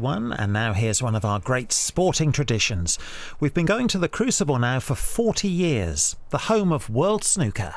one, and now here's one of our great sporting traditions. We've been going to the Crucible now for 40 years, the home of World Snooker.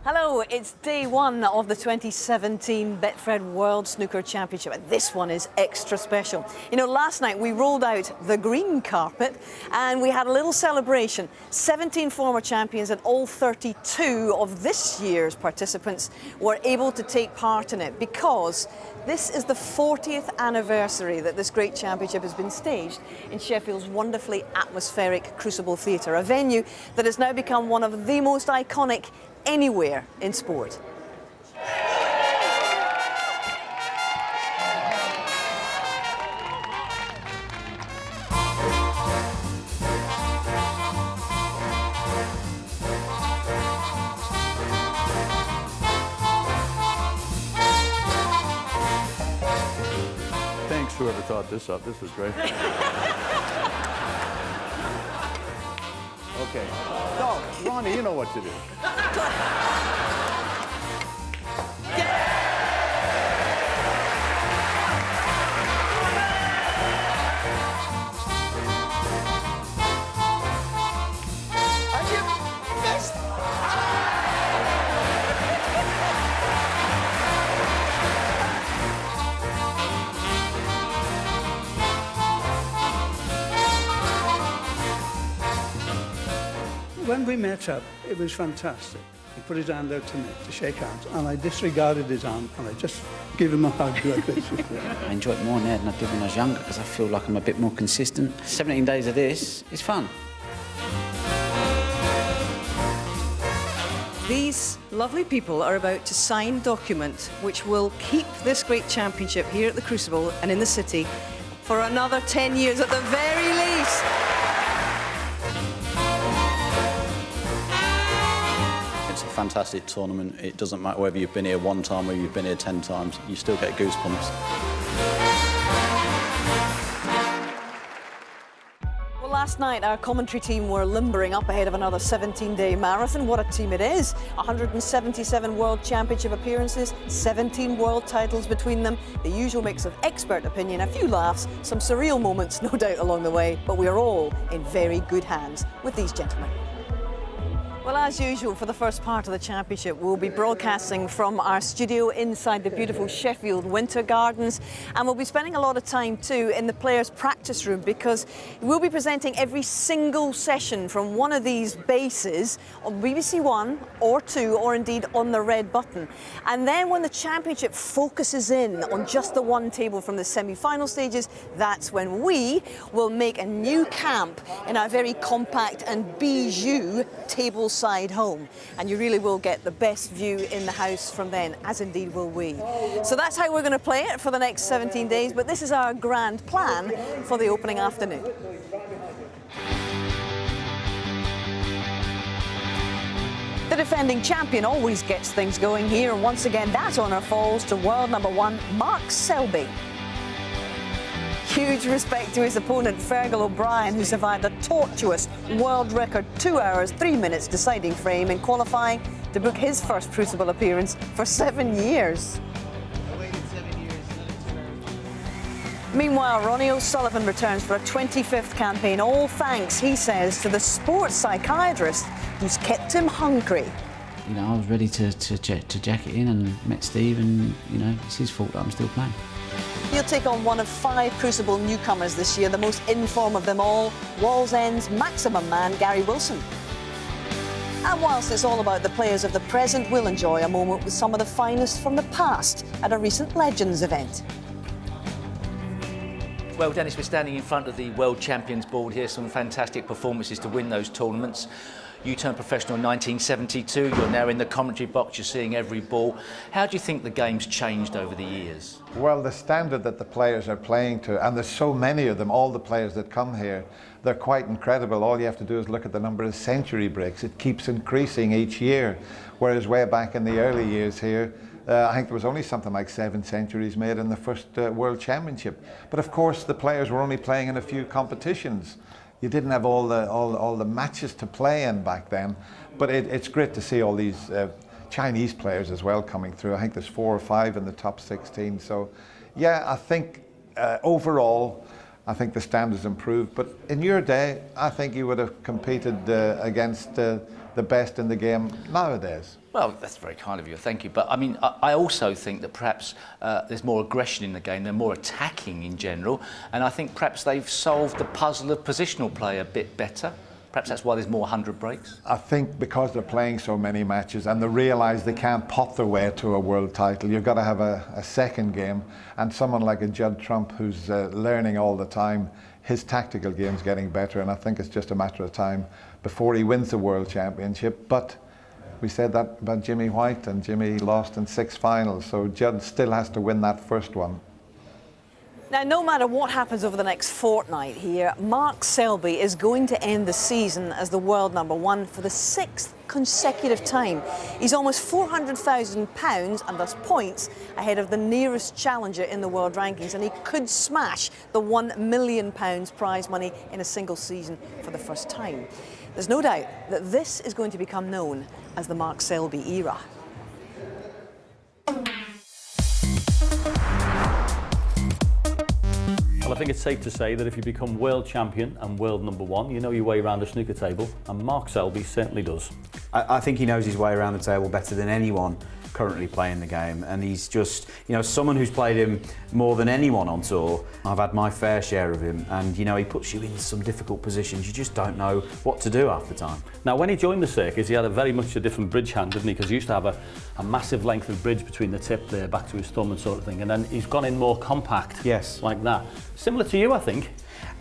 Hello, it's day one of the 2017 Betfred World Snooker Championship, and this one is extra special. You know, last night we rolled out the green carpet and we had a little celebration. 17 former champions and all 32 of this year's participants were able to take part in it because this is the 40th anniversary that this great championship has been staged in Sheffield's wonderfully atmospheric Crucible Theatre, a venue that has now become one of the most iconic anywhere in sport. Thanks, whoever thought this up. This was great. Okay. No, Ronnie, you know what to do. When we met up, it was fantastic. He put his hand out to me to shake hands, and I disregarded his hand, and I just gave him a hug like this. I enjoy it more now than I did when I was younger because I feel like I'm a bit more consistent. 17 days of this is fun. These lovely people are about to sign documents which will keep this great championship here at the Crucible and in the city for another 10 years at the very least. It's a fantastic tournament. It doesn't matter whether you've been here one time or you've been here 10 times, you still get goosebumps. Well, last night our commentary team were limbering up ahead of another 17-day marathon. What a team it is. 177 World Championship appearances, 17 world titles between them, the usual mix of expert opinion, a few laughs, some surreal moments, no doubt, along the way, but we are all in very good hands with these gentlemen. Well, as usual, for the first part of the championship, we'll be broadcasting from our studio inside the beautiful Sheffield Winter Gardens, and we'll be spending a lot of time too in the players' practice room because we'll be presenting every single session from one of these bases on BBC One or 2 or indeed on the red button. And then when the championship focuses in on just the one table from the semi-final stages, that's when we will make a new camp in our very compact and bijou table side home, and you really will get the best view in the house from then, as indeed will we. So that's how we're going to play it for the next 17 days, but this is our grand plan for the opening afternoon. The defending champion always gets things going here, and once again that honour falls to world number 1 Mark Selby. Huge respect to his opponent Fergal O'Brien, who survived a tortuous world record 2 hours 3 minutes deciding frame in qualifying to book his first Crucible appearance for 7 years. Meanwhile, Ronnie O'Sullivan returns for a 25th campaign, all thanks, he says, to the sports psychiatrist who's kept him hungry. You know, I was ready to jack it in and met Steve, and, you know, it's his fault that I'm still playing. He'll take on one of 5 Crucible newcomers this year, the most in form of them all, Wall's End's maximum man, Gary Wilson. And whilst it's all about the players of the present, we'll enjoy a moment with some of the finest from the past at a recent Legends event. Well, Dennis, we're standing in front of the World Champions board here, some fantastic performances to win those tournaments. You turned professional in 1972. You're now in the commentary box. You're seeing every ball. How do you think the game's changed over the years? Well, the standard that the players are playing to, and there's so many of them, all the players that come here, they're quite incredible. All you have to do is look at the number of century breaks. It keeps increasing each year, whereas way back in the early years here, I think there was only something like 7 centuries made in the first World Championship. But of course, the players were only playing in a few competitions. You didn't have all the matches to play in back then. But it's great to see all these Chinese players as well coming through. I think there's 4 or 5 in the top 16. So, yeah, I think overall, I think the standards improved. But in your day, I think you would have competed against the best in the game nowadays. Well, that's very kind of you, thank you. But I mean, I also think that perhaps there's more aggression in the game, they're more attacking in general, and I think perhaps they've solved the puzzle of positional play a bit better. Perhaps that's why there's more 100 breaks. I think because they're playing so many matches and they realise they can't pot their way to a world title, you've got to have a second game. And someone like a Judd Trump who's learning all the time, his tactical game's getting better, and I think it's just a matter of time before he wins the World Championship. But we said that about Jimmy White, and Jimmy lost in 6 finals, so Judd still has to win that first one. Now, no matter what happens over the next fortnight here, Mark Selby is going to end the season as the world #1 for the 6th consecutive time. He's almost £400,000 and thus points ahead of the nearest challenger in the world rankings, and he could smash the £1 million prize money in a single season for the first time. There's no doubt that this is going to become known as the Mark Selby era. Well, I think it's safe to say that if you become world champion and world #1, you know your way around a snooker table, and Mark Selby certainly does. I think he knows his way around the table better than anyone currently playing the game, and he's just, you know, someone who's played him more than anyone on tour. I've had my fair share of him, and you know, he puts you in some difficult positions. You just don't know what to do half the time. Now, when he joined the circus, he had a very much a different bridge hand, didn't he? Because he used to have a massive length of bridge between the tip there back to his thumb and sort of thing, and then he's gone in more compact. Yes. Like that. Similar to you, I think.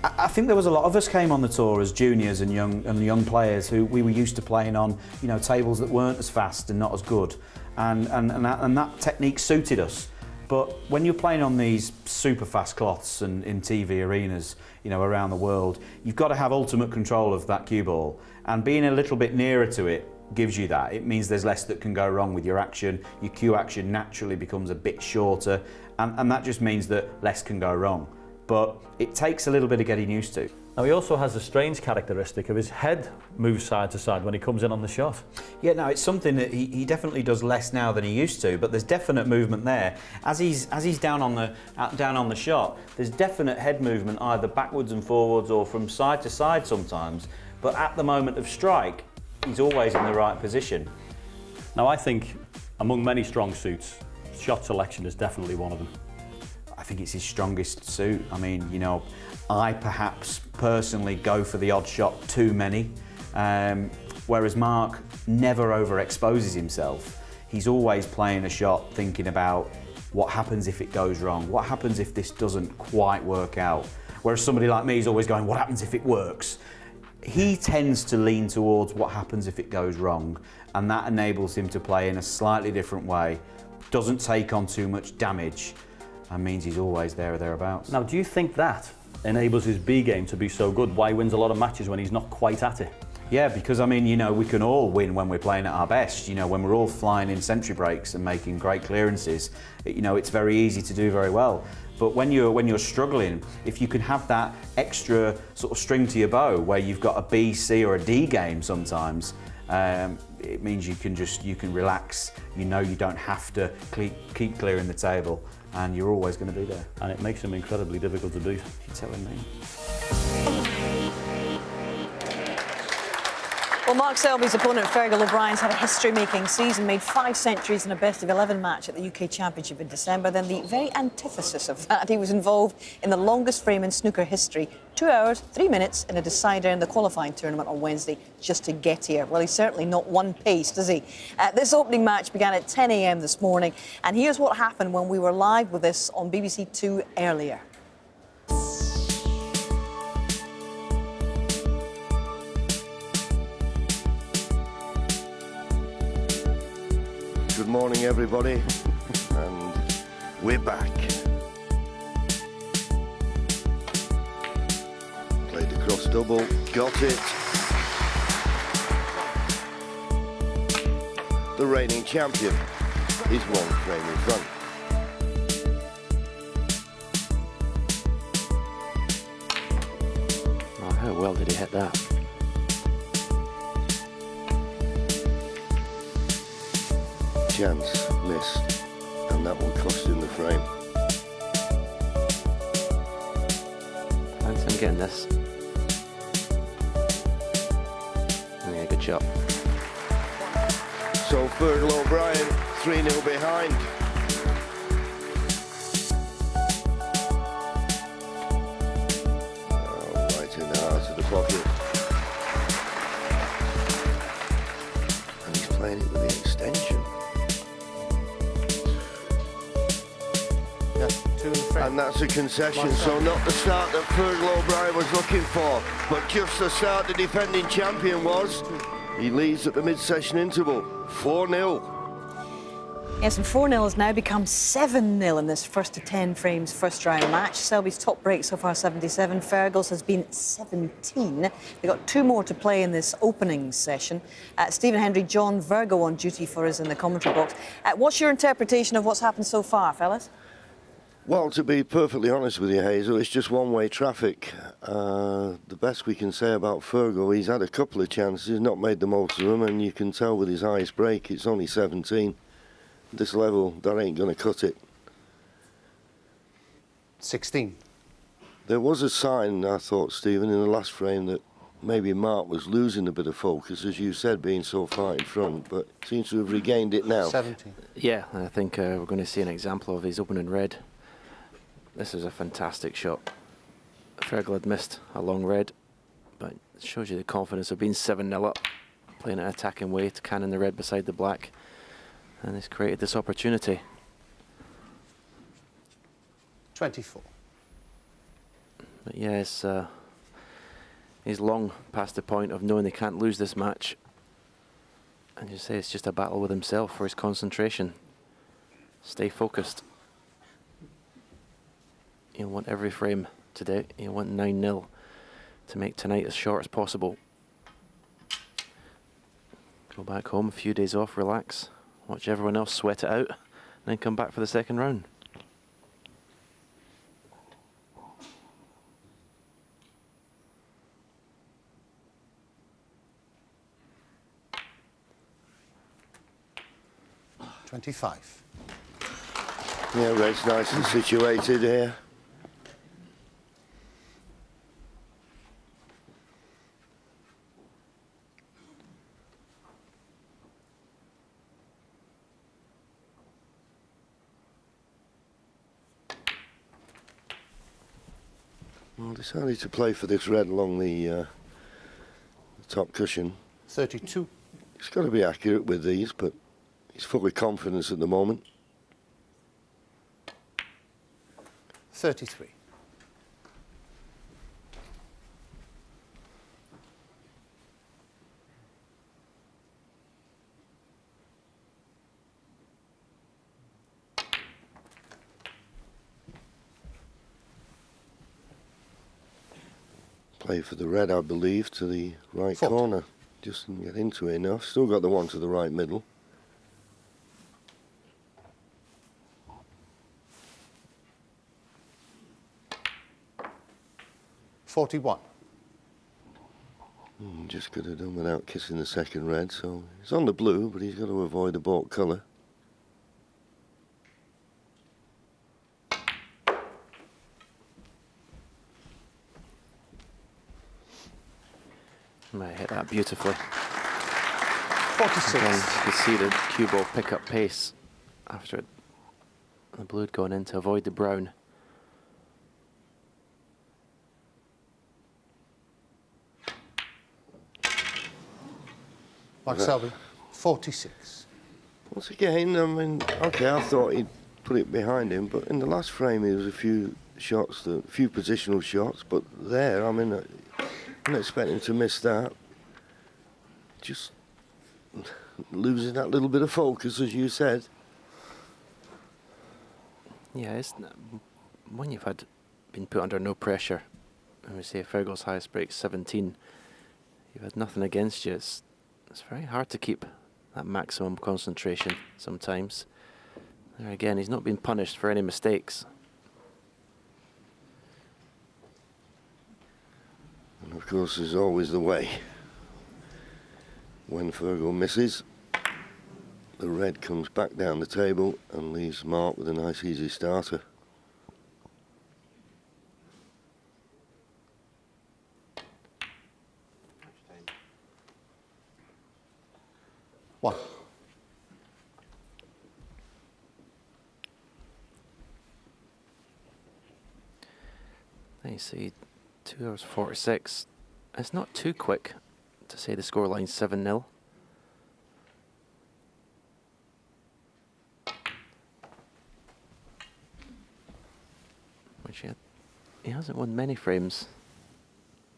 I think there was a lot of us came on the tour as juniors and young players who we were used to playing on, you know, tables that weren't as fast and not as good, and that technique suited us. But when you're playing on these super fast cloths and in TV arenas, you know, around the world, you've got to have ultimate control of that cue ball, and being a little bit nearer to it gives you that. It means there's less that can go wrong with your action. Your cue action naturally becomes a bit shorter, and that just means that less can go wrong. But it takes a little bit of getting used to. Now, he also has a strange characteristic of his head moves side to side when he comes in on the shot. Yeah, no, it's something that he definitely does less now than he used to, but there's definite movement there. As he's down on the shot, there's definite head movement either backwards and forwards or from side to side sometimes, but at the moment of strike, he's always in the right position. Now, I think among many strong suits, shot selection is definitely one of them. I think it's his strongest suit. I mean, you know, I perhaps personally go for the odd shot too many, whereas Mark never overexposes himself. He's always playing a shot thinking about what happens if it goes wrong, what happens if this doesn't quite work out, whereas somebody like me is always going, what happens if it works? He tends to lean towards what happens if it goes wrong, and that enables him to play in a slightly different way, doesn't take on too much damage, and means he's always there or thereabouts. Now, do you think that enables his B game to be so good? Why he wins a lot of matches when he's not quite at it? Yeah, because I mean, you know, we can all win when we're playing at our best. You know, when we're all flying in century breaks and making great clearances, you know, it's very easy to do very well. But when you're struggling, if you can have that extra sort of string to your bow where you've got a B, C or a D game sometimes, it means you can relax. You know, you don't have to keep clearing the table, and you're always going to be there. And it makes him incredibly difficult to beat. You're telling me. Well, Mark Selby's opponent, Fergal O'Brien's had a history-making season, made 5 centuries in a best-of-11 match at the UK Championship in December. Then the very antithesis of that, he was involved in the longest frame in snooker history, 2 hours, 3 minutes in a decider in the qualifying tournament on Wednesday just to get here. Well, he's certainly not one pace, does he? This opening match began at 10 a.m. this morning, and here's what happened when we were live with this on BBC Two earlier. morning, everybody, and we're back. Played the cross double, got it. The reigning champion is one frame in front. Oh, how well did he hit that? Chance missed, and that will cost him the frame. Thanks, I'm getting this. Yeah, good shot. So Fergal O'Brien 3-0 behind. Oh, right in the heart of the pocket. And he's playing it with the extension. And that's a concession, so not the start that Fergal O'Brien was looking for, but just the start the defending champion was. He leads at the mid-session interval, 4-0. Yes, and 4-0 has now become 7-0 in this first to 10 frames first round match. Selby's top break so far 77, Fergal's has been 17. They've got 2 more to play in this opening session. Stephen Hendry, John Virgo on duty for us in the commentary box. What's your interpretation of what's happened so far, fellas? Well, to be perfectly honest with you, Hazel, it's just one-way traffic. The best we can say about Fergal, he's had a couple of chances, not made the most of them, and you can tell with his highest break, it's only 17. This level, that ain't going to cut it. 16. There was a sign, I thought, Stephen, in the last frame that maybe Mark was losing a bit of focus, as you said, being so far in front, but seems to have regained it now. 17. Yeah, I think we're going to see an example of his opening red. This is a fantastic shot. Fergal had missed a long red, but it shows you the confidence of being 7-0 up, playing an attacking way to cannon the red beside the black, and he's created this opportunity. 24. But yeah, he's long past the point of knowing they can't lose this match, and you say it's just a battle with himself for his concentration. Stay focused. You want every frame today. You want 9-0 to make tonight as short as possible. Go back home, a few days off, relax, watch everyone else sweat it out, and then come back for the second round. $25. Yeah, red's nicely situated here. Well, decided to play for this red along the top cushion. 32. He's got to be accurate with these, but he's full of confidence at the moment. 33. Play for the red, I believe, to the right 40. corner. Just didn't get into it enough. Still got the one to the right middle. $41. Just could have done without kissing the second red, so he's on the blue, but he's got to avoid the bought colour. I hit that beautifully. 46. Again, you can see the cue ball pick up pace after the blue had gone in to avoid the brown. Mark Selby, 46. Once again, I mean, okay, I thought he'd put it behind him, but in the last frame he was a few shots, a few positional shots, but there, I mean, I'm not expecting to miss that. Just losing that little bit of focus, as you said. Yeah, it's when you've been put under no pressure, and we say Fergal's highest break 17, you've had nothing against you. It's very hard to keep that maximum concentration sometimes. There again, he's not been punished for any mistakes. And of course, there's always the way. When Fergal misses, the red comes back down the table and leaves Mark with a nice easy starter. One. I see 2 hours 46. It's not too quick to say the scoreline's 7-0. Which he hasn't won many frames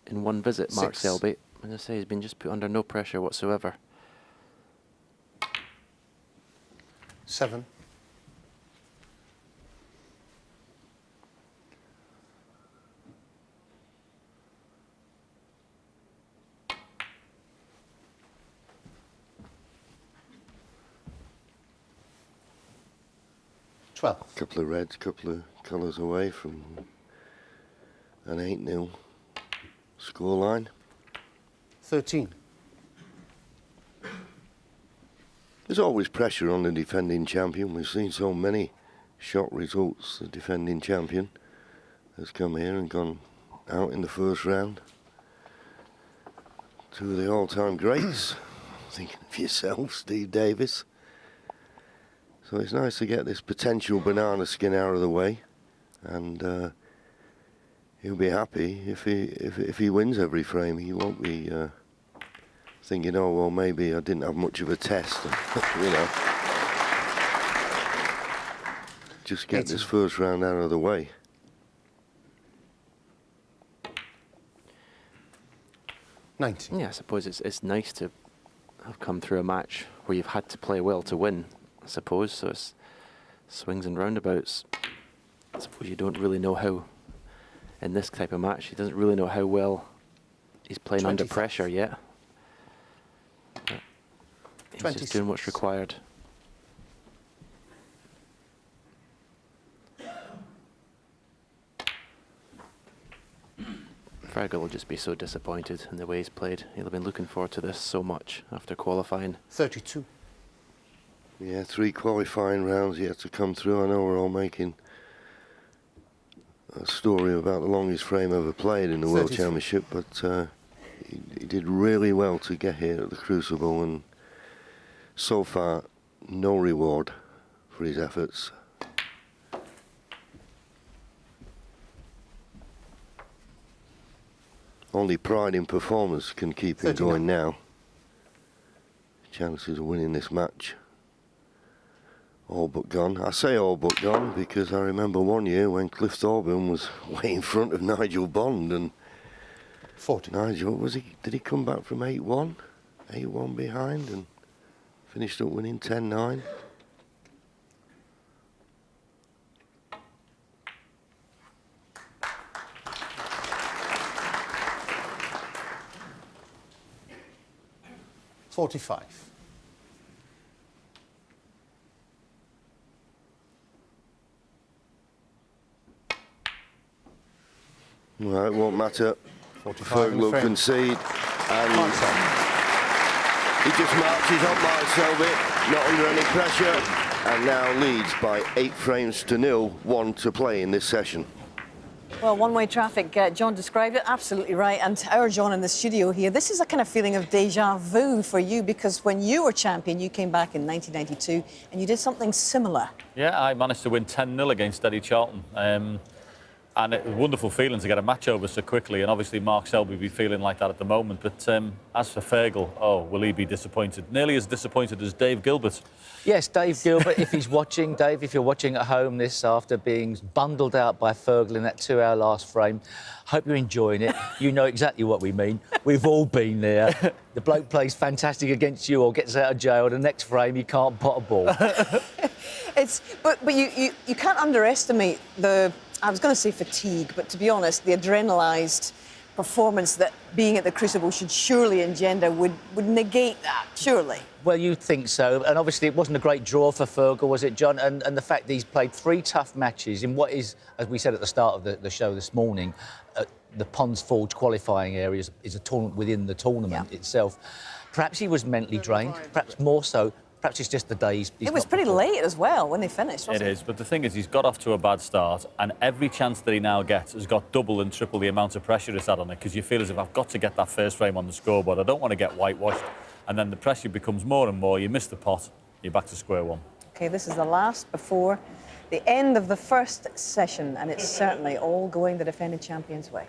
in one visit, Mark 6. Selby. As I say, he's been just put under no pressure whatsoever. 7. Couple of reds, couple of colours away from an 8-0 scoreline. 13. There's always pressure on the defending champion. We've seen so many shot results. The defending champion has come here and gone out in the first round. 2 of the all-time greats. Thinking of yourself, Steve Davis. So it's nice to get this potential banana skin out of the way, and he'll be happy if he wins every frame. He won't be thinking, oh well, maybe I didn't have much of a test, you know. Just get this first round out of the way. Yeah, I suppose it's nice to have come through a match where you've had to play well to win, I suppose. So it's swings and roundabouts. I suppose you don't really know how, in this type of match, he doesn't really know how well he's playing under pressure yet. But he's just doing what's required. Fergal will just be so disappointed in the way he's played. He'll have been looking forward to this so much after qualifying. 32. Yeah, 3 qualifying rounds yet to come through. I know we're all making a story about the longest frame ever played in the World Championship, but he did really well to get here at the Crucible, and so far no reward for his efforts. Only pride in performance can keep him going now. Chances of winning this match all but gone. I say all but gone because I remember one year when Cliff Thorburn was way in front of Nigel Bond, and 40. Nigel, did he come back from 8-1? 8-1 behind and finished up winning 10-9. $45. Well, it won't matter. 45 Fergal will concede, and he just marches on Mark Selby, not under any pressure, and now leads by 8 frames to 0, 1 to play in this session. Well, one-way traffic, John described it, absolutely right. And our John in the studio here, this is a kind of feeling of déjà vu for you, because when you were champion, you came back in 1992 and you did something similar. Yeah, I managed to win 10-0 against Eddie Charlton. And it's a wonderful feeling to get a match over so quickly, and obviously Mark Selby will be feeling like that at the moment. But as for Fergal, oh, will he be disappointed? Nearly as disappointed as Dave Gilbert. Yes, Dave Gilbert, if he's watching, Dave, if you're watching at home this after being bundled out by Fergal in that 2-hour last frame, hope you're enjoying it. You know exactly what we mean. We've all been there. The bloke plays fantastic against you or gets out of jail. The next frame, he can't pot a ball. But you can't underestimate the, I was going to say fatigue, but to be honest, the adrenalised performance that being at the Crucible should surely engender would negate that, surely. Well, you'd think so. And obviously it wasn't a great draw for Fergal, was it, John? And the fact that he's played 3 tough matches in what is, as we said at the start of the show this morning, the Ponds Forge qualifying area is a tournament within the tournament itself. Perhaps he was mentally drained, perhaps more so. Perhaps it's just the days. It was pretty late as well when they finished, wasn't it? It is, but the thing is, he's got off to a bad start, and every chance that he now gets has got double and triple the amount of pressure it's had on it, because you feel as if I've got to get that first frame on the scoreboard. I don't want to get whitewashed, and then the pressure becomes more and more. You miss the pot, you're back to square one. OK, this is the last before the end of the first session, and it's certainly all going the defending champion's way.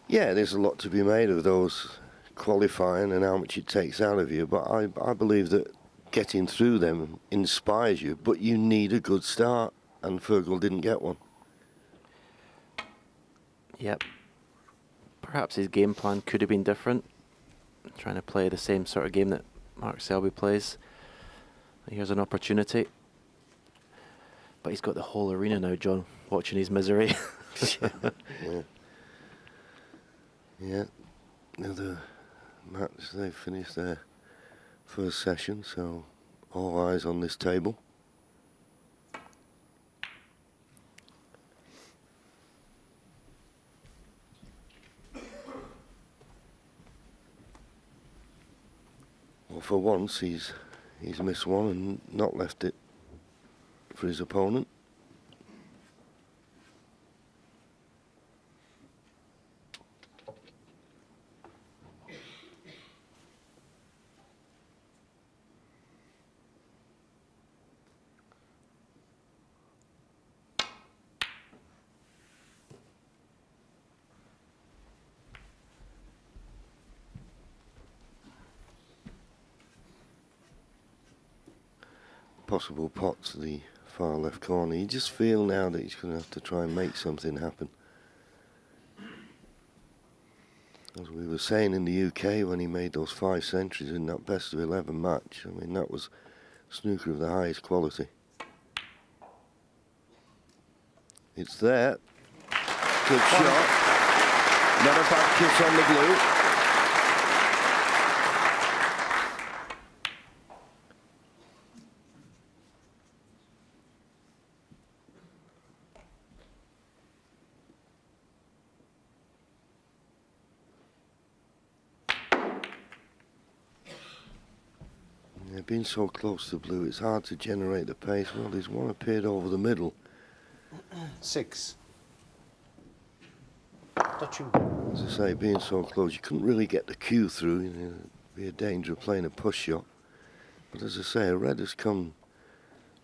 Yeah, there's a lot to be made of those qualifying and how much it takes out of you, but I believe that getting through them inspires you, but you need a good start, and Fergal didn't get one. Yep. Perhaps his game plan could have been different, trying to play the same sort of game that Mark Selby plays. Here's an opportunity, but he's got the whole arena now, John, watching his misery. Yeah. Another match, they've finished their first session, so all eyes on this table. Well, for once he's missed one and not left it for his opponent. Possible pot to the far left corner. You just feel now that he's going to have to try and make something happen. As we were saying in the UK when he made those 5 centuries in that best of 11 match, I mean, that was snooker of the highest quality. It's there. Good shot. Not a bad kiss on the blue. Being so close to blue, it's hard to generate the pace. Well, there's one appeared over the middle. 6. Touching. As I say, being so close, you couldn't really get the cue through. You know, it'd be a danger of playing a push shot. But as I say, a red has come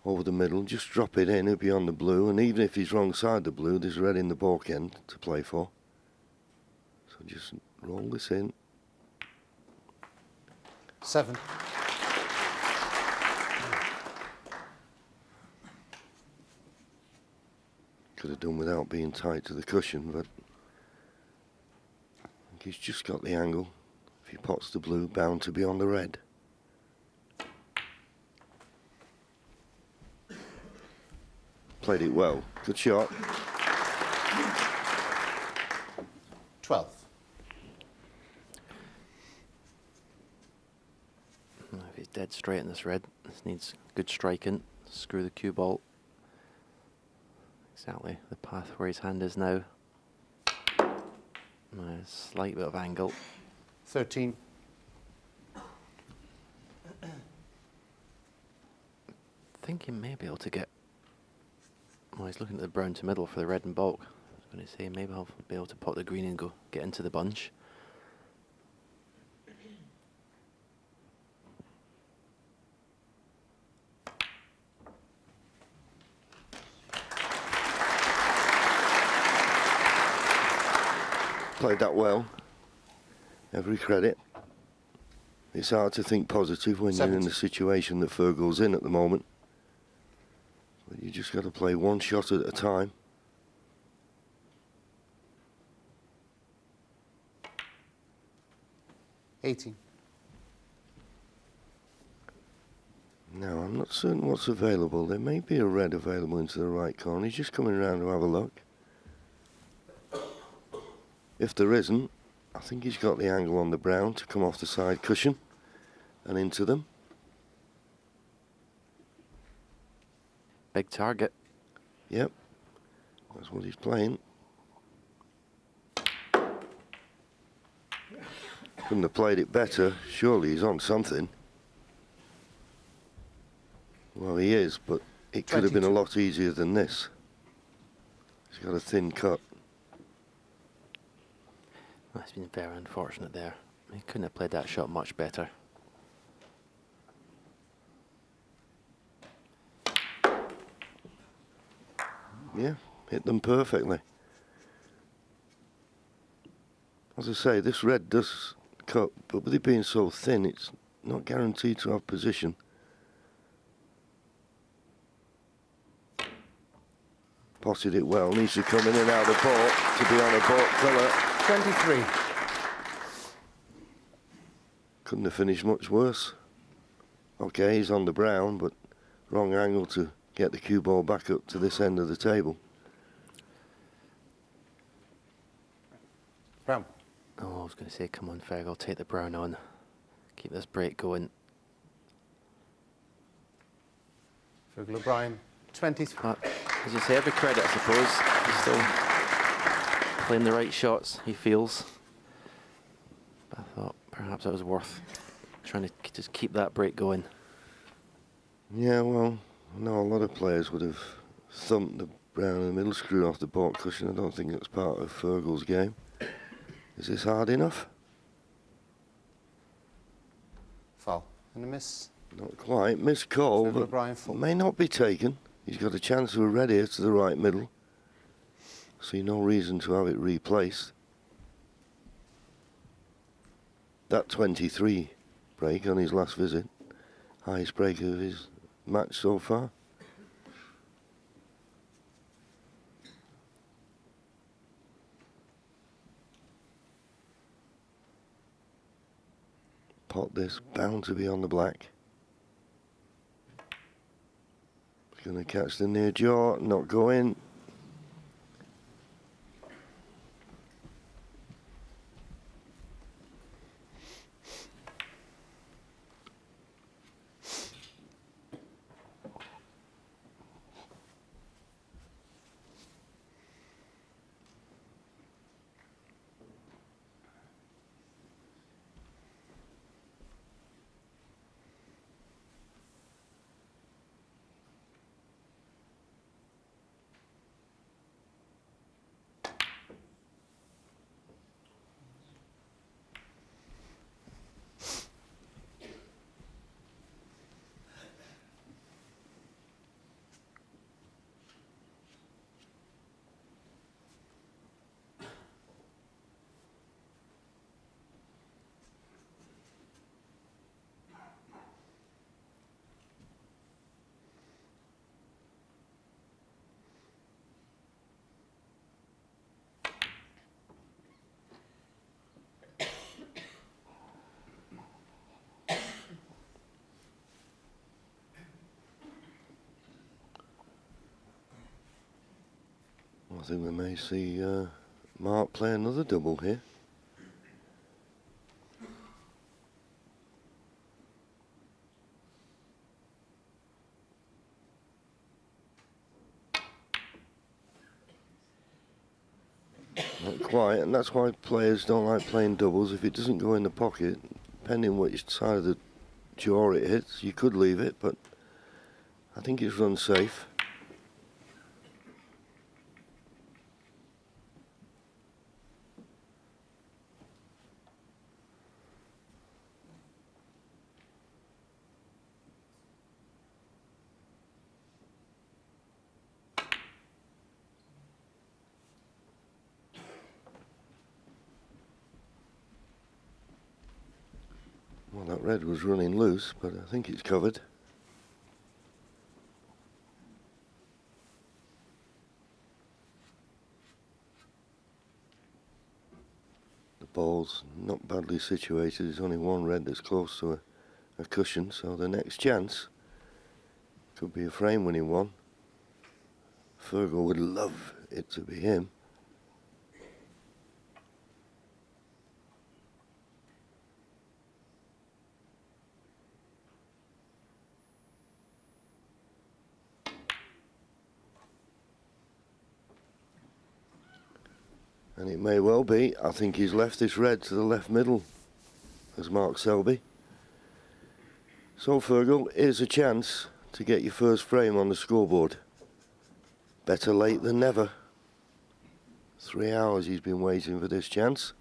over the middle. Just drop it in, it'll be on the blue. And even if he's wrong side the blue, there's red in the baulk end to play for. So just roll this in. 7. Could have done without being tight to the cushion, but I think he's just got the angle. If he pots the blue, bound to be on the red. Played it well. Good shot. 12. If he's dead straight in this red, this needs good striking. Screw the cue ball. Exactly the path where his hand is now. A slight bit of angle. 13. Think he may be able to get. Well, he's looking at the brown to middle for the red and baulk. I was going to say maybe I'll be able to pop the green and go get into the bunch. Played that well. Every credit. It's hard to think positive when you're in the situation that Fergal's in at the moment. But you just got to play one shot at a time. $18. Now, I'm not certain what's available. There may be a red available into the right corner. He's just coming around to have a look. If there isn't, I think he's got the angle on the brown to come off the side cushion and into them. Big target. Yep, that's what he's playing. Couldn't have played it better. Surely he's on something. Well, he is, but it could have been a lot easier than this. He's got a thin cut. That's been very unfortunate there. He couldn't have played that shot much better. Yeah, hit them perfectly. As I say, this red does cut, but with it being so thin, it's not guaranteed to have position. Potted it well, needs to come in and out of the port to be on a port colour. 23. Couldn't have finished much worse. Okay, he's on the brown, but wrong angle to get the cue ball back up to this end of the table. Brown. Oh, I was going to say, come on, Fergal, take the brown on. Keep this break going. Fergal O'Brien, 23. As you say, every credit, I suppose. He's still playing the right shots, he feels. But I thought perhaps it was worth trying to just keep that break going. Yeah, well, I know a lot of players would have thumped the brown in the middle, screwed off the port cushion. I don't think that's part of Fergal's game. Is this hard enough? Foul. And a miss. Not quite. Missed call, Fergal but O'Brien full. may not be taken. He's got a chance of a red here to the right middle. See no reason to have it replaced. That 23 break on his last visit. Highest break of his match so far. Pot this, bound to be on the black. He's going to catch the near jaw, not go in. I think we may see Mark play another double here. Not quite, and that's why players don't like playing doubles. If it doesn't go in the pocket, depending which side of the jaw it hits, you could leave it, but I think it's run safe. That red was running loose, but I think it's covered. The ball's not badly situated. There's only one red that's close to a cushion, so the next chance could be a frame-winning one. Fergal would love it to be him. And it may well be. I think he's left this red to the left middle as Mark Selby. So Fergal, here's a chance to get your first frame on the scoreboard. Better late than never. 3 hours he's been waiting for this chance.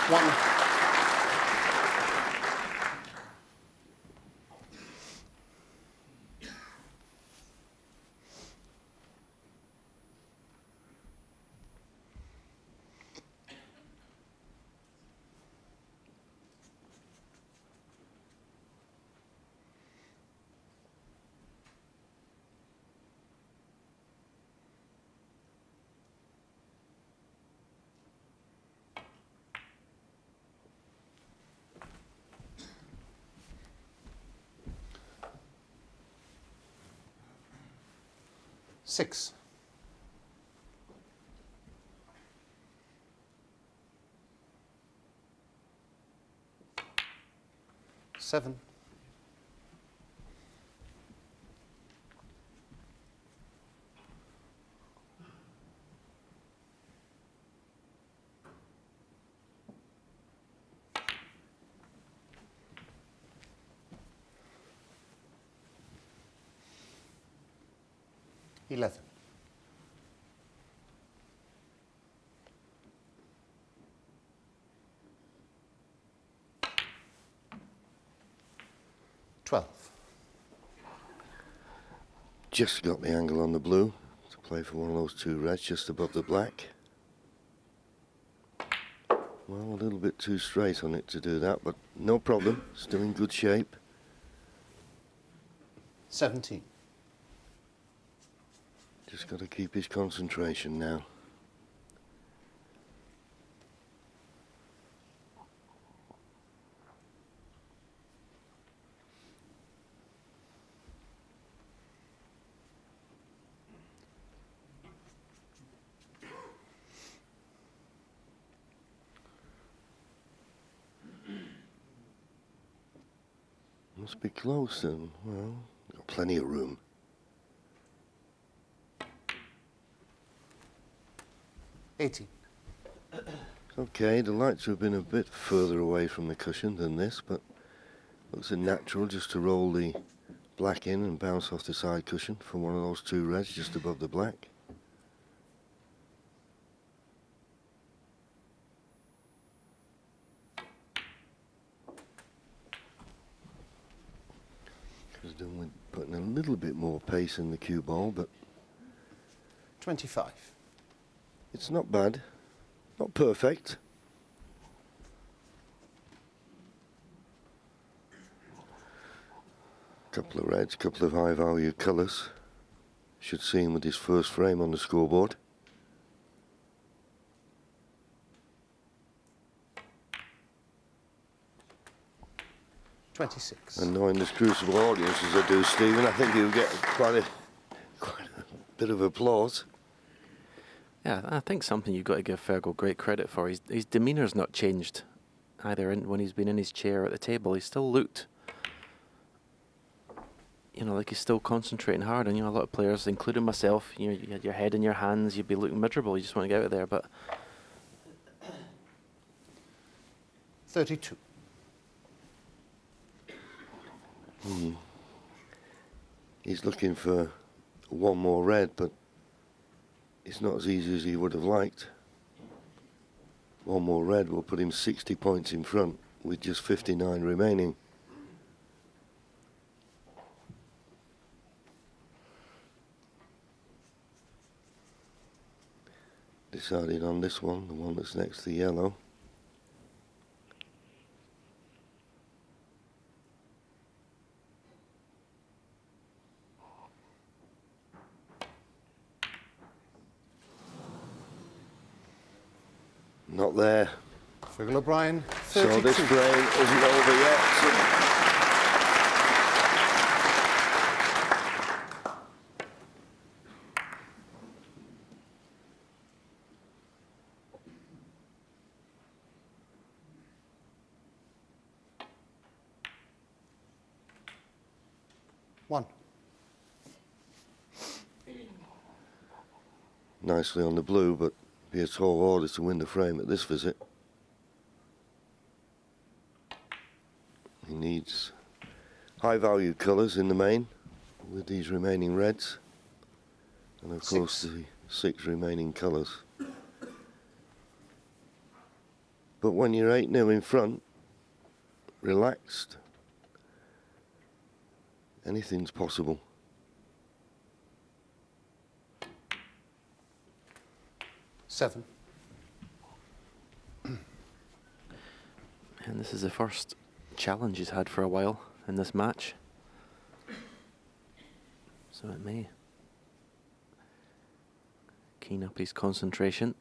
One. Six. Seven. 11. Just got the angle on the blue to play for one of those two reds just above the black. Well, a little bit too straight on it to do that, but no problem. Still in good shape. 17. Just got to keep his concentration now. Must be close then. Well, got plenty of room. Okay, the lights have been a bit further away from the cushion than this, but looks a natural just to roll the black in and bounce off the side cushion for one of those two reds just above the black. Could have done with putting a little bit more pace in the cue ball, but 25. It's not bad, not perfect. Couple of reds, couple of high value colours. Should see him with his first frame on the scoreboard. $26. And knowing this Crucible audience as I do, Stephen, I think he'll get quite a bit of applause. Yeah, I think something you've got to give Fergal great credit for. His demeanour's not changed either. When he's been in his chair at the table, he still looked, you know, like he's still concentrating hard. And, you know, a lot of players, including myself, you know, you had your head in your hands, you'd be looking miserable. You just want to get out of there. But 32. He's looking for one more red, but it's not as easy as he would have liked. One more red will put him 60 points in front with just 59 remaining. decided on this one, the one that's next to the yellow. Not there. Fergal O'Brien, So 32. this frame isn't over yet. One. Nicely on the blue, but be a tall order to win the frame at this visit. He needs high value colours in the main with these remaining reds, and of course the 6 remaining colours. But when you're 8-0 in front, relaxed, anything's possible. Seven. And this is the first challenge he's had for a while in this match. So it may keen up his concentration.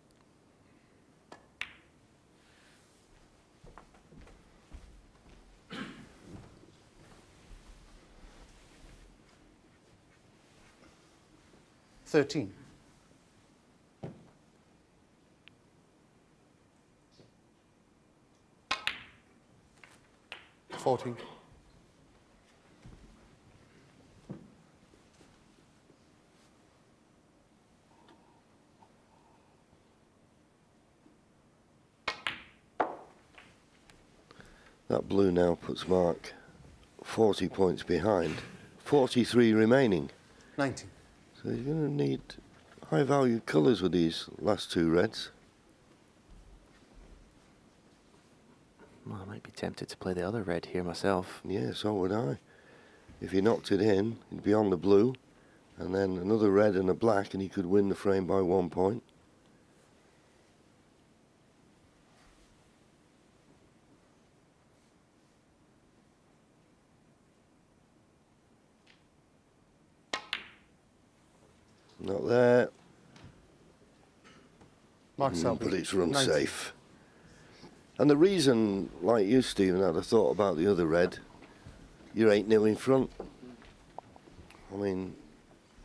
$13. 14. That blue now puts Mark 40 points behind, 43 remaining. 19. So you're going to need high value colours with these last 2 reds. Well, I might be tempted to play the other red here myself. Yeah, so would I. If he knocked it in, he'd be on the blue, and then another red and a black, and he could win the frame by 1 point. Not there. Mark Selby, but it's run 19. safe. And the reason, like you, Stephen, I'd have thought about the other red, you're 8-0 in front. I mean,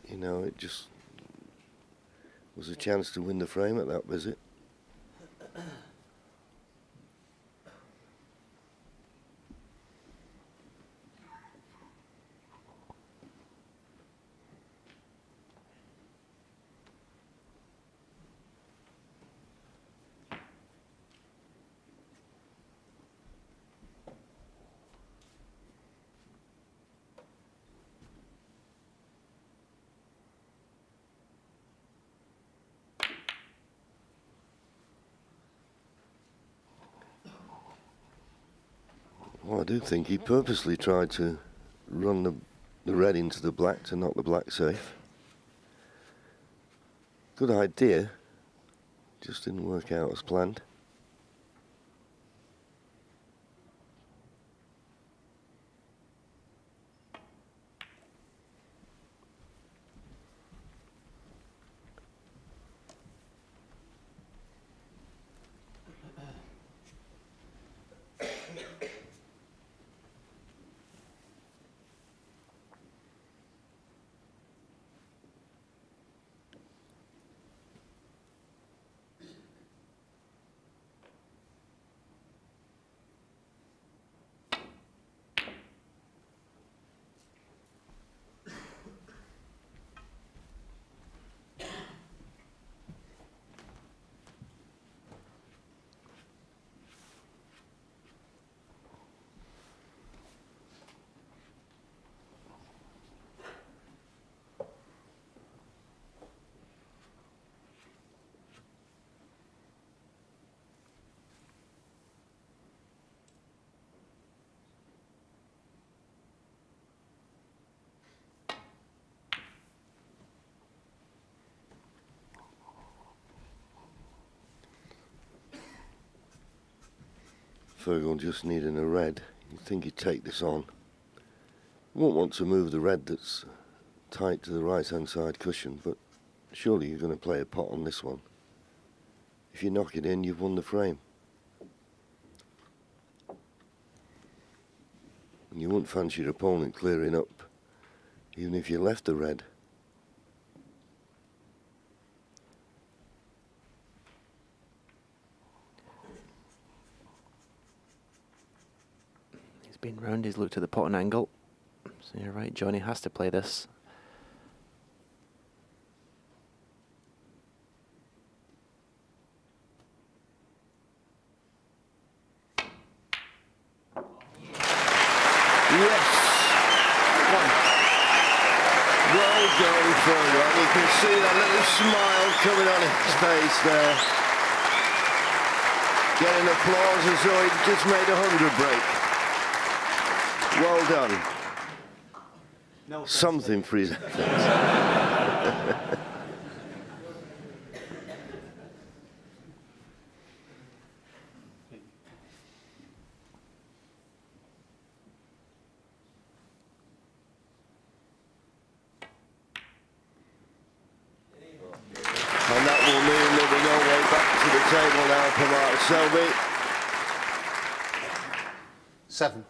you know, it just was a chance to win the frame at that visit. Well, I do think he purposely tried to run the red into the black to knock the black safe. Good idea, just didn't work out as planned. Fergal just needing a red. You'd think he'd take this on. You won't want to move the red that's tight to the right-hand side cushion, but surely you're going to play a pot on this one. If you knock it in, you've won the frame. And you wouldn't fancy your opponent clearing up, even if you left the red. He's been round, he's looked at the potting angle. So you're right, Johnny has to play this. Yes. Well done, Fergal. You can see that little smile coming on his face there. Getting applause as though he'd just made 100 break. Well done. No, something for his And that will mean that we go way back to the table now for Mark Selby. 7.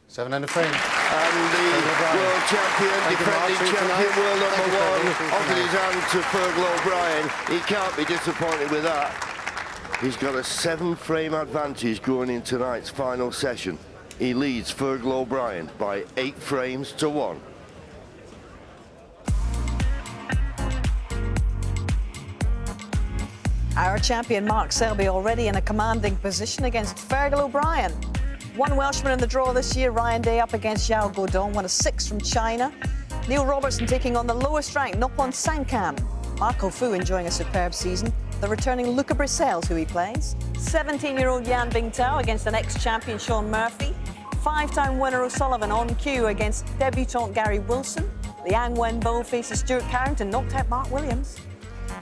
Seven and a frame. And the world champion, defending champion, world number 1, offered his hand to Fergal O'Brien. He can't be disappointed with that. He's got a 7-frame advantage going in tonight's final session. He leads Fergal O'Brien by 8 frames to 1. Our champion Mark Selby already in a commanding position against Fergal O'Brien. One Welshman in the draw this year, Ryan Day up against Zhao Guodong, 1 of 6 from China. Neil Robertson taking on the lowest ranked Noppon Sankan. Marco Fu enjoying a superb season. The returning Luca Brissell's who he plays. 17-year-old Yan Bingtao against an ex-champion Sean Murphy. 5-time winner O'Sullivan on cue against debutant Gary Wilson. Liang Wenbo faces Stuart Carrington, knocked out Mark Williams.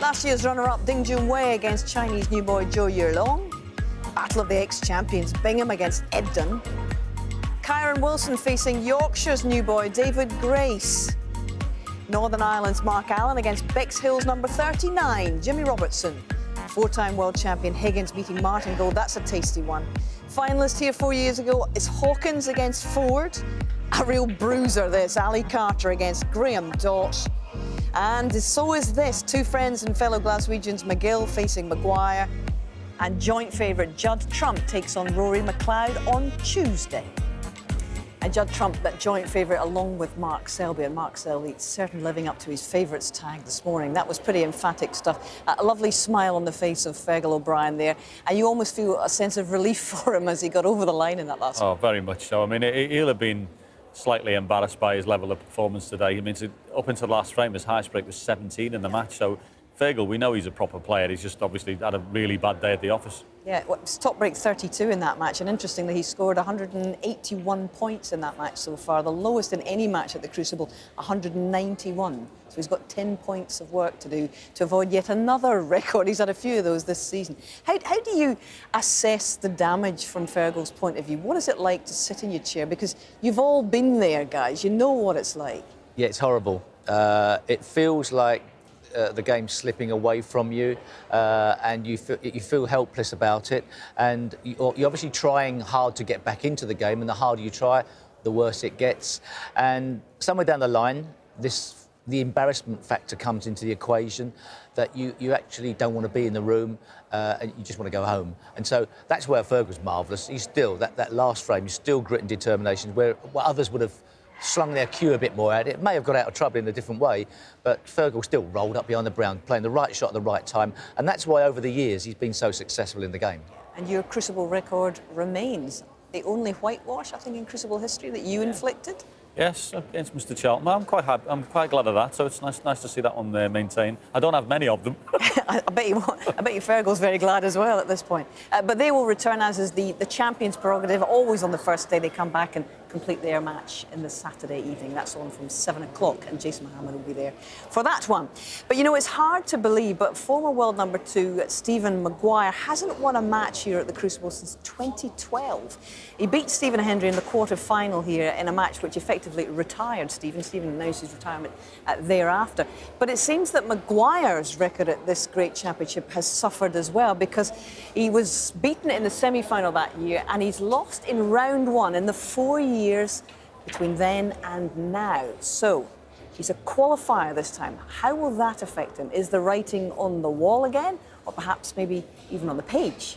Last year's runner-up Ding Junhui against Chinese new boy Zhou Yurlong. Battle of the ex-champions Bingham against Ebdon. Kyron Wilson facing Yorkshire's new boy David Grace. Northern Ireland's Mark Allen against Bexhill's number 39, Jimmy Robertson. 4-time world champion Higgins meeting Martin Gold, that's a tasty one. Finalist here 4 years ago is Hawkins against Ford. A real bruiser this, Ali Carter against Graham Dott. And so is this, 2 friends and fellow Glaswegians McGill facing Maguire. And joint favourite Judd Trump takes on Rory McLeod on Tuesday. And Judd Trump, that joint favourite, along with Mark Selby. And Mark Selby certainly living up to his favourites tag this morning. That was pretty emphatic stuff. A lovely smile on the face of Fergal O'Brien there. And you almost feel a sense of relief for him as he got over the line in that last one. Oh, very much so. I mean, he'll have been slightly embarrassed by his level of performance today. I mean, up until the last frame, his highest break was 17 in the match. So Fergal, we know he's a proper player. He's just obviously had a really bad day at the office. Yeah, well, it's top break 32 in that match, and interestingly, he scored 181 points in that match so far, the lowest in any match at the Crucible, 191. So he's got 10 points of work to do to avoid yet another record. He's had a few of those this season. How do you assess the damage from Fergal's point of view? What is it like to sit in your chair? Because you've all been there, guys. You know what it's like. Yeah, it's horrible. It feels like the game's slipping away from you, and you feel helpless about it, and you're obviously trying hard to get back into the game, and the harder you try, the worse it gets. And somewhere down the line, the embarrassment factor comes into the equation, that you actually don't want to be in the room, and you just want to go home. And so that's where Fergal's marvellous. He's still, that last frame, he's still grit and determination, where others would have slung their cue a bit more at it. It may have got out of trouble in a different way, but Fergal still rolled up behind the brown, playing the right shot at the right time, and that's why over the years he's been so successful in the game. And your Crucible record remains the only whitewash, I think, in Crucible history that you inflicted. Yes, against Mr. Cheltenham. I'm quite happy. I'm quite glad of that. So it's nice to see that one maintained. I don't have many of them. I bet you Fergal's very glad as well at this point. But they will return, as is the champion's prerogative. Always on the first day they come back and complete their match in the Saturday evening. That's on from 7 o'clock, and Jason Mohammed will be there for that one. But you know, it's hard to believe, but former world number 2 Stephen Maguire hasn't won a match here at the Crucible since 2012. He beat Stephen Hendry in the quarter-final here in a match which effectively retired Stephen. Stephen announced his retirement thereafter. But it seems that Maguire's record at this great championship has suffered as well, because he was beaten in the semi-final that year and he's lost in round 1 in the 4 years between then and now. So he's a qualifier this time. How will that affect him? Is the writing on the wall again, or perhaps maybe even on the page?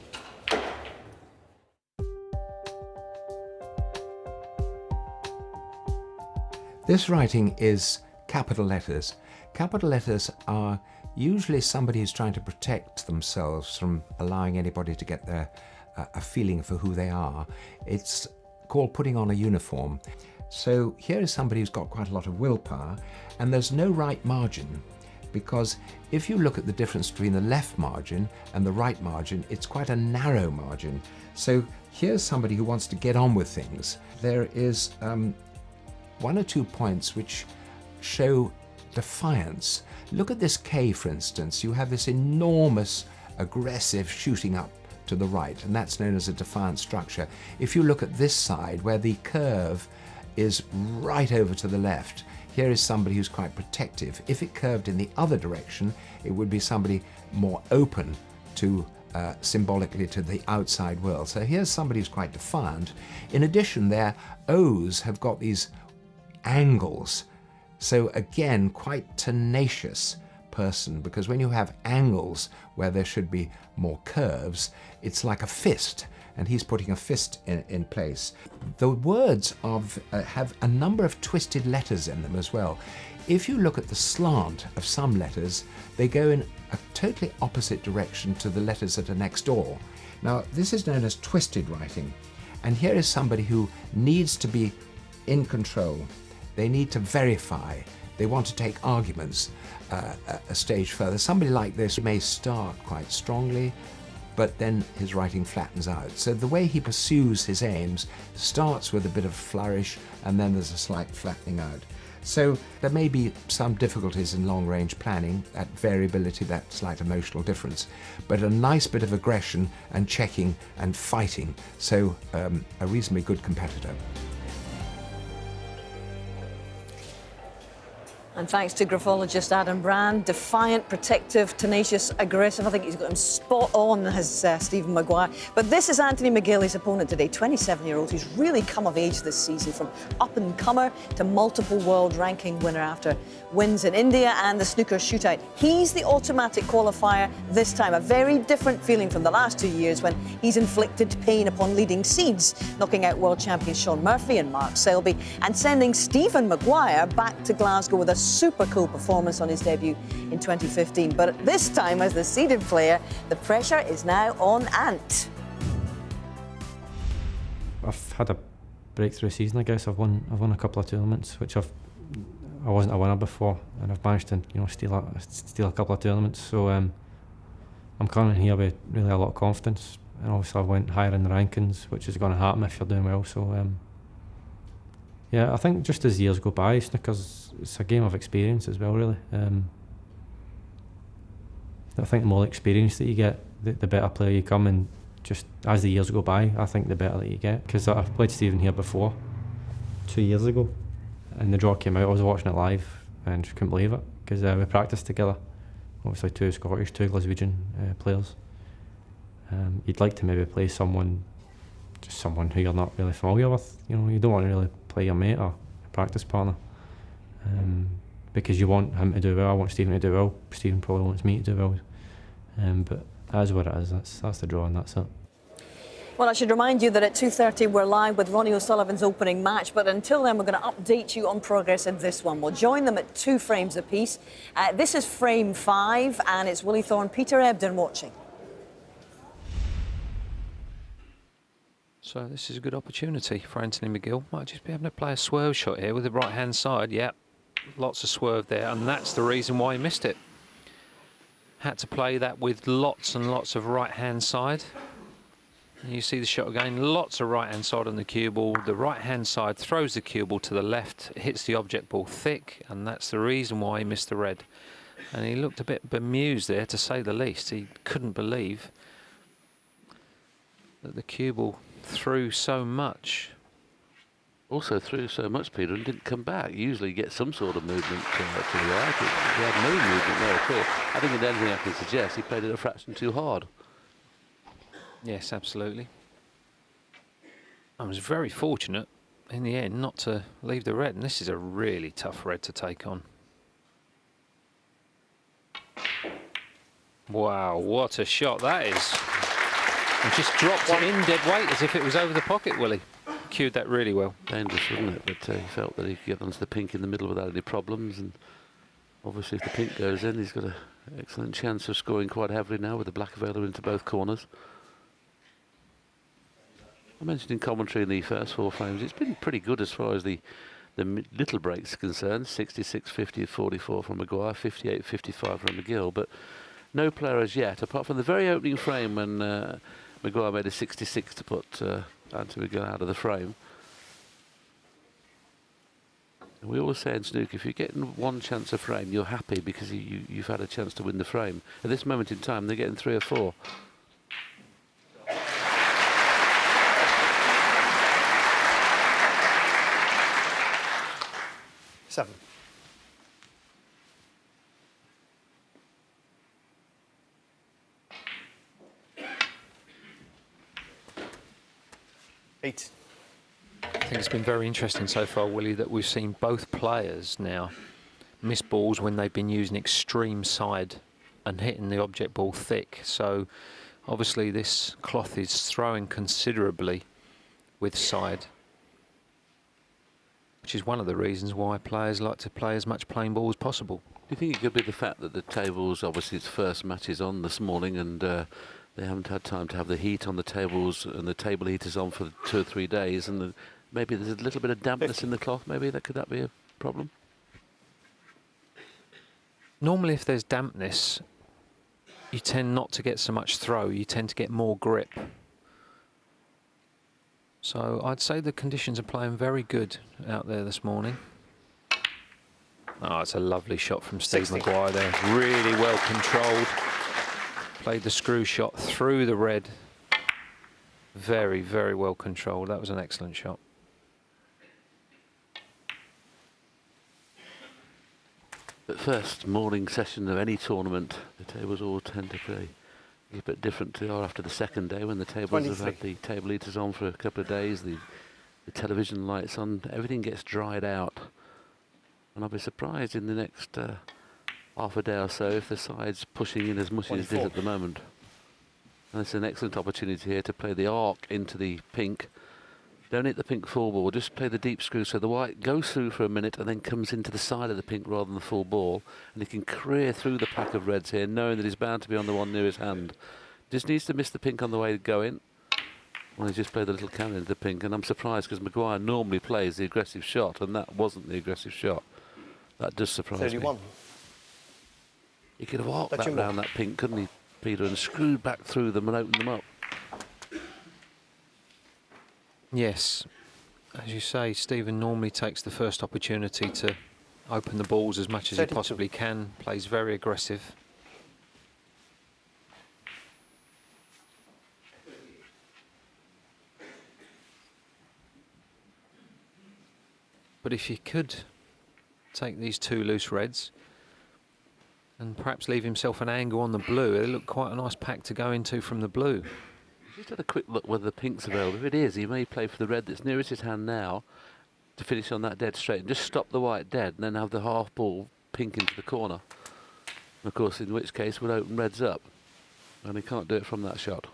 This writing is capital letters. Capital letters are usually somebody who's trying to protect themselves from allowing anybody to get a feeling for who they are. It's called putting on a uniform. So here is somebody who's got quite a lot of willpower, and there's no right margin, because if you look at the difference between the left margin and the right margin, it's quite a narrow margin. So here's somebody who wants to get on with things. There is 1 or 2 points which show defiance. Look at this K, for instance. You have this enormous aggressive shooting up to the right, and that's known as a defiant structure. If you look at this side, where the curve is right over to the left, here is somebody who's quite protective. If it curved in the other direction, it would be somebody more open to symbolically to the outside world. So here's somebody who's quite defiant. In addition, their O's have got these angles. So again, quite tenacious person, because when you have angles where there should be more curves, it's like a fist, and he's putting a fist in place. The words have a number of twisted letters in them as well. If you look at the slant of some letters, they go in a totally opposite direction to the letters that are next door. Now, this is known as twisted writing, and here is somebody who needs to be in control. They need to verify. They want to take arguments a stage further. Somebody like this may start quite strongly, but then his writing flattens out. So the way he pursues his aims starts with a bit of flourish, and then there's a slight flattening out. So there may be some difficulties in long-range planning, that variability, that slight emotional difference, but a nice bit of aggression and checking and fighting. So a reasonably good competitor. And thanks to graphologist Adam Brand, defiant, protective, tenacious, aggressive. I think he's got him spot on as Stephen Maguire. But this is Anthony McGill, his opponent today, 27-year-old, who's really come of age this season, from up-and-comer to multiple world ranking winner after wins in India and the snooker shootout. He's the automatic qualifier this time, a very different feeling from the last 2 years when he's inflicted pain upon leading seeds, knocking out world champions Shaun Murphy and Mark Selby, and sending Stephen Maguire back to Glasgow with a super cool performance on his debut in 2015. But this time, as the seeded player, the pressure is now on Ant. I've had a breakthrough season, I guess. I've won a couple of tournaments, which I wasn't a winner before, and I've managed to steal a couple of tournaments. So I'm coming here with really a lot of confidence, and obviously I went higher in the rankings, which is going to happen if you're doing well. So yeah, I think just as years go by, snooker's it's a game of experience as well, really. I think the more experience that you get, the better player you come, and just as the years go by, I think the better that you get. Because I've played Stephen here before, 2 years ago, and the draw came out. I was watching it live and just couldn't believe it, because we practiced together. Obviously 2 Scottish, 2 Glaswegian players. You'd like to maybe play someone who you're not really familiar with. You don't want to really play your mate or a practice partner, because you want him to do well. I want Stephen to do well. Stephen probably wants me to do well. But that's what it is. That's the draw, and that's it. Well, I should remind you that at 2:30 we're live with Ronnie O'Sullivan's opening match, but until then we're going to update you on progress in this one. We'll join them at 2 frames apiece. This is frame 5, and it's Willie Thorne, Peter Ebdon watching. So this is a good opportunity for Anthony McGill. Might just be having to play a swerve shot here with the right-hand side. Yeah, lots of swerve there, and that's the reason why he missed it. Had to play that with lots and lots of right-hand side. You see the shot again, lots of right-hand side on the cue ball. The right-hand side throws the cue ball to the left, hits the object ball thick, and that's the reason why he missed the red. And he looked a bit bemused there, to say the least. He couldn't believe that the cue ball threw so much. Also threw so much, Peter, and didn't come back. Usually you get some sort of movement to the right. He had no movement there at all. I think if there's anything I can suggest, he played it a fraction too hard. Yes, absolutely. I was very fortunate in the end not to leave the red, and this is a really tough red to take on. Wow, what a shot that is. And just dropped it in dead weight as if it was over the pocket, Willie. Cued that really well. Dangerous, wasn't it? But he felt that he could get onto the pink in the middle without any problems, and obviously if the pink goes in, he's got an excellent chance of scoring quite heavily now with the black available into both corners. I mentioned in commentary in the first 4 frames, it's been pretty good as far as the little breaks are concerned. 66-50 at 44 from Maguire, 58-55 from McGill, but no player as yet, apart from the very opening frame when Maguire made a 66 to put Anthony McGill out of the frame. And we always say in snooker, if you're getting one chance a frame, you're happy because you've had a chance to win the frame. At this moment in time, they're getting 3 or 4. Seven. Eight. I think it's been very interesting so far, Willie, that we've seen both players now miss balls when they've been using extreme side and hitting the object ball thick. So obviously this cloth is throwing considerably with side, which is one of the reasons why players like to play as much plain ball as possible. Do you think it could be the fact that the tables, obviously its first match is on this morning, and they haven't had time to have the heat on the tables, and the table heat is on for 2 or 3 days, and maybe there's a little bit of dampness in the cloth? Maybe could that be a problem? Normally if there's dampness, you tend not to get so much throw, you tend to get more grip. So I'd say the conditions are playing very good out there this morning. Oh, it's a lovely shot from Steve Maguire there. Really well controlled. Played the screw shot through the red. Very, very well controlled. That was an excellent shot. At first morning session of any tournament, the tables all tend to play a bit different to after the second day, when the tables have had the table heaters on for a couple of days, the television lights on, everything gets dried out. And I'll be surprised in the next half a day or so if the side's pushing in as much as it is at the moment. And it's an excellent opportunity here to play the arc into the pink. Don't hit the pink full ball, just play the deep screw so the white goes through for a minute and then comes into the side of the pink rather than the full ball, and he can career through the pack of reds here, knowing that he's bound to be on the one near his hand. Just needs to miss the pink on the way to go in. Well, he just played the little cannon into the pink, and I'm surprised because Maguire normally plays the aggressive shot, and that wasn't the aggressive shot. That does surprise 31. me. He could have arced that round that pink, couldn't he, Peter, and screwed back through them and opened them up. Yes, as you say, Stephen normally takes the first opportunity to open the balls as much as he possibly can, plays very aggressive. But if you could take these 2 loose reds and perhaps leave himself an angle on the blue, it looked quite a nice pack to go into from the blue. Just had a quick look whether the pink's available. If it is, he may play for the red that's nearest his hand now to finish on that dead straight and just stop the white dead and then have the half ball pink into the corner. And of course, in which case would open reds up, and he can't do it from that shot.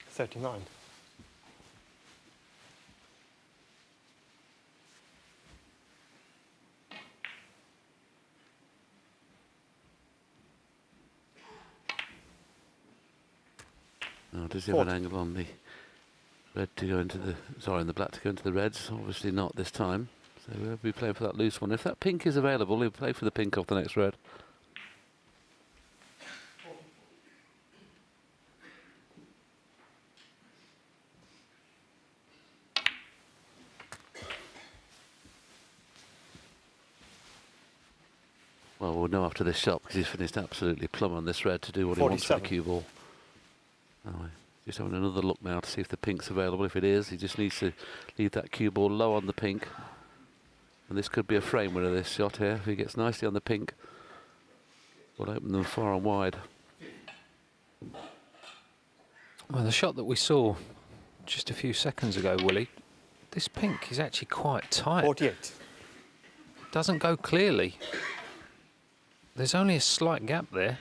39. Oh, does he have an angle on the red to go into the, sorry, on the black to go into the reds? Obviously not this time. So we'll be playing for that loose one. If that pink is available, he'll play for the pink off the next red. Well, we'll know after this shot, because he's finished absolutely plumb on this red to do what he wants with the cue ball. Anyway, just having another look now to see if the pink's available. If it is, he just needs to leave that cue ball low on the pink. And this could be a frame winner, this shot here. If he gets nicely on the pink, will open them far and wide. Well, the shot that we saw just a few seconds ago, Willie, this pink is actually quite tight. 48. Doesn't go clearly. There's only a slight gap there.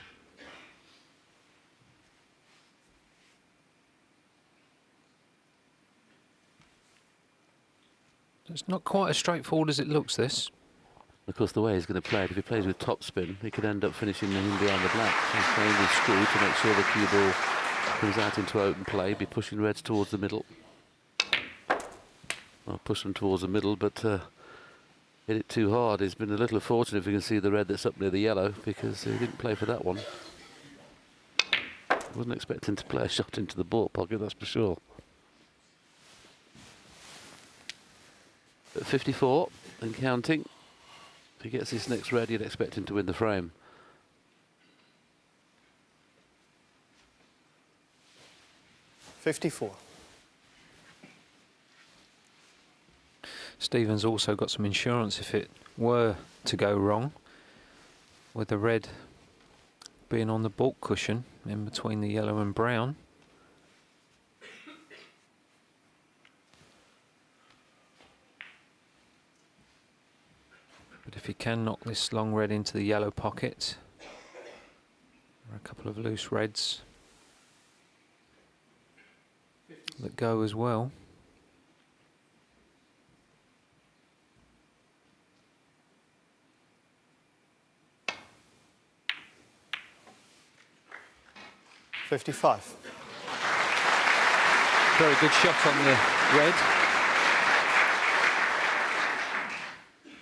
It's not quite as straightforward as it looks, this. Of course, the way he's going to play it, if he plays with topspin, he could end up finishing him behind the black. He's playing with screw to make sure the cue ball comes out into open play, be pushing reds towards the middle. I'll push them towards the middle, but hit it too hard. He's been a little fortunate if you can see the red that's up near the yellow, because he didn't play for that one. Wasn't expecting to play a shot into the ball pocket, that's for sure. At 54 and counting, if he gets this next red, you'd expect him to win the frame. $54. Stephen's also got some insurance if it were to go wrong, with the red being on the baulk cushion in between the yellow and brown. But if he can knock this long red into the yellow pocket, there are a couple of loose reds that go as well. $55. Very good shot on the red.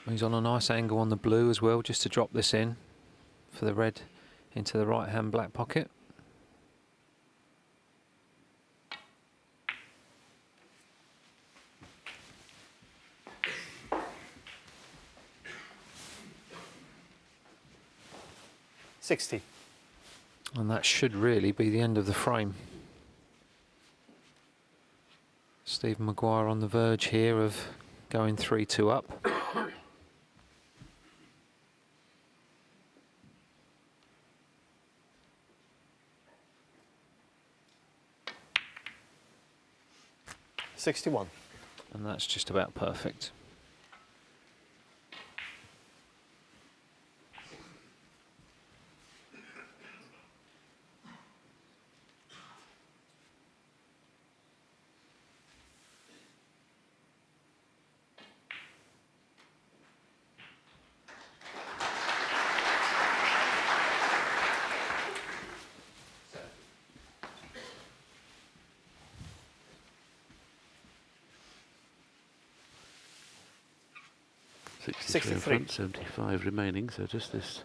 He's on a nice angle on the blue as well, just to drop this in for the red into the right hand black pocket. $60. And that should really be the end of the frame. Stephen Maguire on the verge here of going 3-2 up. $61. And that's just about perfect. In front, 75 remaining, so just this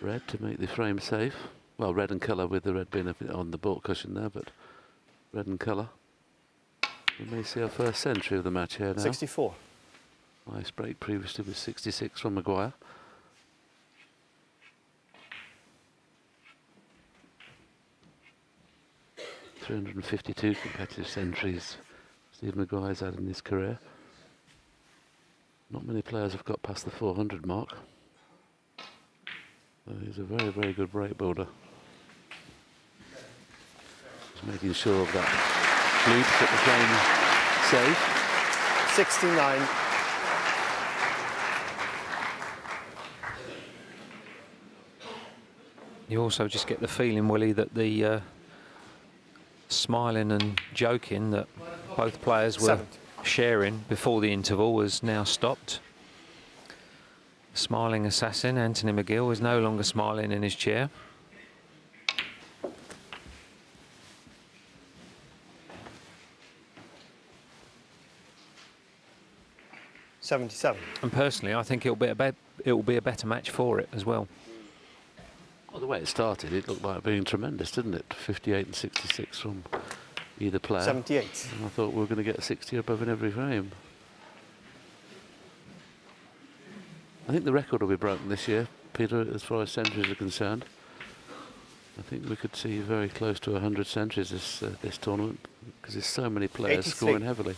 red to make the frame safe. Well, red and colour, with the red being a bit on the baulk cushion there, but red and colour. We may see our first century of the match here now. 64. Nice break previously with 66 from Maguire. .352 competitive centuries Steve Maguire's had in his career. Not many players have got past the 400 mark. He's a very, very good break builder. Just making sure of that blue to put the frame safe. 69. You also just get the feeling, Willie, that the smiling and joking that both players were sharing before the interval was now stopped. Smiling assassin Anthony McGill is no longer smiling in his chair. $77. And personally, I think it will be a better match for it as well. Well, the way it started, it looked like being tremendous, didn't it? 58 and 66 from either player. 78. And I thought we were going to get 60 above in every frame. I think the record will be broken this year Peter, as far as centuries are concerned. I think we could see very close to 100 centuries this tournament, because there's so many players 83. scoring heavily.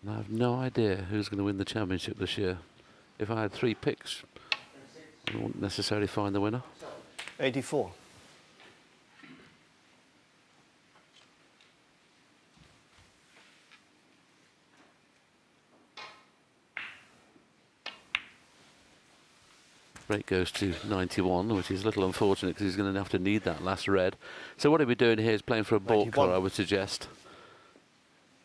And I have no idea who's going to win the championship this year. If I had 3 picks, I wouldn't necessarily find the winner. 84. Break goes to 91, which is a little unfortunate because he's going to have to need that last red. So what he'll be doing here is playing for a baulk colour, I would suggest.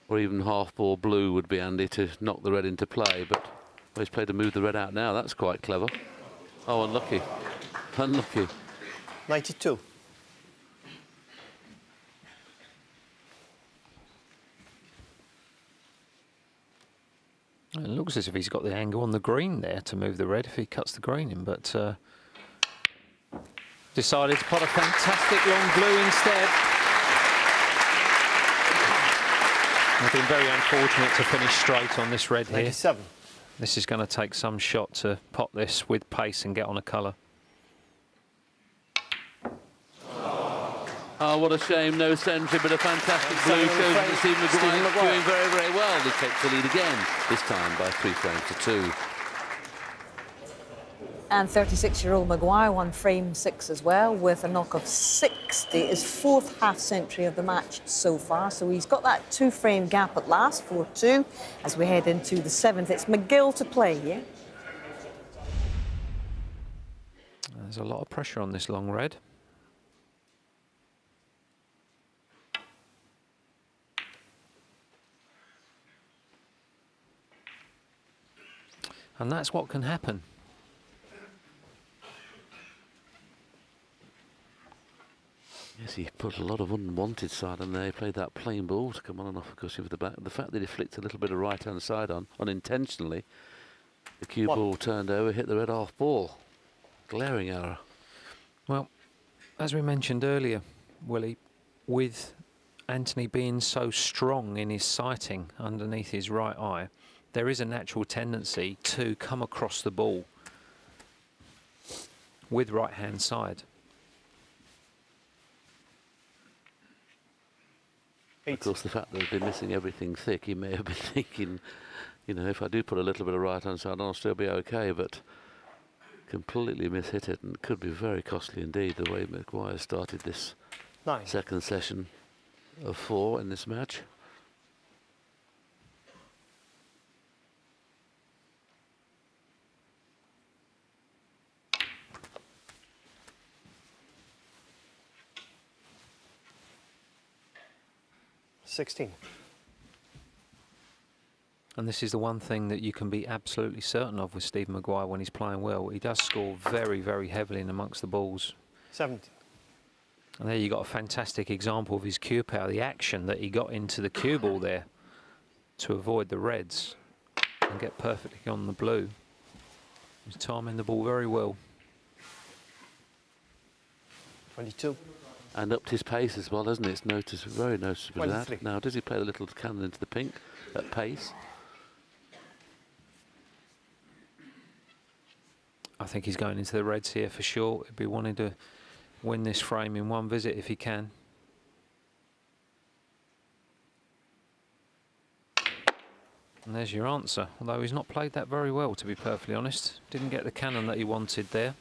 Or even half ball blue would be handy to knock the red into play, but well, he's played to move the red out now. That's quite clever. Oh, unlucky. Unlucky. 92. It looks as if he's got the angle on the green there to move the red if he cuts the green in, but decided to pot a fantastic long blue instead. They've been very unfortunate to finish straight on this red here. 97. This is going to take some shot to pot this with pace and get on a colour. Oh, what a shame, no century, but a fantastic blue shows that Stephen Maguire doing very, very well. He takes the lead again, this time by 3 frames to 2. And 36-year-old Maguire won frame 6 as well with a knock of 60, his 4th half-century of the match so far. So he's got that 2-frame gap at last, 4-2, as we head into the 7th. It's McGill to play here. There's a lot of pressure on this long red. And that's what can happen. Yes, he put a lot of unwanted side on there. He played that plain ball to come on and off, of course, with the back. The fact that he flicked a little bit of right-hand side on, unintentionally, the cue ball turned over, hit the red half ball. Glaring error. Well, as we mentioned earlier, Willie, with Anthony being so strong in his sighting underneath his right eye, there is a natural tendency to come across the ball with right-hand side. Of course, the fact that they've been missing everything thick, he may have been thinking, you know, if I do put a little bit of right-hand side on, I'll still be okay, but completely mishit it, and it could be very costly indeed, the way Maguire started this second session of 4 in this match. And this is the one thing that you can be absolutely certain of with Stephen Maguire when he's playing well. He does score very, very heavily in amongst the balls. 70. And there you got a fantastic example of his cue power, the action that he got into the cue ball there to avoid the reds and get perfectly on the blue. He's timing the ball very well. 22. And upped his pace as well, hasn't it? It's very noticeable that. Now, does he play the little cannon into the pink at pace? I think he's going into the reds here for sure. He'd be wanting to win this frame in one visit if he can. And there's your answer. Although he's not played that very well, to be perfectly honest. Didn't get the cannon that he wanted there.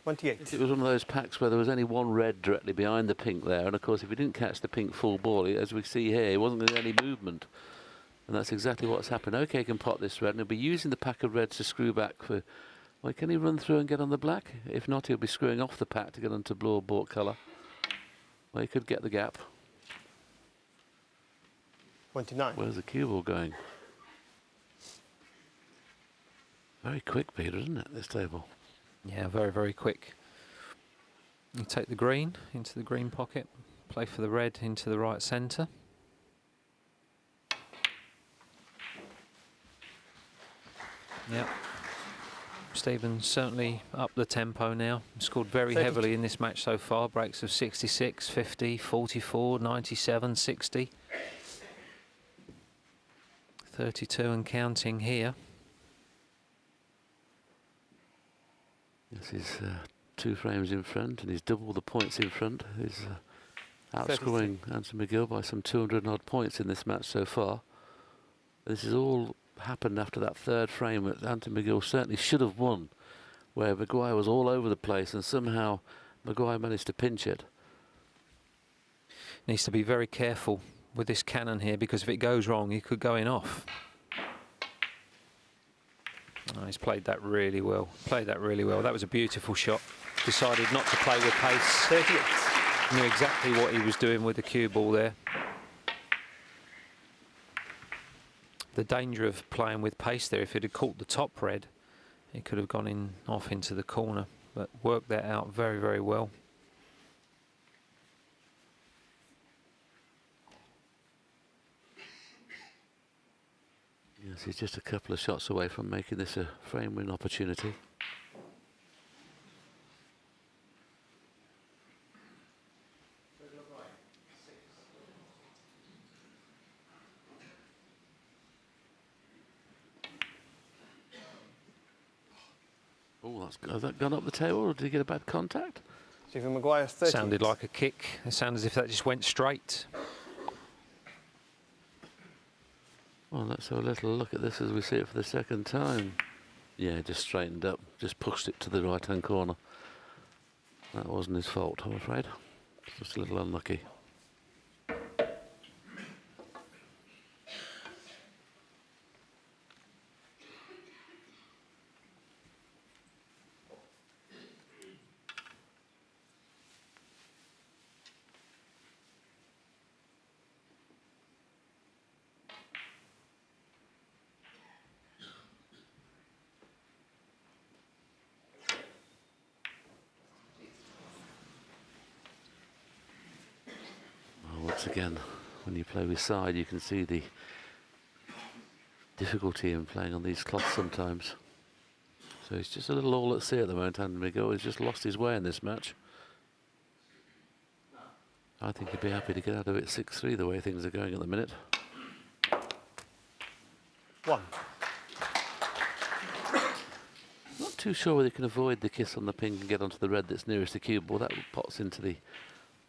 28. It was one of those packs where there was only one red directly behind the pink there, and of course if he didn't catch the pink full ball, as we see here, he wasn't going to get any movement. And that's exactly what's happened. OK, he can pot this red, and he'll be using the pack of reds to screw back for... Well, can he run through and get on the black? If not, he'll be screwing off the pack to get onto blue or baulk colour. Well, he could get the gap. 29. Where's the cue ball going? Very quick, Peter, isn't it, this table? Yeah, very, very quick. You take the green into the green pocket, play for the red into the right centre. Yep. Stephen's certainly up the tempo now. Scored very heavily in this match so far. Breaks of 66, 50, 44, 97, 60. 32 and counting here. This is 2 frames in front, and he's double the points in front. He's outscoring Anthony McGill by some 200 odd points in this match so far. This has all happened after that 3rd frame that Anthony McGill certainly should have won, where Maguire was all over the place and somehow Maguire managed to pinch it. Needs to be very careful with this cannon here, because if it goes wrong, he could go in off. Oh, he's played that really well. Played that really well. That was a beautiful shot. Decided not to play with pace. 38. Knew exactly what he was doing with the cue ball there. The danger of playing with pace there, if it had caught the top red, it could have gone in off into the corner, but worked that out very, very well. Yes, he's just a couple of shots away from making this a frame win opportunity. Oh, has that gone up the table, or did he get a bad contact? Stephen Maguire, 30. Sounded like a kick. It sounded as if that just went straight. Well, let's have a little look at this as we see it for the 2nd time. Yeah, just straightened up, just pushed it to the right-hand corner. That wasn't his fault, I'm afraid. Just a little unlucky. Once again, when you play with side, you can see the difficulty in playing on these cloths sometimes. So he's just a little all at sea at the moment, Anthony McGill. He's just lost his way in this match. I think he'd be happy to get out of it 6-3 the way things are going at the minute. 1. Not too sure whether he can avoid the kiss on the pink and get onto the red that's nearest the cue ball. That pots into the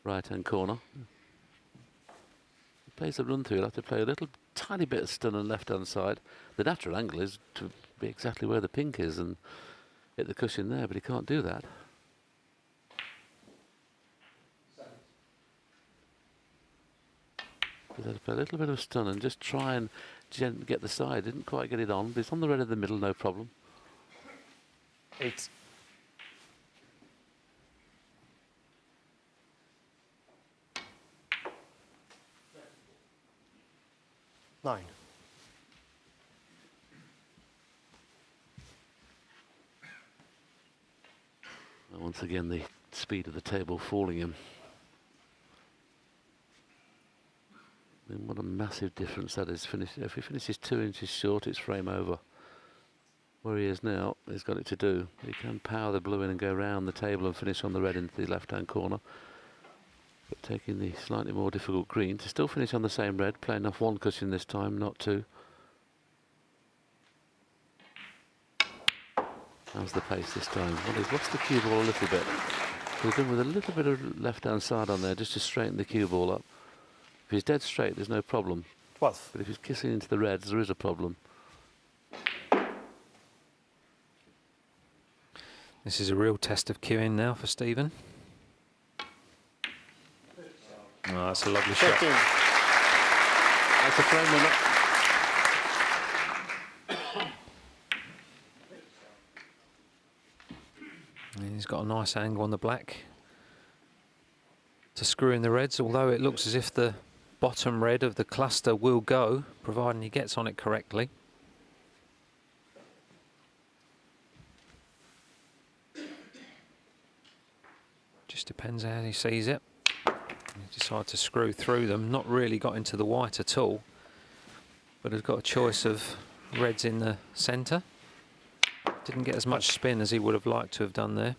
right-hand corner. Plays a run through, he'll have to play a little tiny bit of stun on left-hand side. The natural angle is to be exactly where the pink is and hit the cushion there, but he can't do that. He'll have to play a little bit of stun and just try and get the side. Didn't quite get it on, but it's on the red in the middle, no problem. 8. 9. And once again, the speed of the table falling him. I mean, what a massive difference that is. If he finishes 2 inches short, it's frame over. Where he is now, he's got it to do. He can power the blue in and go round the table and finish on the red into the left-hand corner. But taking the slightly more difficult green to still finish on the same red, playing off 1 cushion this time, not 2. How's the pace this time? Well, he's lost the cue ball a little bit. He's done with a little bit of left-hand side on there just to straighten the cue ball up. If he's dead straight, there's no problem. 12. But if he's kissing into the reds, there is a problem. This is a real test of cueing now for Stephen. Oh, that's a lovely 13. shot. That's a frame winner. And he's got a nice angle on the black to screw in the reds, although it looks as if the bottom red of the cluster will go, providing he gets on it correctly. Just depends how he sees it. He decided to screw through them, not really got into the white at all, but has got a choice of reds in the centre. Didn't get as much spin as he would have liked to have done there.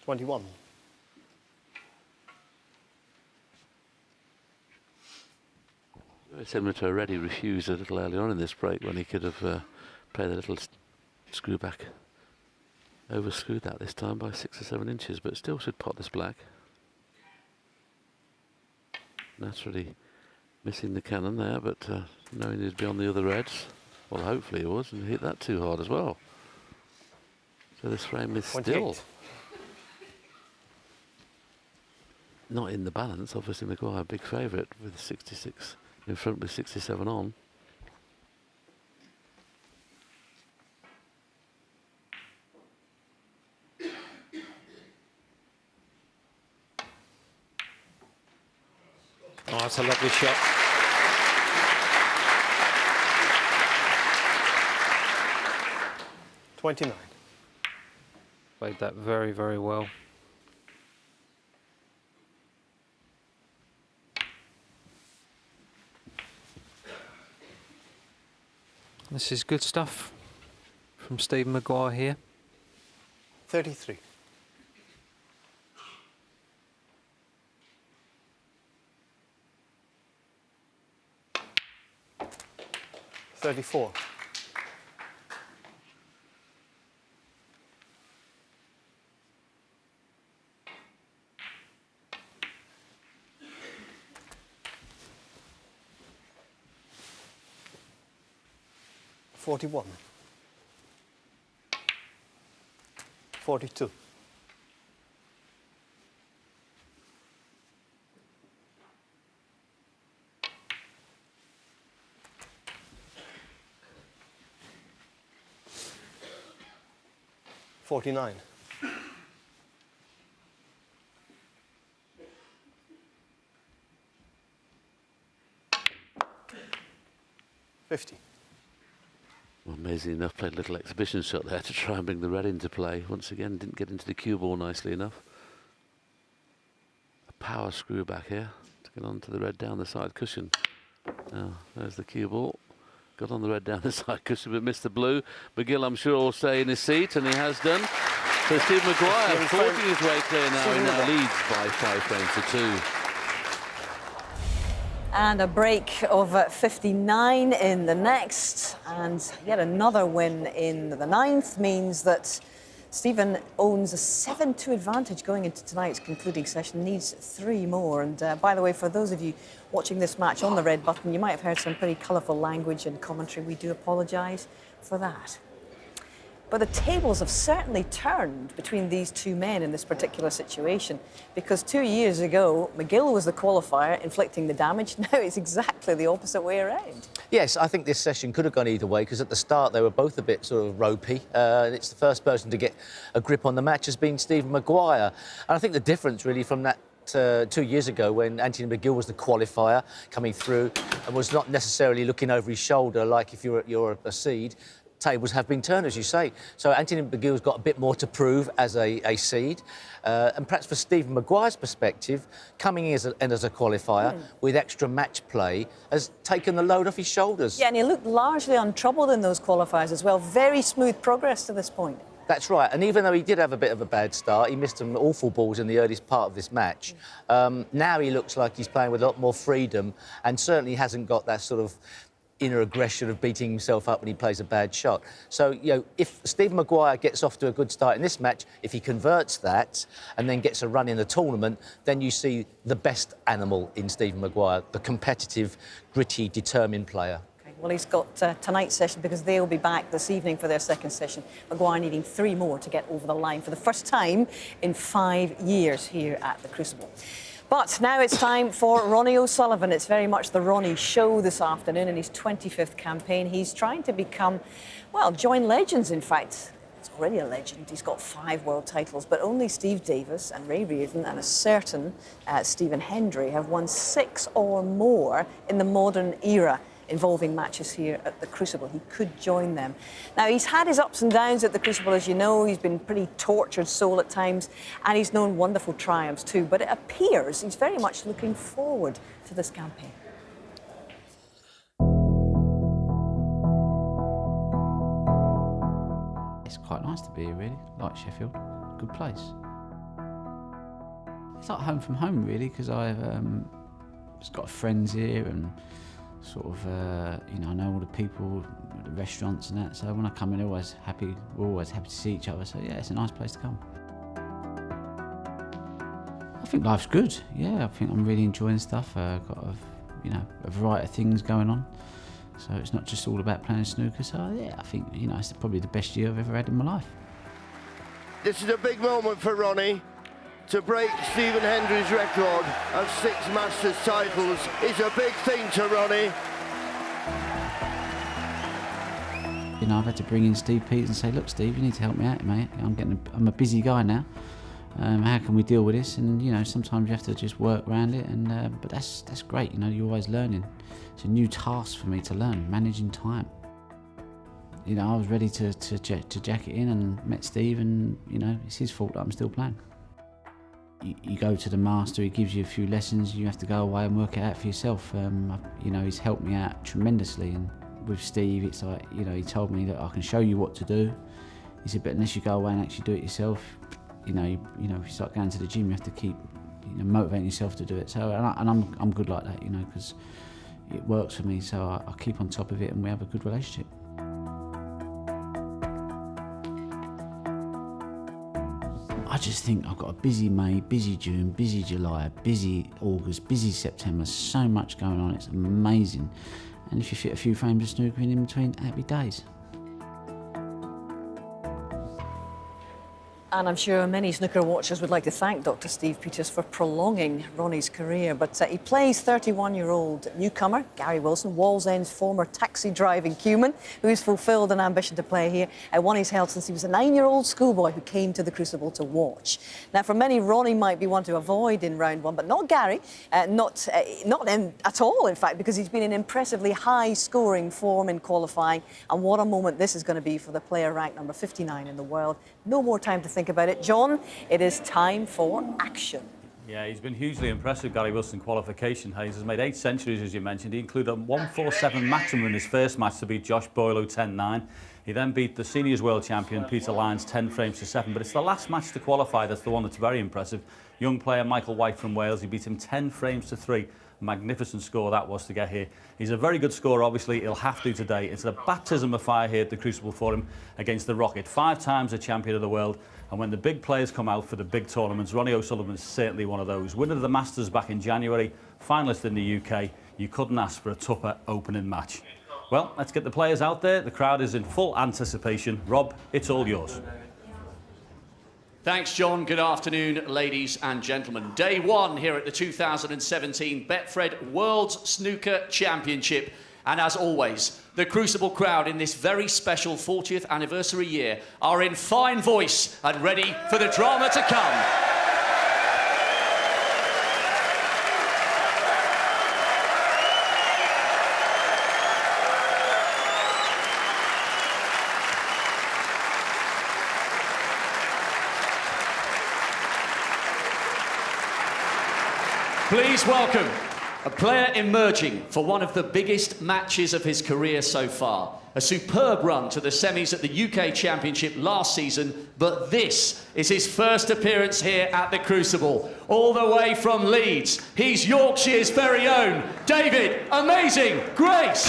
21. Very similar to already refused a little early on in this break when he could have played a little screw back. Overscrewed that this time by 6 or 7 inches, but still should pot this black. Naturally missing the cannon there, but knowing he'd be on the other reds. Well, hopefully he was, and hit that too hard as well. So this frame is 28. still not in the balance. Obviously Maguire, big favourite with 66 in front with 67 on. Oh, that's a lovely shot. $29. Played that very, very well. This is good stuff from Stephen Maguire here. 33. $34. $41. 42. $49. 50. Well, amazing enough, played a little exhibition shot there to try and bring the red into play. Once again, didn't get into the cue ball nicely enough. A power screw back here to get onto the red down the side cushion. Now, there's the cue ball. Got on the red down the side cushion, but missed the blue. McGill, I'm sure, will stay in his seat, and he has done. So Steve Maguire forging his way clear now. He now leads by 5 frames to 2. And a break of 59 in the next, and yet another win in the 9th means that Stephen owns a 7-2 advantage going into tonight's concluding session, needs 3 more. And by the way, for those of you watching this match on the red button, you might have heard some pretty colourful language and commentary. We do apologise for that. But the tables have certainly turned between these two men in this particular situation, because 2 years ago, McGill was the qualifier inflicting the damage. Now it's exactly the opposite way around. Yes, I think this session could have gone either way, because at the start they were both a bit sort of ropey. And it's the first person to get a grip on the match has been Stephen Maguire. And I think the difference really from that 2 years ago when Anthony McGill was the qualifier coming through and was not necessarily looking over his shoulder like if you're a seed, tables have been turned, as you say. So Anthony McGill's got a bit more to prove as a seed. And perhaps for Stephen Maguire's perspective, coming in as a qualifier with extra match play has taken the load off his shoulders. Yeah, and he looked largely untroubled in those qualifiers as well. Very smooth progress to this point. That's right, and even though he did have a bit of a bad start, he missed some awful balls in the earliest part of this match. Now he looks like he's playing with a lot more freedom and certainly hasn't got that sort of inner aggression of beating himself up when he plays a bad shot. So, you know, if Stephen Maguire gets off to a good start in this match, if he converts that and then gets a run in the tournament, then you see the best animal in Stephen Maguire, the competitive, gritty, determined player. Well, he's got tonight's session because they'll be back this evening for their second session. Maguire needing 3 more to get over the line for the first time in 5 years here at the Crucible. But now it's time for Ronnie O'Sullivan. It's very much the Ronnie show this afternoon in his 25th campaign. He's trying to become, well, join legends, in fact. He's already a legend. He's got 5 world titles, but only Steve Davis and Ray Reardon and a certain Stephen Hendry have won 6 or more in the modern era involving matches here at the Crucible. He could join them. Now, he's had his ups and downs at the Crucible, as you know. He's been pretty tortured soul at times, and he's known wonderful triumphs too. But it appears he's very much looking forward to this campaign. It's quite nice to be here, really. Like Sheffield, good place. it's like home from home really, because I've just got friends here and sort of, you know, I know all the people, the restaurants and that, so when I come in, we're always happy to see each other, so yeah, it's a nice place to come. I think life's good, yeah, I think I'm really enjoying stuff. I've got you know, a variety of things going on, so it's not just all about playing snooker, so yeah, I think, you know, it's probably the best year I've ever had in my life. This is a big moment for Ronnie. To break Stephen Hendry's record of 6 Masters titles is a big thing to Ronnie. You know, I've had to bring in Steve Peters and say, look, Steve, you need to help me out, mate. I'm a busy guy now. How can we deal with this? And you know, sometimes you have to just work around it. And but that's great. You know, you're always learning. It's a new task for me to learn, managing time. You know, I was ready to jack it in and met Steve, and you know, it's his fault that I'm still playing. You go to the master, he gives you a few lessons, you have to go away and work it out for yourself. You know, he's helped me out tremendously, and with Steve, it's like, you know, he told me that I can show you what to do. He said, but unless you go away and actually do it yourself, you know, if you start going to the gym, you have to keep, you know, motivating yourself to do it. So, and I'm good like that, you know, because it works for me, so I keep on top of it, and we have a good relationship. I just think I've got a busy May, busy June, busy July, busy August, busy September, so much going on, it's amazing. And if you fit a few frames of snooker in between, happy days. And I'm sure many snooker watchers would like to thank Dr. Steve Peters for prolonging Ronnie's career. But he plays 31-year-old newcomer, Gary Wilson, Wallsend's former taxi-driving Cuban, who's fulfilled an ambition to play here. One he's held since he was a 9-year-old schoolboy who came to the Crucible to watch. Now, for many, Ronnie might be one to avoid in round one, but not Gary. Not at all, in fact, because he's been in impressively high-scoring form in qualifying. And what a moment this is going to be for the player ranked number 59 in the world. No more time to think about it. John, it is time for action. Yeah, he's been hugely impressive, Gary Wilson, qualification. Hayes has made 8 centuries, as you mentioned. He included a 147 maximum in his first match to beat Josh Boyle, 10-9. He then beat the seniors world champion, Peter Lyons, 10 frames to 7. But it's the last match to qualify that's the one that's very impressive. Young player Michael White from Wales, he beat him 10 frames to 3. Magnificent score that was to get here. He's a very good scorer, obviously. He'll have to today. It's a baptism of fire here at the Crucible for him against the Rocket. 5 times a champion of the world. And when the big players come out for the big tournaments, Ronnie O'Sullivan is certainly one of those. Winner of the Masters back in January, finalist in the UK. You couldn't ask for a tougher opening match. Well, let's get the players out there. The crowd is in full anticipation. Rob, it's all yours. Thanks, John. Good afternoon, ladies and gentlemen. Day 1 here at the 2017 Betfred World Snooker Championship. And as always, the Crucible crowd in this very special 40th anniversary year are in fine voice and ready for the drama to come. Please welcome a player emerging for one of the biggest matches of his career so far. A superb run to the semis at the UK Championship last season, but this is his first appearance here at the Crucible. All the way from Leeds, he's Yorkshire's very own David Amazing Grace.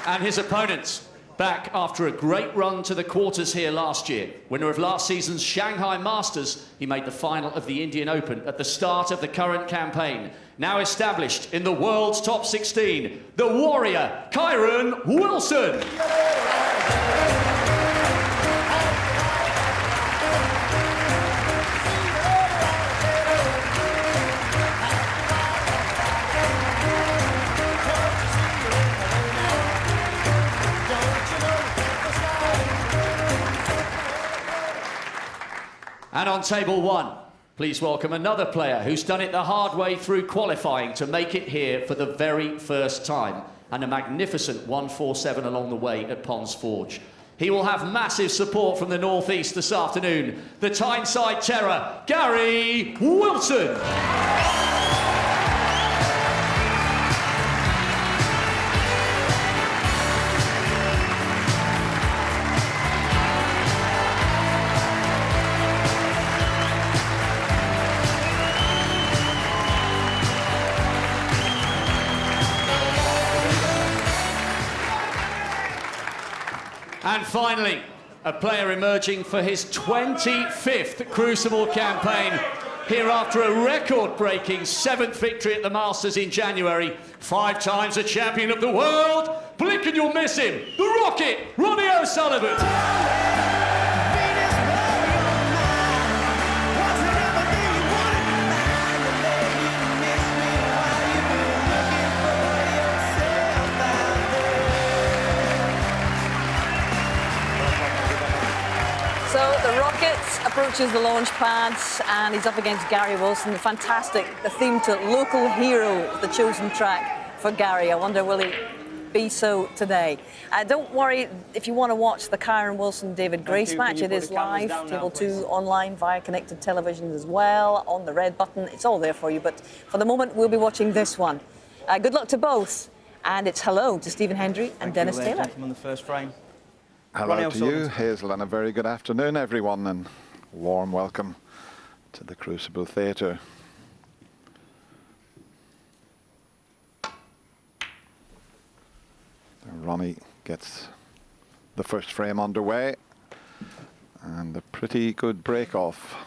And his opponents, back after a great run to the quarters here last year. Winner of last season's Shanghai Masters, he made the final of the Indian Open at the start of the current campaign. Now established in the world's top 16, the warrior, Kyron Wilson. And on table 1, please welcome another player who's done it the hard way through qualifying to make it here for the very first time. and a magnificent 147 along the way at Ponds Forge. He will have massive support from the northeast this afternoon. The Tyneside Terror, Gary Wilson. And finally, a player emerging for his 25th Crucible campaign. Here after a record-breaking 7th victory at the Masters in January. 5 times a champion of the world. Blink and you'll miss him. The Rocket, Ronnie O'Sullivan. So the Rocket approaches the launch pads and he's up against Gary Wilson. Fantastic. The theme to Local Hero, the chosen track for Gary. I wonder, will he be so today? Don't worry if you want to watch the Kyron Wilson-David Grace match. It is live, Table 2 online via connected televisions as well, on the red button. It's all there for you. But for the moment, we'll be watching this one. Good luck to both. And it's hello to Stephen Hendry and Dennis Taylor. On the first frame. Hello to you, Hazel, and a very good afternoon, everyone, and warm welcome to the Crucible Theatre. Ronnie gets the first frame underway, and a pretty good break-off.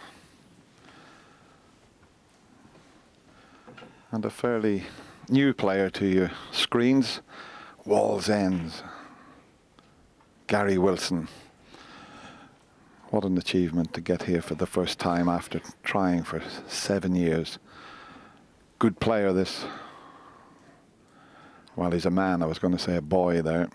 And a fairly new player to your screens, Wallsends. Gary Wilson. What an achievement to get here for the first time after trying for 7 years. Good player, this. Well, he's a man. I was going to say a boy there.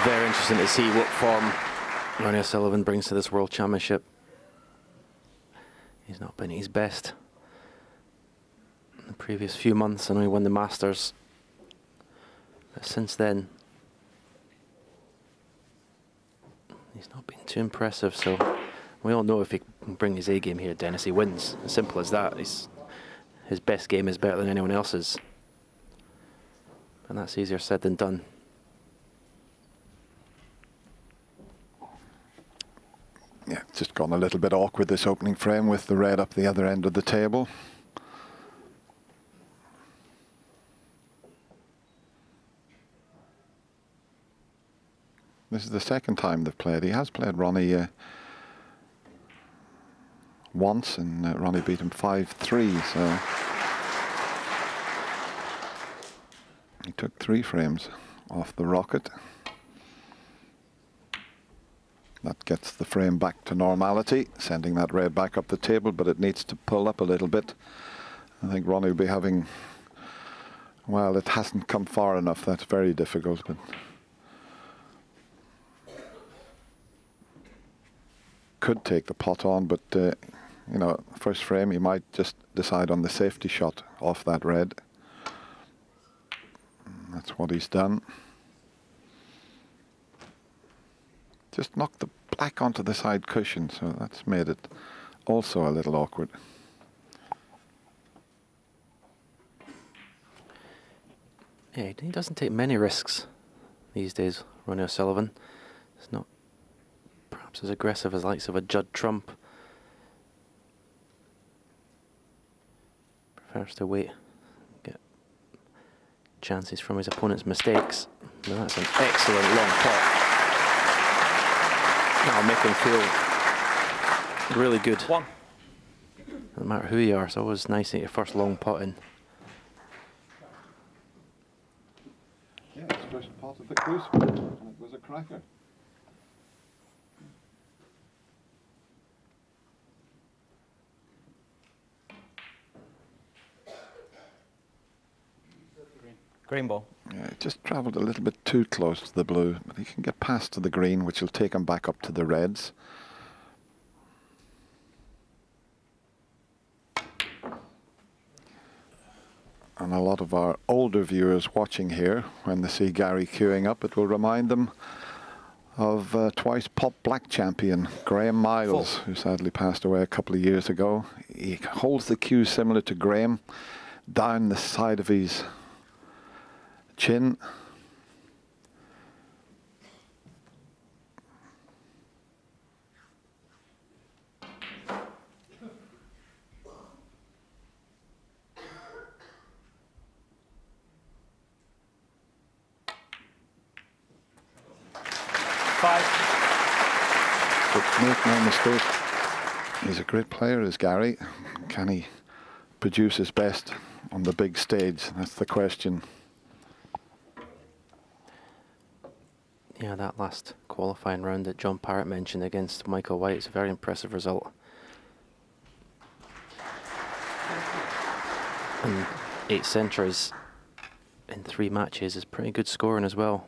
Very interesting to see what form Ronnie O'Sullivan brings to this World Championship. He's not been at his best in the previous few months. I know he won the Masters, but since then he's not been too impressive. So we all know if he can bring his A game here, Dennis, he wins. As simple as that. His best game is better than anyone else's, and that's easier said than done. Yeah, it's just gone a little bit awkward, this opening frame, with the red up the other end of the table. This is the second time they've played. He has played Ronnie once, and Ronnie beat him 5-3, so he took 3 frames off the Rocket. That gets the frame back to normality, sending that red back up the table, but it needs to pull up a little bit. I think Ronnie will be having, well, it hasn't come far enough. That's very difficult, but could take the pot on, but you know, first frame he might just decide on the safety shot off that red. That's what he's done. Just knocked the black onto the side cushion, so that's made it also a little awkward. Yeah, he doesn't take many risks these days, Ronnie O'Sullivan. It's not perhaps as aggressive as the likes of a Judd Trump. Prefers to wait, get chances from his opponent's mistakes. Now that's an excellent long pot. That'll make him feel really good. No matter who you are, it's always nice to get your first long pot in. Yeah, it's the first pot of the Crucible, and it was a cracker. Green ball. Yeah, he just travelled a little bit too close to the blue, but he can get past to the green, which will take him back up to the reds. And a lot of our older viewers watching here, when they see Gary queuing up, it will remind them of twice pop black champion Graham Miles, who sadly passed away a couple of years ago. He holds the cue similar to Graham, down the side of his chin. But make no mistake, he's a great player, is Gary. Can he produce his best on the big stage? That's the question. Yeah, that last qualifying round that John Parrott mentioned against Michael White is a very impressive result. And 8 centuries in 3 matches is pretty good scoring as well.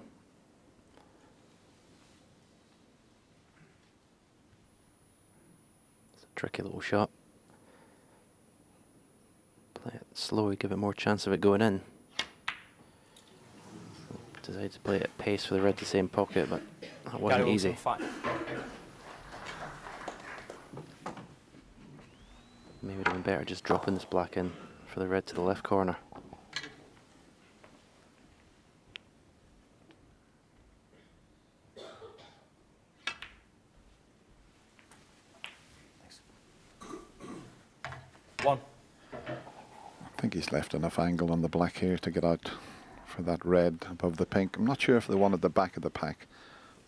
It's a tricky little shot. Play it slowly, give it more chance of it going in. Decided to play it at pace for the red to stay in pocket, but that wasn't easy. Maybe it would have been better just dropping this black in for the red to the left corner. One. I think he's left enough angle on the black here to get out for that red above the pink. I'm not sure if the one at the back of the pack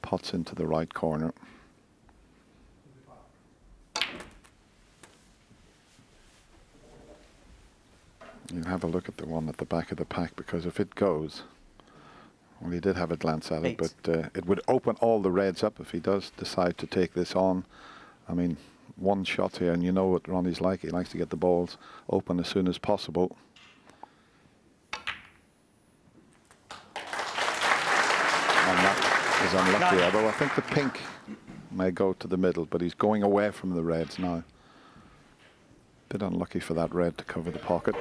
pots into the right corner. You'll have a look at the one at the back of the pack, because if it goes, well, he did have a glance at it, but it would open all the reds up if he does decide to take this on. I mean, one shot here, and you know what Ronnie's like. He likes to get the balls open as soon as possible. And that is unlucky, although I think the pink may go to the middle, but he's going away from the reds now. Bit unlucky for that red to cover the pocket.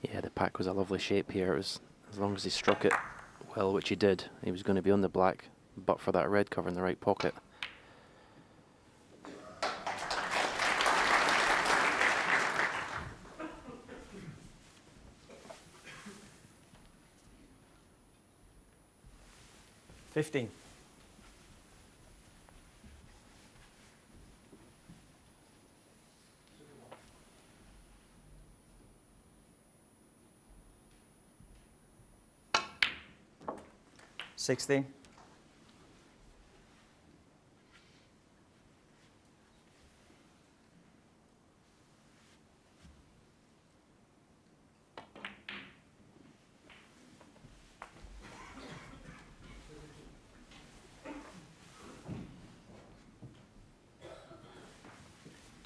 Yeah, the pack was a lovely shape here. It was, as long as he struck it well, which he did, he was going to be on the black, but for that red covering the right pocket. $15. $16.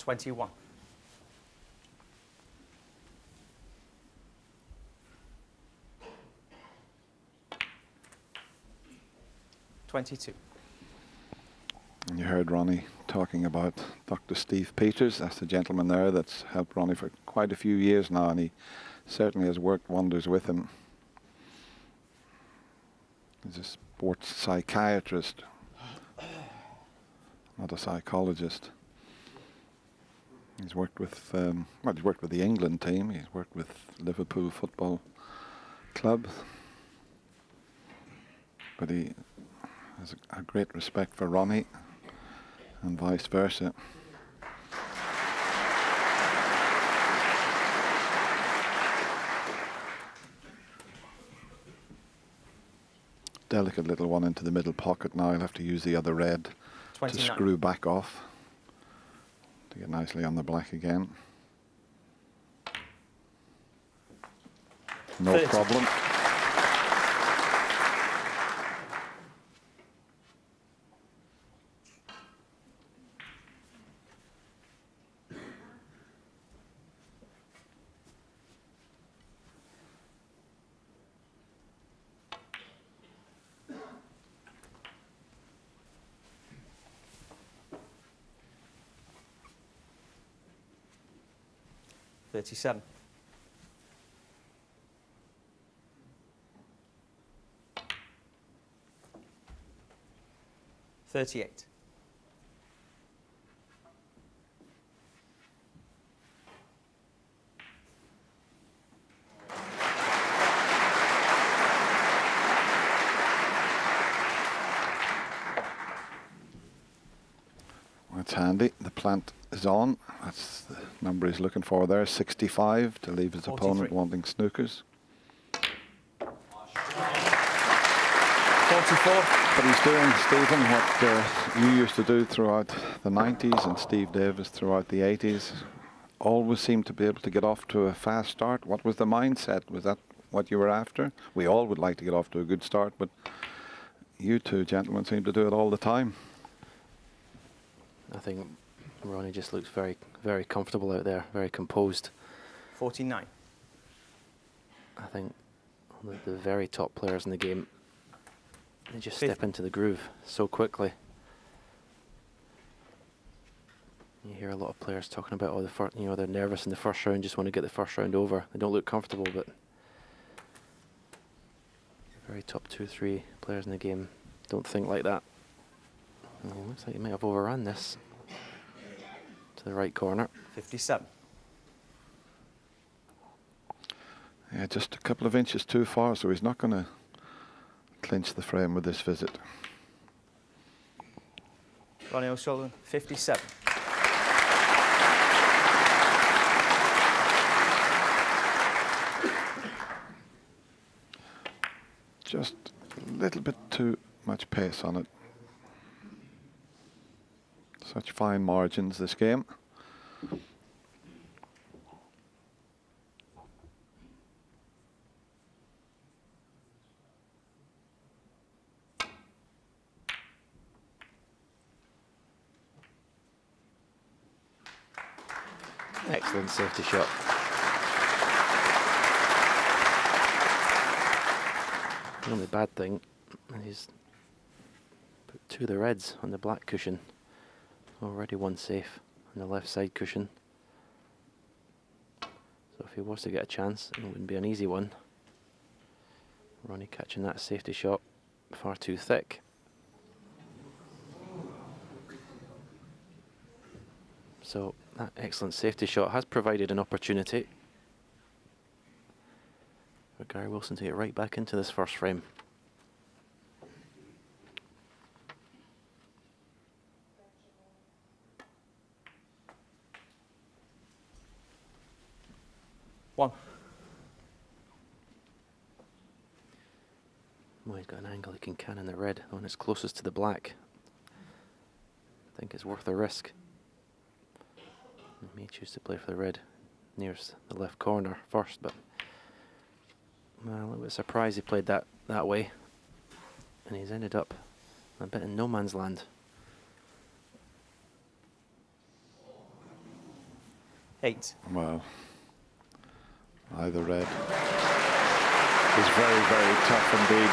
$21. $22. And you heard Ronnie talking about Dr. Steve Peters. That's the gentleman there that's helped Ronnie for quite a few years now, and he certainly has worked wonders with him. He's a sports psychiatrist, not a psychologist. He's worked with, well, he's worked with the England team. He's worked with Liverpool Football Club. But he has a great respect for Ronnie, and vice versa. Delicate little one into the middle pocket now. I'll have to use the other red 29. to screw back off to get nicely on the black again. No 30. problem. 37. 38. That's handy. The plant is on. That's the number he's looking for there, 65, to leave his 43. opponent wanting snookers. 44. But he's doing, Stephen, what you used to do throughout the 90s and Steve Davis throughout the 80s. Always seemed to be able to get off to a fast start. What was the mindset? Was that what you were after? We all would like to get off to a good start, but you two gentlemen seem to do it all the time. I think Ronnie just looks very, very comfortable out there, very composed. 49. I think the very top players in the game, they just step into the groove so quickly. You hear a lot of players talking about, oh, they're nervous in the first round, just want to get the first round over. They don't look comfortable, but the very top 2 or 3 players in the game don't think like that. Oh, looks like he might have overrun this to the right corner. 57. Yeah, just a couple of inches too far, so he's not going to clinch the frame with this visit. Ronnie O'Sullivan, 57. Just a little bit too much pace on it. Such fine margins this game. Excellent safety shot. The only bad thing is put 2 of the reds on the black cushion. Already 1 safe on the left side cushion. So if he was to get a chance, it wouldn't be an easy one. Ronnie catching that safety shot far too thick. So that excellent safety shot has provided an opportunity for Gary Wilson to get right back into this first frame. Well, he's got an angle he can cannon the red, the one that's closest to the black. I think it's worth the risk. He may choose to play for the red nearest the left corner first, but well, a little bit surprised he played that way, and he's ended up a bit in no man's land. 8. Well, either red is very, very tough indeed.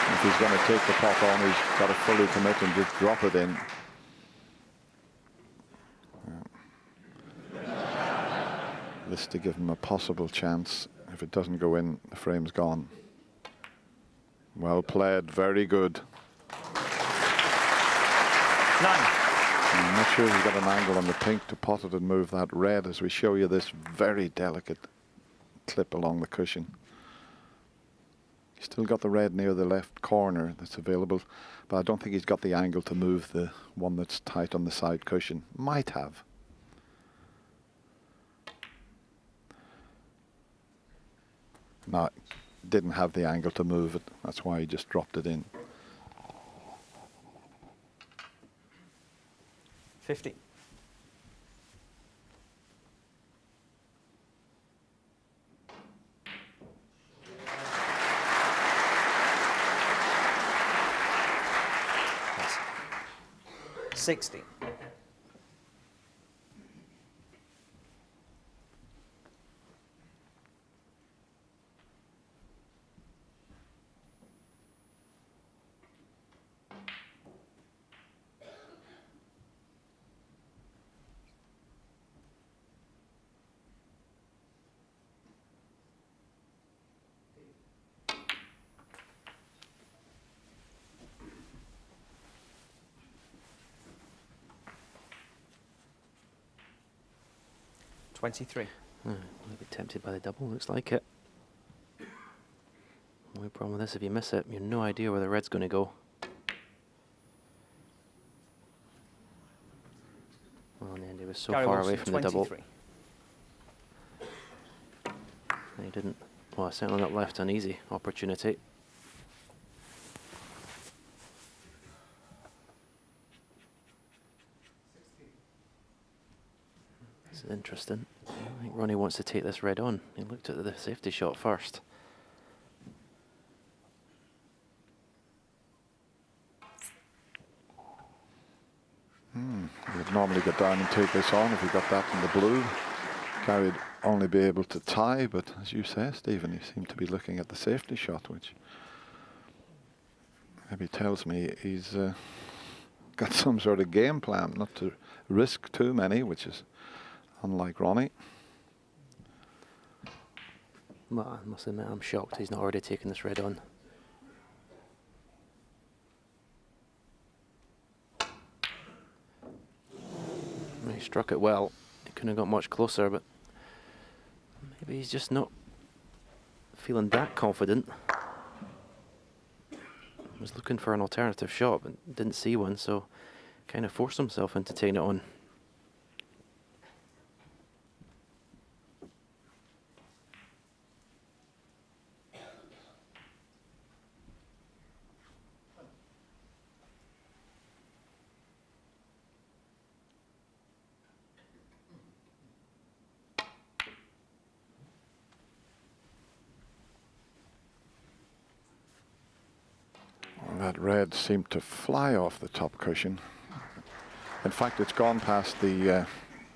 If he's going to take the pot on, he's got to fully commit and just drop it in. This to give him a possible chance. If it doesn't go in, the frame's gone. Well played, very good. 9. I'm not sure he's got an angle on the pink to pot it and move that red as we show you this very delicate clip along the cushion. He's still got the red near the left corner that's available, but I don't think he's got the angle to move the one that's tight on the side cushion. Might have. No, didn't have the angle to move it. That's why he just dropped it in. 50. Yes. 60. 23. Might be tempted by the double, looks like it. Only problem with this, if you miss it, you have no idea where the red's going to go. Well, in the end, he was so Gary far Wilson, away from the double. 23. He didn't, well, certainly not left an easy opportunity. This is interesting. I think Ronnie wants to take this red on. He looked at the safety shot first. You'd normally get down and take this on if you got that in the blue. Gary'd only be able to tie, but as you say, Stephen, you seem to be looking at the safety shot, which maybe tells me he's got some sort of game plan not to risk too many, which is unlike Ronnie. Well, I must admit, I'm shocked he's not already taken this red on. He struck it well. He couldn't have got much closer, but maybe he's just not feeling that confident. Was looking for an alternative shot, but didn't see one, so kind of forced himself into taking it on. That red seemed to fly off the top cushion. In fact, it's gone past the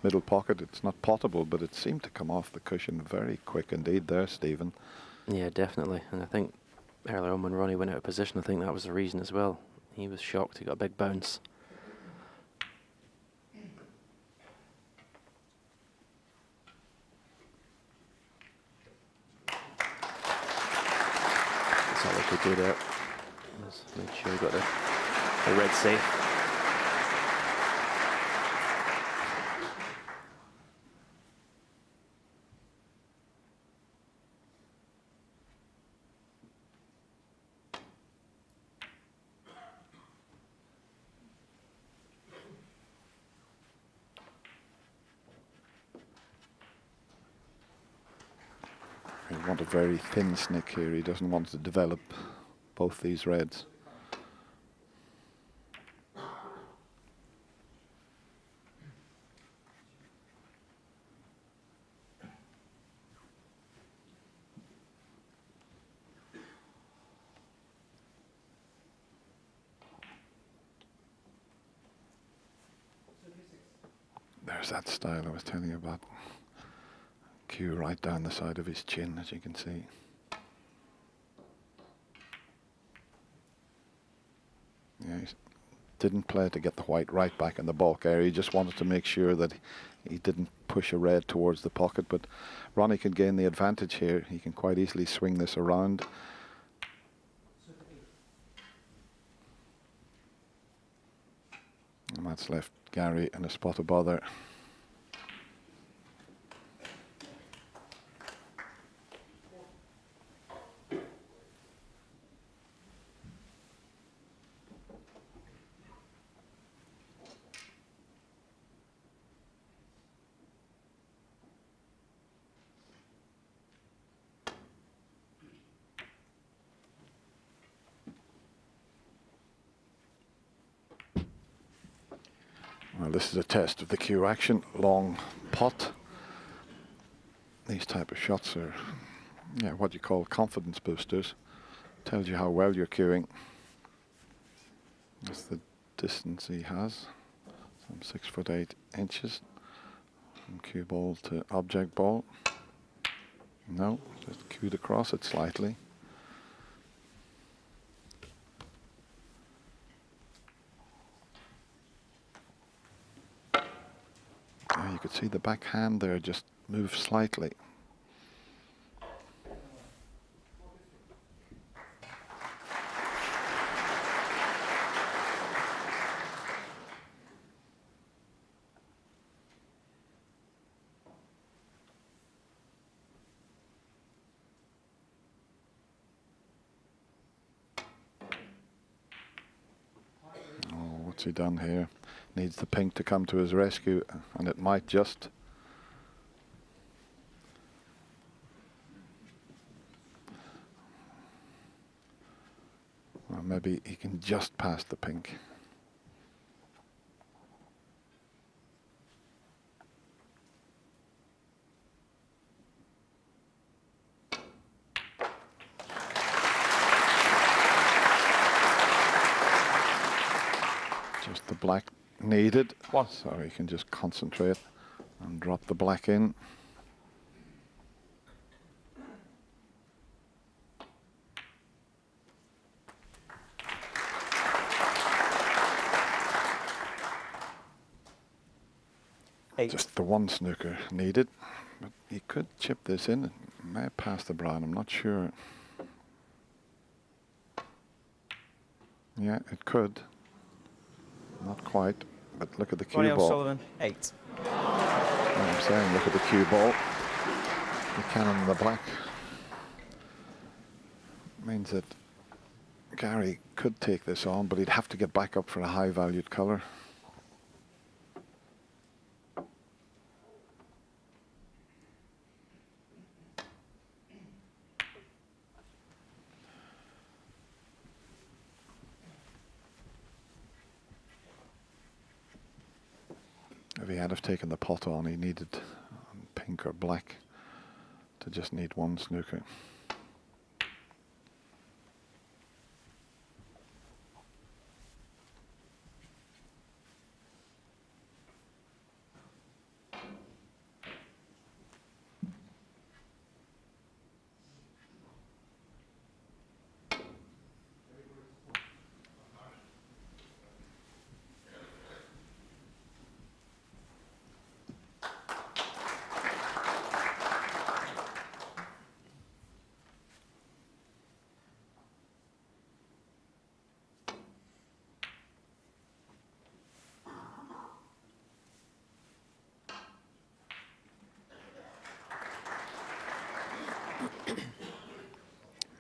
middle pocket. It's not potable, but it seemed to come off the cushion very quick indeed there, Stephen. Yeah, definitely. And I think earlier on when Ronnie went out of position, I think that was the reason as well. He was shocked. He got a big bounce. That's all they could do there. Just make sure he got the red safe. He wants a very thin snick here. He doesn't want to develop both these reds. There's that style I was telling you about. Cue right down the side of his chin, as you can see. Yeah, he didn't play to get the white right back in the bulk area. He just wanted to make sure that he didn't push a red towards the pocket. But Ronnie can gain the advantage here. He can quite easily swing this around. And that's left Gary in a spot of bother. Well, this is a test of the cue action. Long pot. These type of shots are, yeah, what you call confidence boosters. Tells you how well you're cueing. That's the distance he has. Some 6'8" from cue ball to object ball. No, just cued across it slightly. You could see the back hand there just move slightly. What's he done here? Needs the pink to come to his rescue, and it might just. Well, maybe he can just pass the pink. Just the black needed, so he can just concentrate and drop the black in. Just the one snooker needed, but he could chip this in. It may have passed the brown, I'm not sure. Yeah, it could. Not quite, but look at the cue ball. Sullivan, 8. I'm saying, look at the cue ball. The cannon in the black means that Gary could take this on, but he'd have to get back up for a high-valued colour. If he had have taken the pot on, he needed pink or black to just need one snooker.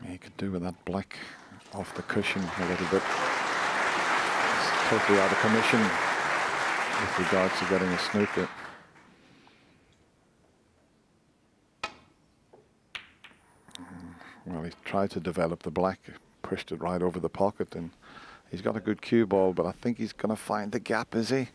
He could do with that black off the cushion a little bit. It's totally out of commission with regards to getting a snooker. Well, he tried to develop the black, pushed it right over the pocket, and he's got a good cue ball, but I think he's going to find the gap, is he?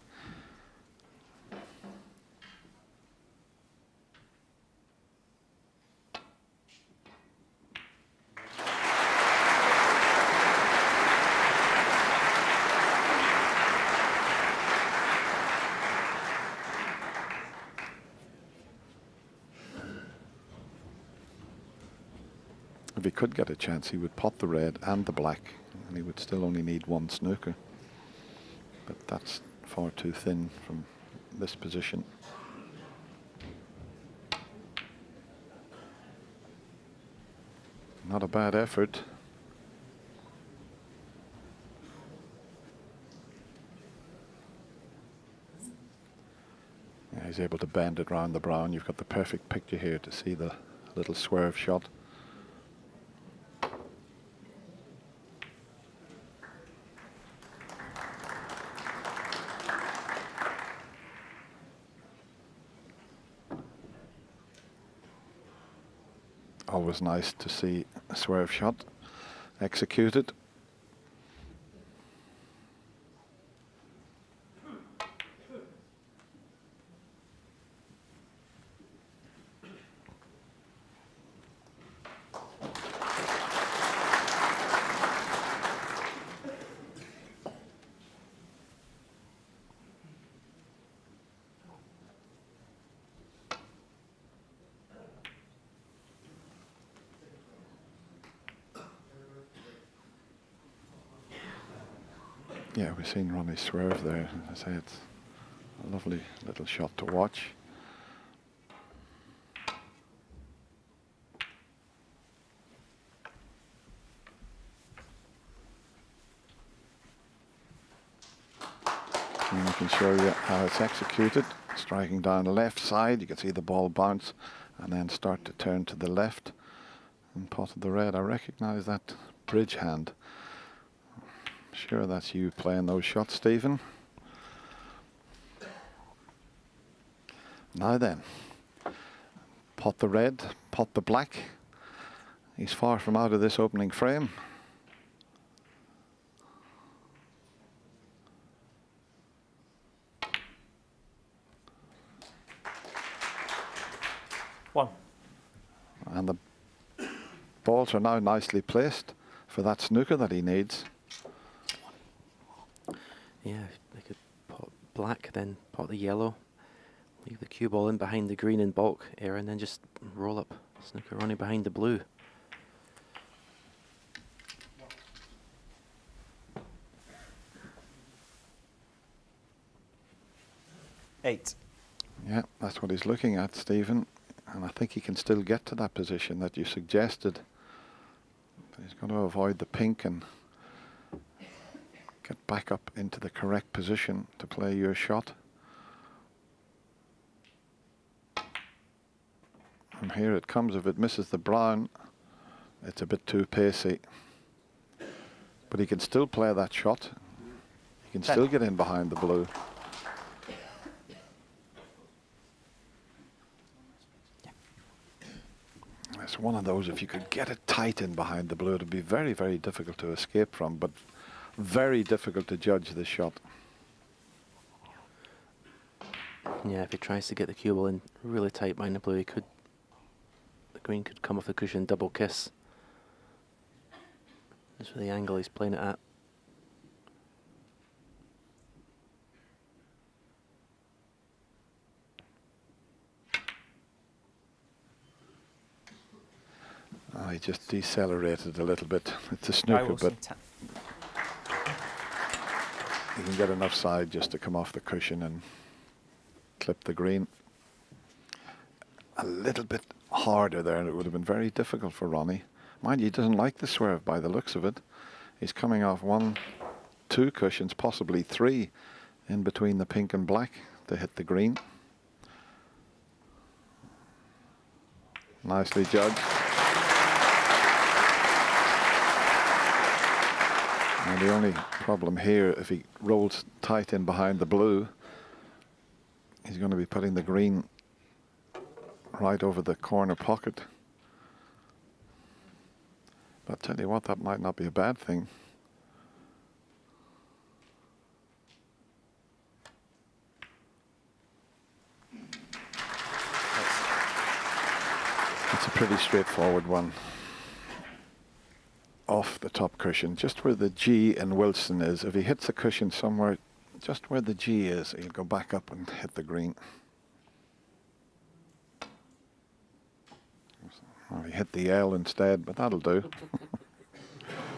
If he could get a chance, he would pot the red and the black, and he would still only need one snooker. But that's far too thin from this position. Not a bad effort. Yeah, he's able to bend it round the brown. You've got the perfect picture here to see the little swerve shot. Always nice to see a swerve shot executed. Yeah, we've seen Ronnie swerve there. As I say, it's a lovely little shot to watch. And I can show you how it's executed. Striking down the left side, you can see the ball bounce and then start to turn to the left and pot the red. I recognise that bridge hand. Sure, that's you playing those shots, Stephen. Now then, pot the red, pot the black. He's far from out of this opening frame. One. And the balls are now nicely placed for that snooker that he needs. Yeah, they could pot black, then pot the yellow, leave the cue ball in behind the green in bulk area, and then just roll up snooker running behind the blue. Eight. Yeah, that's what he's looking at, Stephen. And I think he can still get to that position that you suggested. But he's got to avoid the pink and get back up into the correct position to play your shot. And here it comes. If it misses the brown, it's a bit too pacey. But he can still play that shot. He can still get in behind the blue. It's one of those, if you could get it tight in behind the blue, it would be very, very difficult to escape from, but very difficult to judge this shot. Yeah, if he tries to get the cue ball in really tight behind the blue, he could, the green could come off the cushion, double kiss. That's for the angle he's playing it at. Oh, he just decelerated a little bit. It's a snooker, but he can get enough side just to come off the cushion and clip the green. A little bit harder there, and it would have been very difficult for Ronnie. Mind you, he doesn't like the swerve by the looks of it. He's coming off 1, 2 cushions, possibly 3, in between the pink and black to hit the green. Nicely judged. And the only problem here, if he rolls tight in behind the blue, he's going to be putting the green right over the corner pocket. But I'll tell you what, that might not be a bad thing. It's a pretty straightforward one. Off the top cushion, just where the G in Wilson is. If he hits the cushion somewhere just where the G is, he'll go back up and hit the green. Oh, he hit the L instead, but that'll do.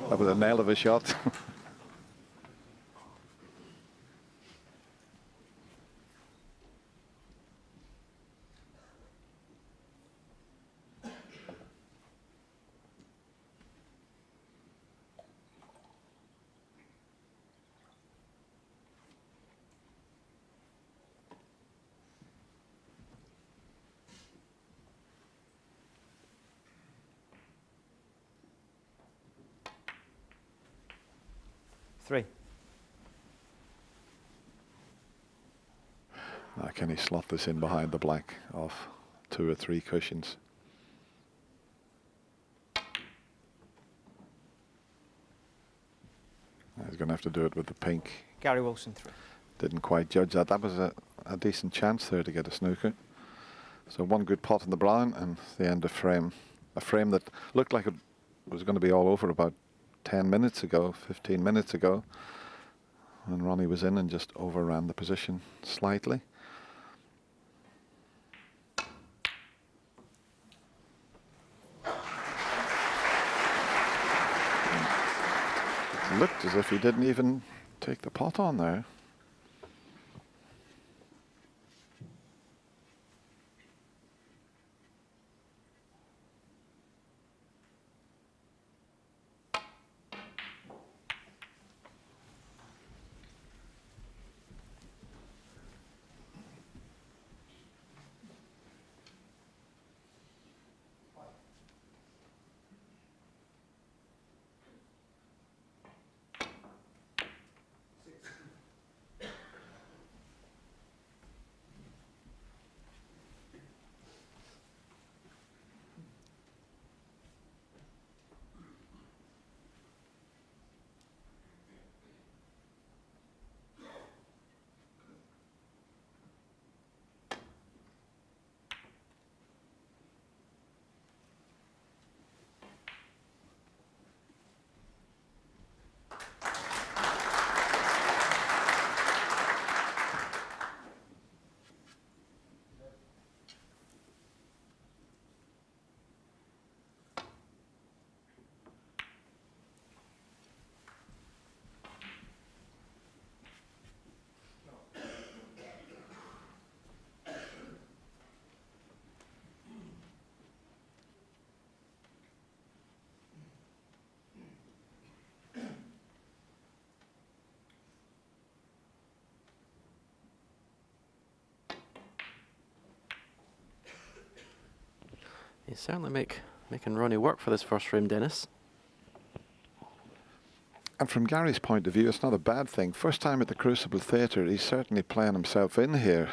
That was a nail of a shot. Three. Now can he slot this in behind the black off 2 or 3 cushions? He's going to have to do it with the pink. Gary Wilson, 3. Didn't quite judge that. That was a decent chance there to get a snooker. So 1 good pot in the brown and the end of frame. A frame that looked like it was going to be all over about 10 minutes ago, 15 minutes ago, when Ronnie was in and just overran the position slightly. It looked as if he didn't even take the pot on there. He's certainly making Ronnie work for this first frame, Dennis. And from Gary's point of view, it's not a bad thing. First time at the Crucible Theatre, he's certainly playing himself in here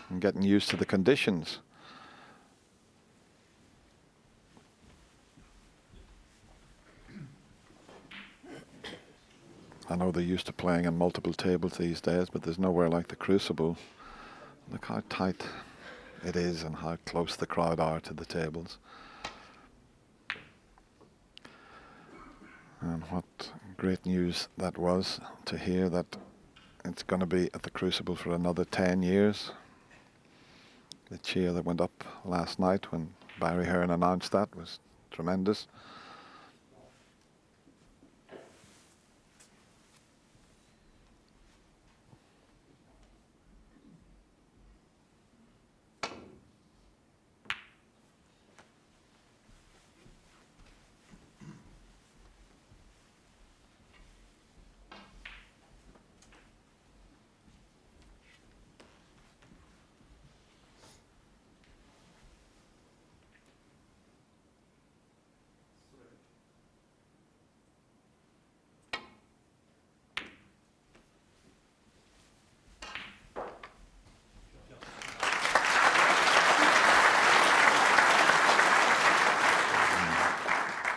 and getting used to the conditions. I know they're used to playing on multiple tables these days, but there's nowhere like the Crucible. Look how tight it is and how close the crowd are to the tables. And what great news that was to hear that it's going to be at the Crucible for another 10 years. The cheer that went up last night when Barry Hearn announced that was tremendous.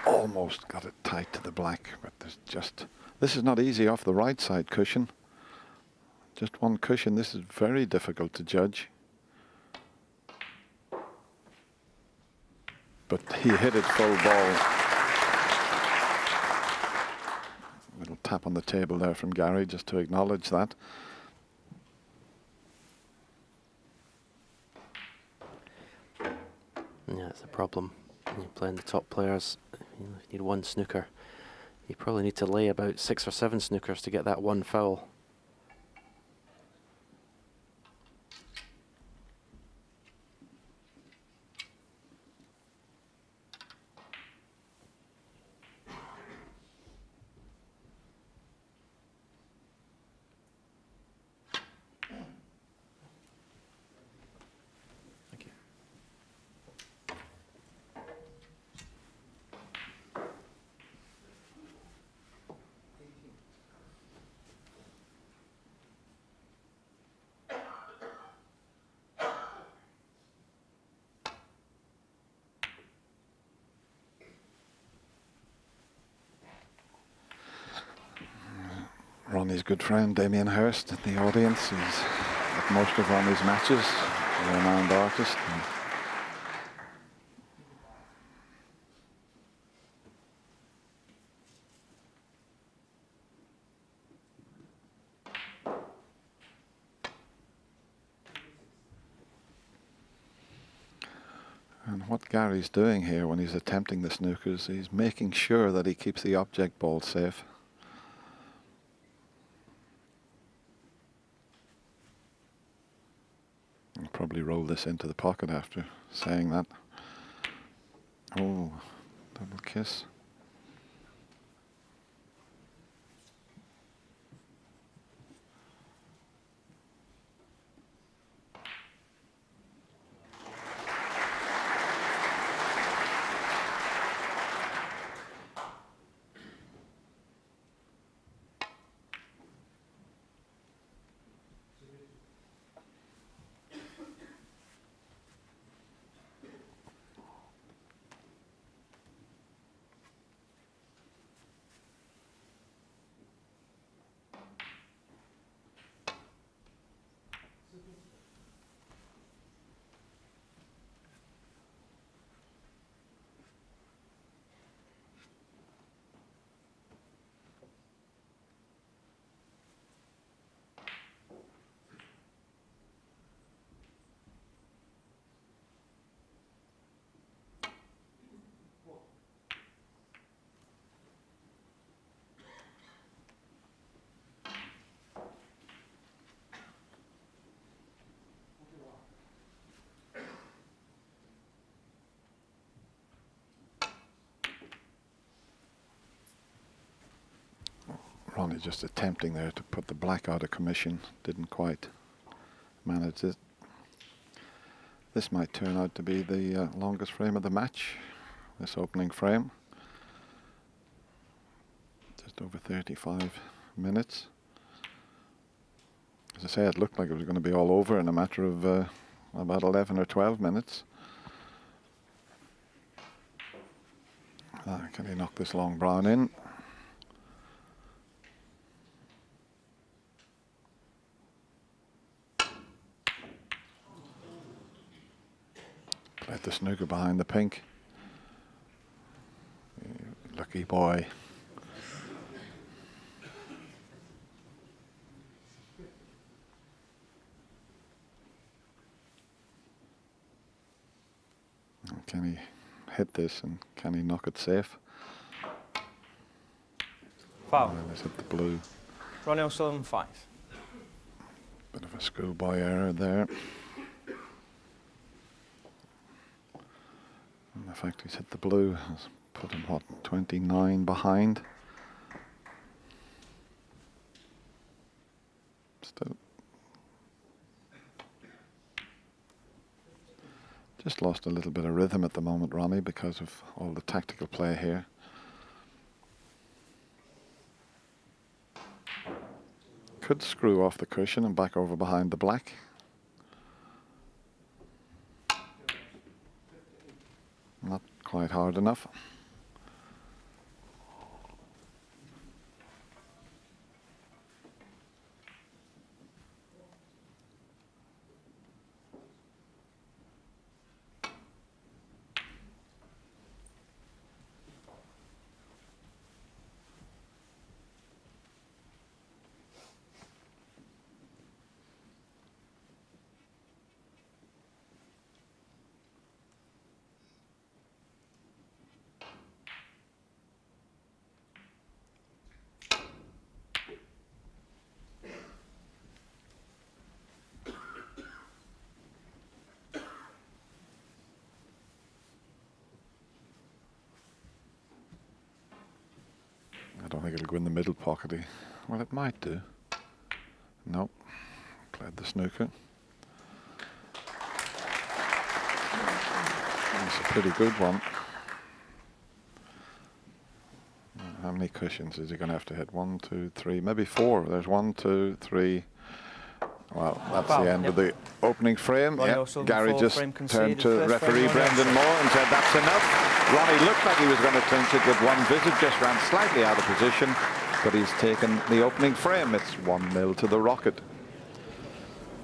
Almost got it tight to the black, but there's just, this is not easy off the right side cushion. Just one cushion, this is very difficult to judge. But he hit it full ball. Little tap on the table there from Gary just to acknowledge that. Yeah, it's a problem. When you're playing the top players, you need one snooker. You probably need to lay about 6 or 7 snookers to get that one foul. Ronnie's good friend Damien Hirst in the audience. He's at most of Ronnie's matches, a renowned artist. And what Gary's doing here when he's attempting the snookers, he's making sure that he keeps the object ball safe. I'll probably roll this into the pocket after saying that. Oh, double kiss. Ronnie just attempting there to put the black out of commission, didn't quite manage it. This might turn out to be the longest frame of the match, this opening frame. Just over 35 minutes. As I say, it looked like it was going to be all over in a matter of about 11 or 12 minutes. Can he knock this long brown in? Played the snooker behind the pink. Lucky boy. Can he hit this and can he knock it safe? Foul. Let's hit the blue. Ronnie O'Sullivan, 5. Bit of a schoolboy error there. And the fact he's hit the blue has put him, what, 29 behind? Still. Just lost a little bit of rhythm at the moment, Ronnie, because of all the tactical play here. Could screw off the cushion and back over behind the black. Not quite hard enough. I don't think it'll go in the middle pocket. Well, it might do. Nope. Played the snooker. It's a pretty good one. How many cushions is he going to have to hit? 1, 2, 3, maybe 4. There's 1, 2, 3. Well, that's the end of the opening frame. Yep. Gary just turned to referee Brendan Moore and said that's enough. Ronnie looked like he was going to clinch it with one visit, just ran slightly out of position, but he's taken the opening frame. It's 1-0 to the Rocket.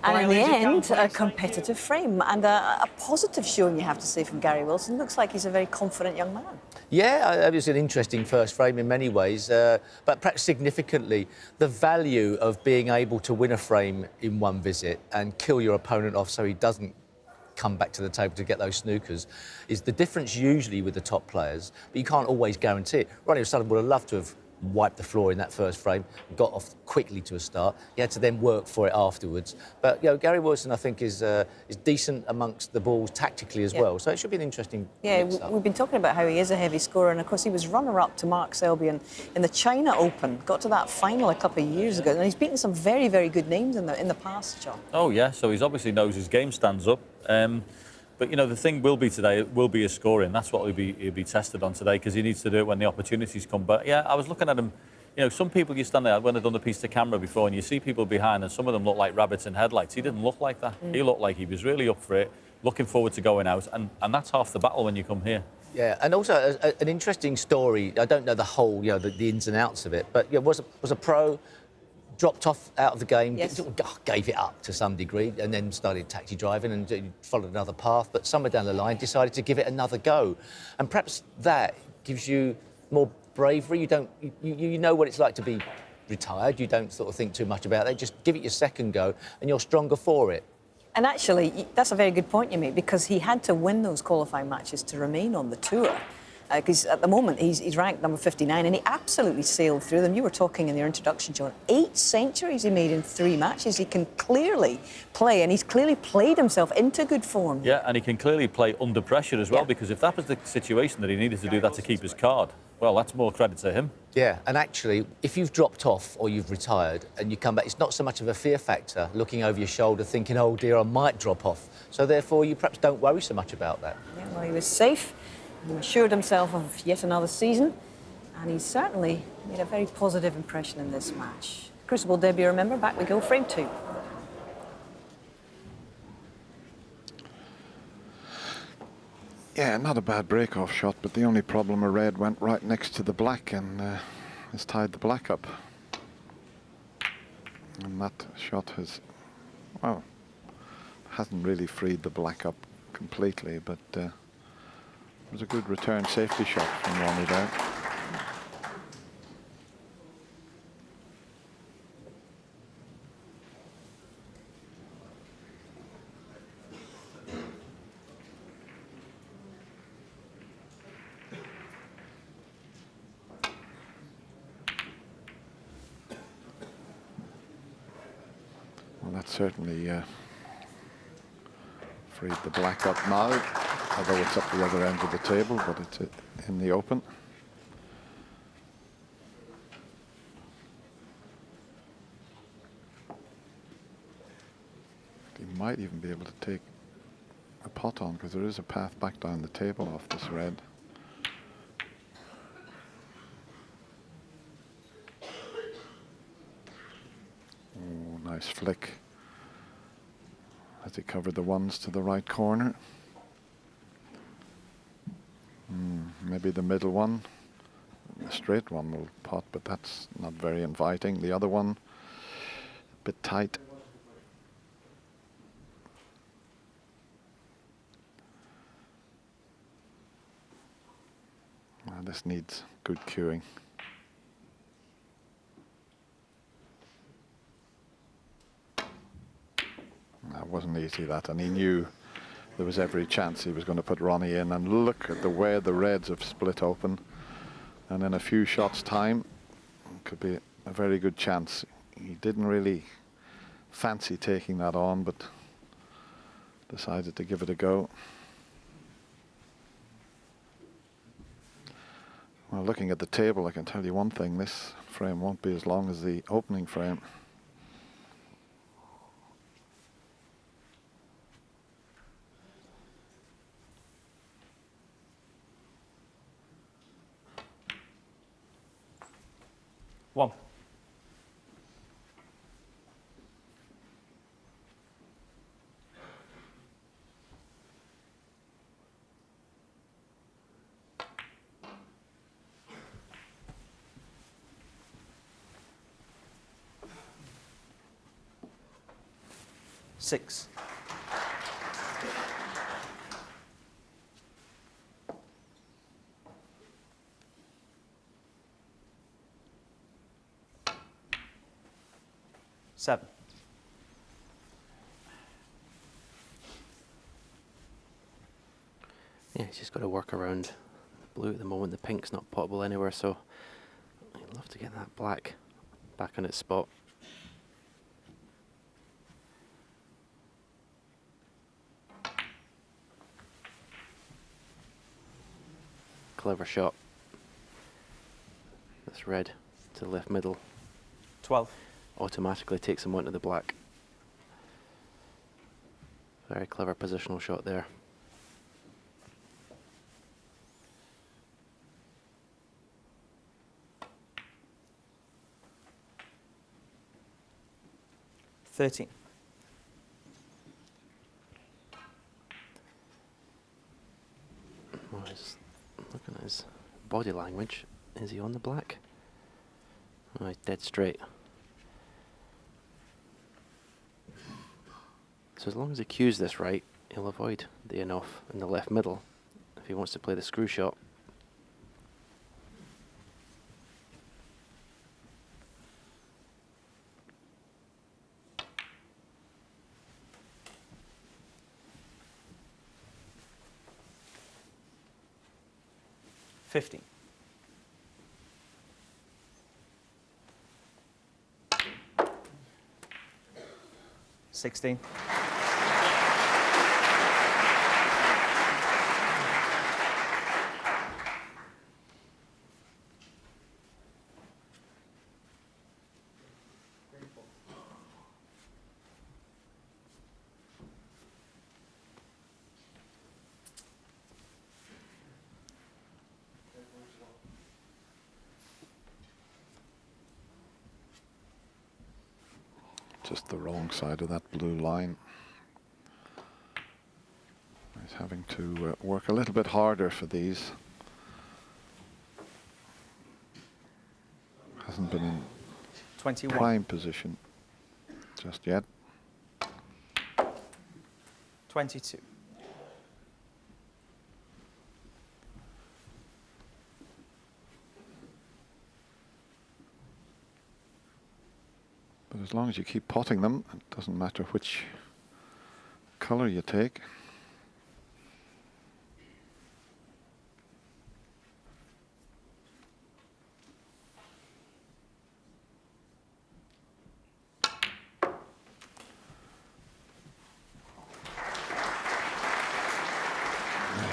And in the end, a competitive frame and a positive showing, you have to say, from Gary Wilson. Looks like he's a very confident young man. Yeah, it was an interesting first frame in many ways, but perhaps significantly, the value of being able to win a frame in one visit and kill your opponent off so he doesn't come back to the table to get those snookers is the difference usually with the top players, but you can't always guarantee it. Ronnie O'Sullivan would have loved to have wiped the floor in that first frame, got off quickly to a start. He had to then work for it afterwards. But you know, Gary Wilson, I think, is decent amongst the balls tactically as well. So it should be an interesting. Yeah, we've been talking about how he is a heavy scorer, and of course he was runner-up to Mark Selby in the China Open. Got to that final a couple of years ago, and he's beaten some very, very good names in the past, John. Oh yeah, so he's obviously knows his game stands up. But you know, the thing will be today, it will be his scoring. That's what he'll be tested on today, because he needs to do it when the opportunities come. But yeah, I was looking at him. You know, some people you stand there when they've done the piece to camera before, and you see people behind, and some of them look like rabbits in headlights. He didn't look like that. He looked like he was really up for it, looking forward to going out, and that's half the battle when you come here. Yeah, and also an interesting story. I don't know the whole, you know, the ins and outs of it, but yeah, was a pro. Dropped off out of the game, gave it up to some degree, and then started taxi driving and followed another path. But somewhere down the line, decided to give it another go, and perhaps that gives you more bravery. You know what it's like to be retired. You don't sort of think too much about it. Just give it your second go, and you're stronger for it. And actually, that's a very good point you make, because he had to win those qualifying matches to remain on the tour. because at the moment he's ranked number 59 and he absolutely sailed through them. You were talking in your introduction, John, 8 centuries he made in 3 matches. He can clearly play, and he's clearly played himself into good form. Yeah, and he can clearly play under pressure as well, because if that was the situation that he needed to do that to keep his card, well, that's more credit to him. Yeah, and actually, if you've dropped off or you've retired and you come back, it's not so much of a fear factor looking over your shoulder thinking, oh dear, I might drop off. So therefore, you perhaps don't worry so much about that. Yeah, well, he was safe. He assured himself of yet another season, and he's certainly made a very positive impression in this match. Crucible debut, remember, back we go, frame 2. Yeah, not a bad break-off shot, but the only problem, a red went right next to the black and has tied the black up. And that shot has, well, hasn't really freed the black up completely, but it was a good return safety shot from Ronnie there. Well, that certainly freed the black up now, although it's up the other end of the table, but it's in the open. He might even be able to take a pot on, because there is a path back down the table off this red. Oh, nice flick as he covered the ones to the right corner. Maybe the middle one, the straight one will pot, but that's not very inviting. The other one, a bit tight. This needs good cueing. That wasn't easy, that, and he knew there was every chance he was going to put Ronnie in, and look at the way the reds have split open, and in a few shots time could be a very good chance. He didn't really fancy taking that on, but decided to give it a go. Well, looking at the table, I can tell you one thing, this frame won't be as long as the opening frame. One. Six. Seven. Yeah, he's just got to work around blue at the moment. The pink's not potable anywhere, so I'd love to get that black back on its spot. Clever shot. That's red to the left middle. 12. Automatically takes him onto the black. Very clever positional shot there. $13. Well, looking at his body language. Is he on the black? Oh, he's dead straight. So as long as he cues this right, he'll avoid the in-off in the left middle if he wants to play the screw shot. 15. $16. Just the wrong side of that blue line. He's having to work a little bit harder for these. Hasn't been in 21. prime position just yet. 22. But as long as you keep potting them, it doesn't matter which color you take.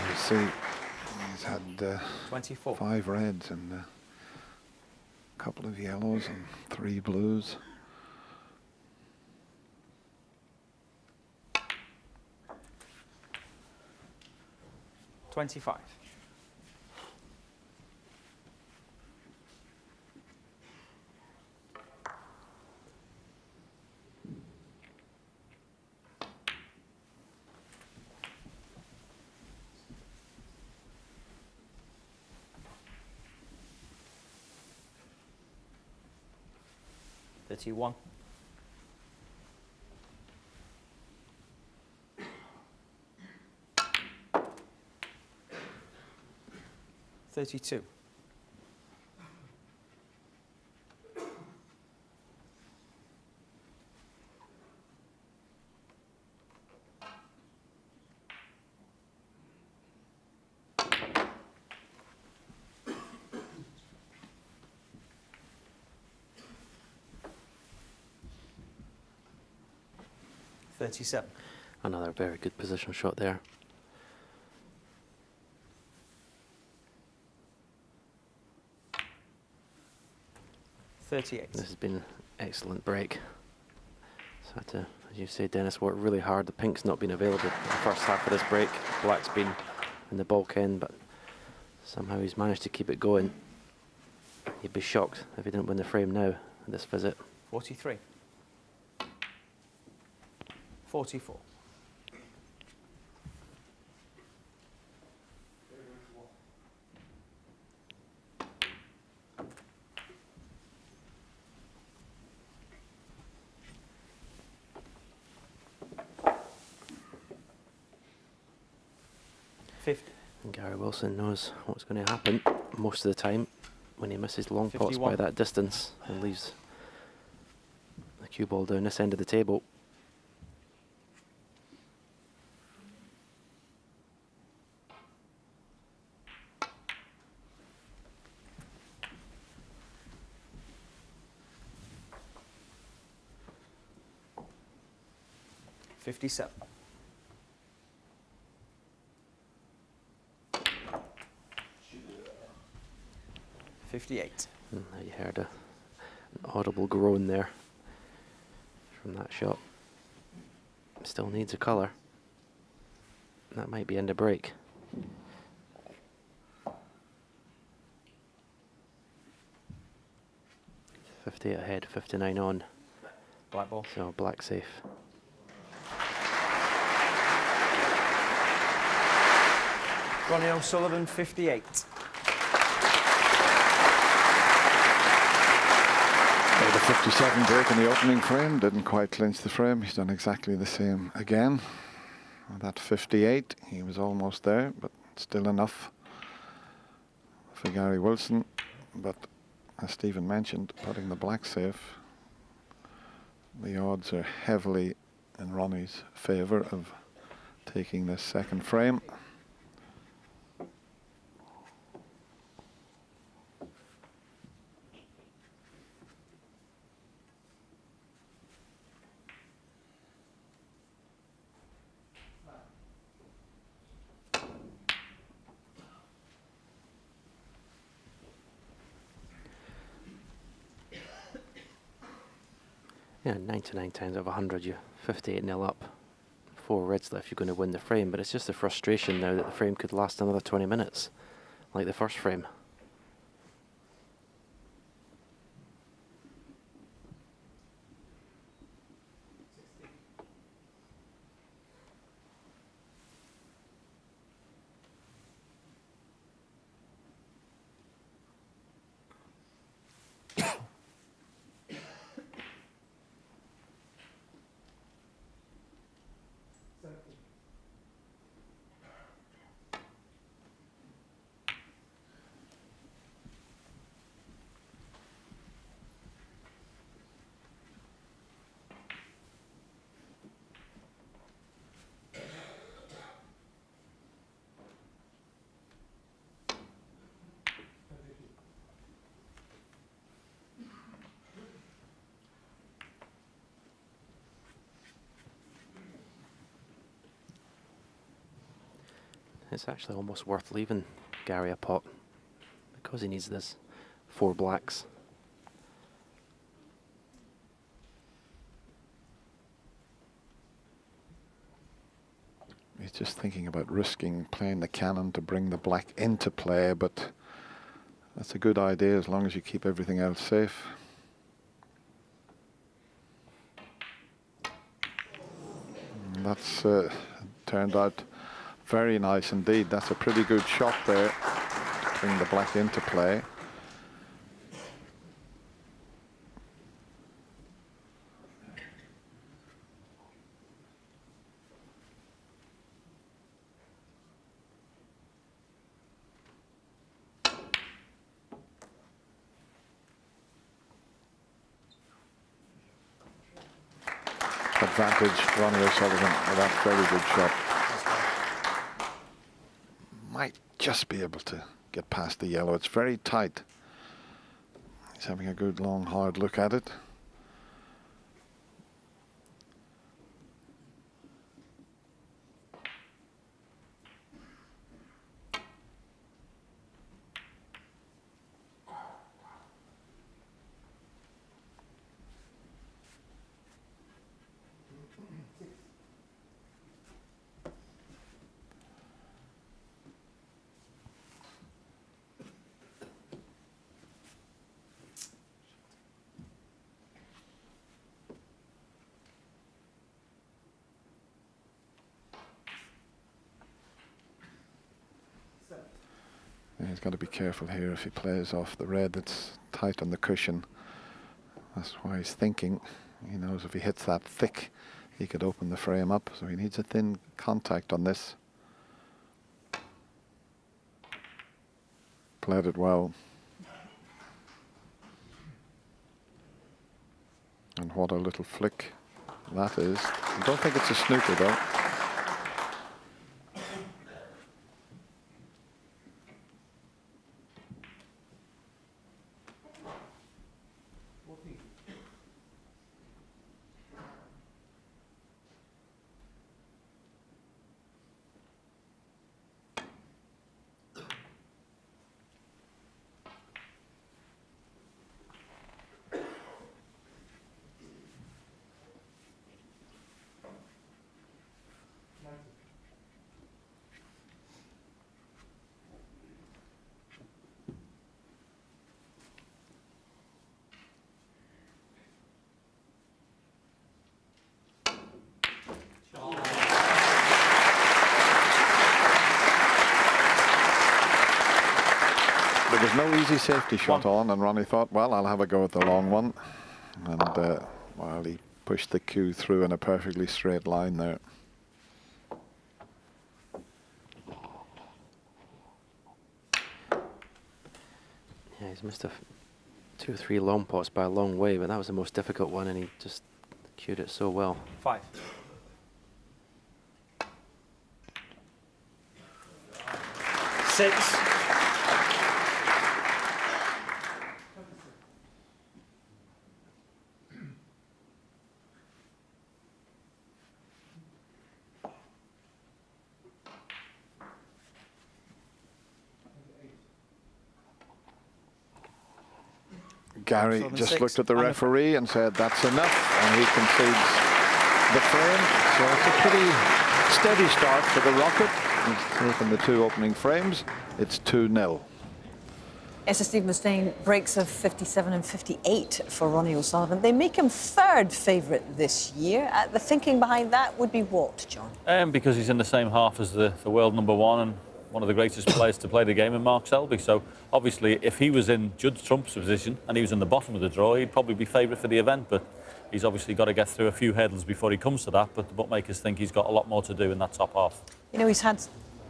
You see, he's had 24. 5 reds and a couple of yellows and 3 blues. $25. $31. $32. $37. Another very good positional shot there. $38. This has been an excellent break. So had to, as you say, Dennis, work really hard. The pink's not been available for the first half of this break. Black's been in the bulk end, but somehow he's managed to keep it going. You'd be shocked if he didn't win the frame now at this visit. 43. 44. And Gary Wilson knows what's going to happen most of the time when he misses long pots 51. by that distance and leaves the cue ball down this end of the table. $57. $58. You heard an audible groan there from that shot. Still needs a colour. That might be end of break. $58 ahead, 59 on. Black ball. So black safe. Ronnie O'Sullivan, 58. The 57 break in the opening frame didn't quite clinch the frame. He's done exactly the same again. That 58, he was almost there, but still enough for Gary Wilson. But as Stephen mentioned, putting the black safe, the odds are heavily in Ronnie's favour of taking this second frame. Yeah, 99 times out of 100, you're 58-0 up. 4 reds left, you're going to win the frame, but it's just the frustration now that the frame could last another 20 minutes, like the first frame. It's actually almost worth leaving Gary a pot because he needs this 4 blacks. He's just thinking about risking playing the cannon to bring the black into play, but that's a good idea as long as you keep everything else safe. And that's turned out very nice indeed. That's a pretty good shot there to bring the black into play. Advantage, Ronnie O'Sullivan, with that very good shot. Might just be able to get past the yellow. It's very tight. He's having a good long hard look at it. He's got to be careful here if he plays off the red that's tight on the cushion. That's why he's thinking. He knows if he hits that thick, he could open the frame up. So he needs a thin contact on this. Played it well. And what a little flick that is. I don't think it's a snooker though. There was no easy safety shot on, and Ronnie thought, well, I'll have a go at the long one. And well, he pushed the cue through in a perfectly straight line there. Yeah, he's missed 2 or 3 long pots by a long way, but that was the most difficult one, and he just cued it so well. 5. Six. Gary just looked at the referee and said that's enough, and he concedes the frame. So it's a pretty steady start for the Rocket. He's taken the 2 opening frames. It's 2-0. Steve Mustaine breaks of 57 and 58 for Ronnie O'Sullivan. They make him 3rd favourite this year. The thinking behind that would be what, John? Because he's in the same half as the world #1 and one of the greatest players to play the game in Mark Selby. So obviously, if he was in Judge Trump's position and he was in the bottom of the draw, he'd probably be favourite for the event. But he's obviously got to get through a few hurdles before he comes to that. But the bookmakers think he's got a lot more to do in that top half. You know, he's had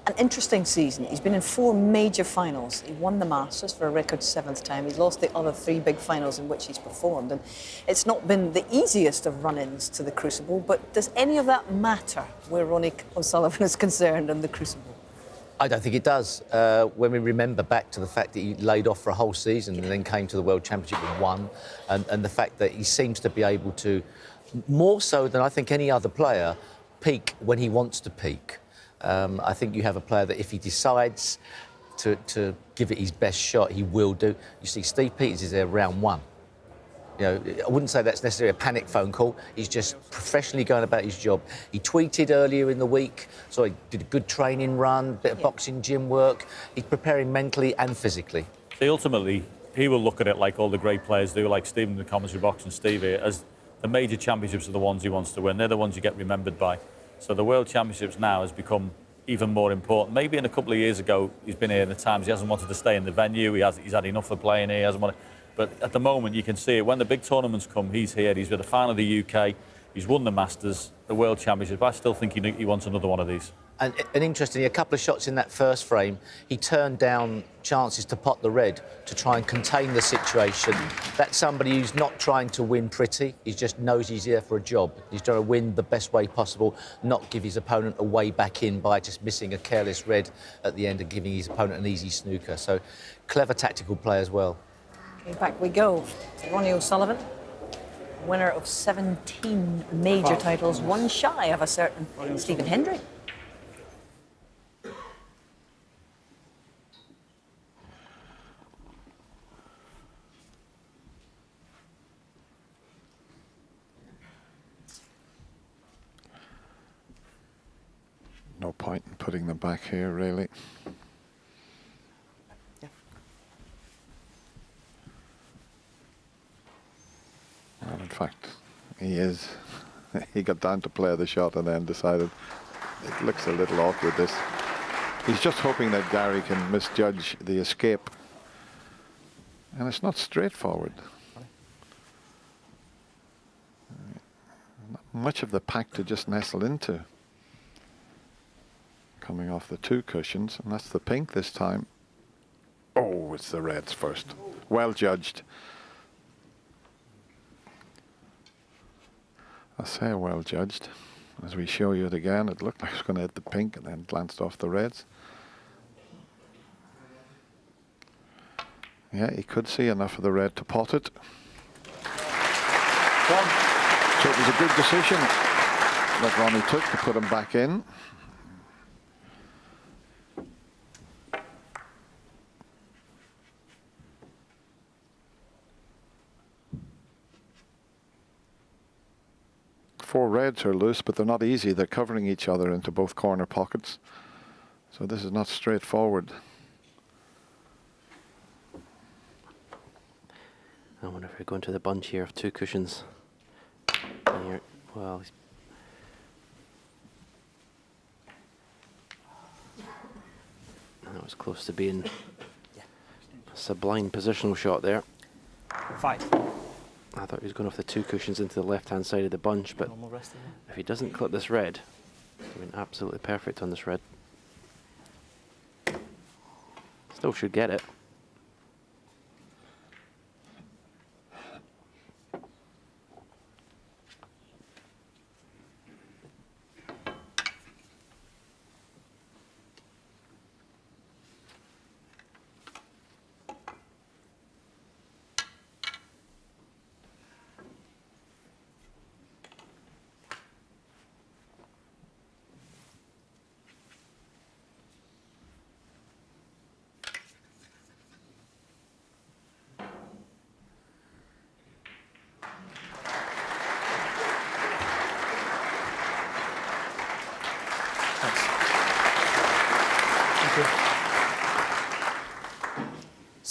an interesting season. He's been in 4 major finals. He won the Masters for a record 7th time. He's lost the other 3 big finals in which he's performed. And it's not been the easiest of run-ins to the Crucible, but does any of that matter where Ronnie O'Sullivan is concerned in the Crucible? I don't think it does. When we remember back to the fact that he laid off for a whole season and then came to the World Championship and won, and the fact that he seems to be able to, more so than I think any other player, peak when he wants to peak. I think you have a player that if he decides to give it his best shot, he will do. You see, Steve Peters is there round 1. You know, I wouldn't say that's necessarily a panic phone call. He's just professionally going about his job. He tweeted earlier in the week, so he did a good training run, bit of boxing, gym work. He's preparing mentally and physically. See, ultimately, he will look at it like all the great players do, like Stephen in the commentary box and Steve here, as the major championships are the ones he wants to win. They're the ones you get remembered by. So the World Championships now has become even more important. Maybe in a couple of years ago, he's been here in the times he hasn't wanted to stay in the venue. He's had enough of playing here. He hasn't wanted. But at the moment, you can see it. When the big tournaments come, he's here. He's with the final of the UK. He's won the Masters, the World Championship. I still think he wants another one of these. And interestingly, a couple of shots in that first frame, he turned down chances to pot the red to try and contain the situation. That's somebody who's not trying to win pretty. He just knows he's here for a job. He's trying to win the best way possible, not give his opponent a way back in by just missing a careless red at the end and giving his opponent an easy snooker. So, clever tactical play as well. Okay, back we go. Ronnie O'Sullivan, winner of 17 major titles, 1 shy of a certain Stephen Hendry. No point in putting them back here, really. Well, in fact, he got down to play the shot and then decided it looks a little awkward, this. He's just hoping that Gary can misjudge the escape. And it's not straightforward. Not much of the pack to just nestle into. Coming off the 2 cushions, and that's the pink this time. Oh, it's the reds first. Well judged. I say well judged. As we show you it again, it looked like it was going to hit the pink and then glanced off the reds. Yeah, he could see enough of the red to pot it. So it was a good decision that Ronnie took to put him back in. Four reds are loose, but they're not easy. They're covering each other into both corner pockets. So this is not straightforward. I wonder if we're going to the bunch here of 2 cushions. Here, well, that was close to being a sublime positional shot there. 5. I thought he was going off the 2 cushions into the left-hand side of the bunch, but if he doesn't clip this red, he's been absolutely perfect on this red. Still should get it.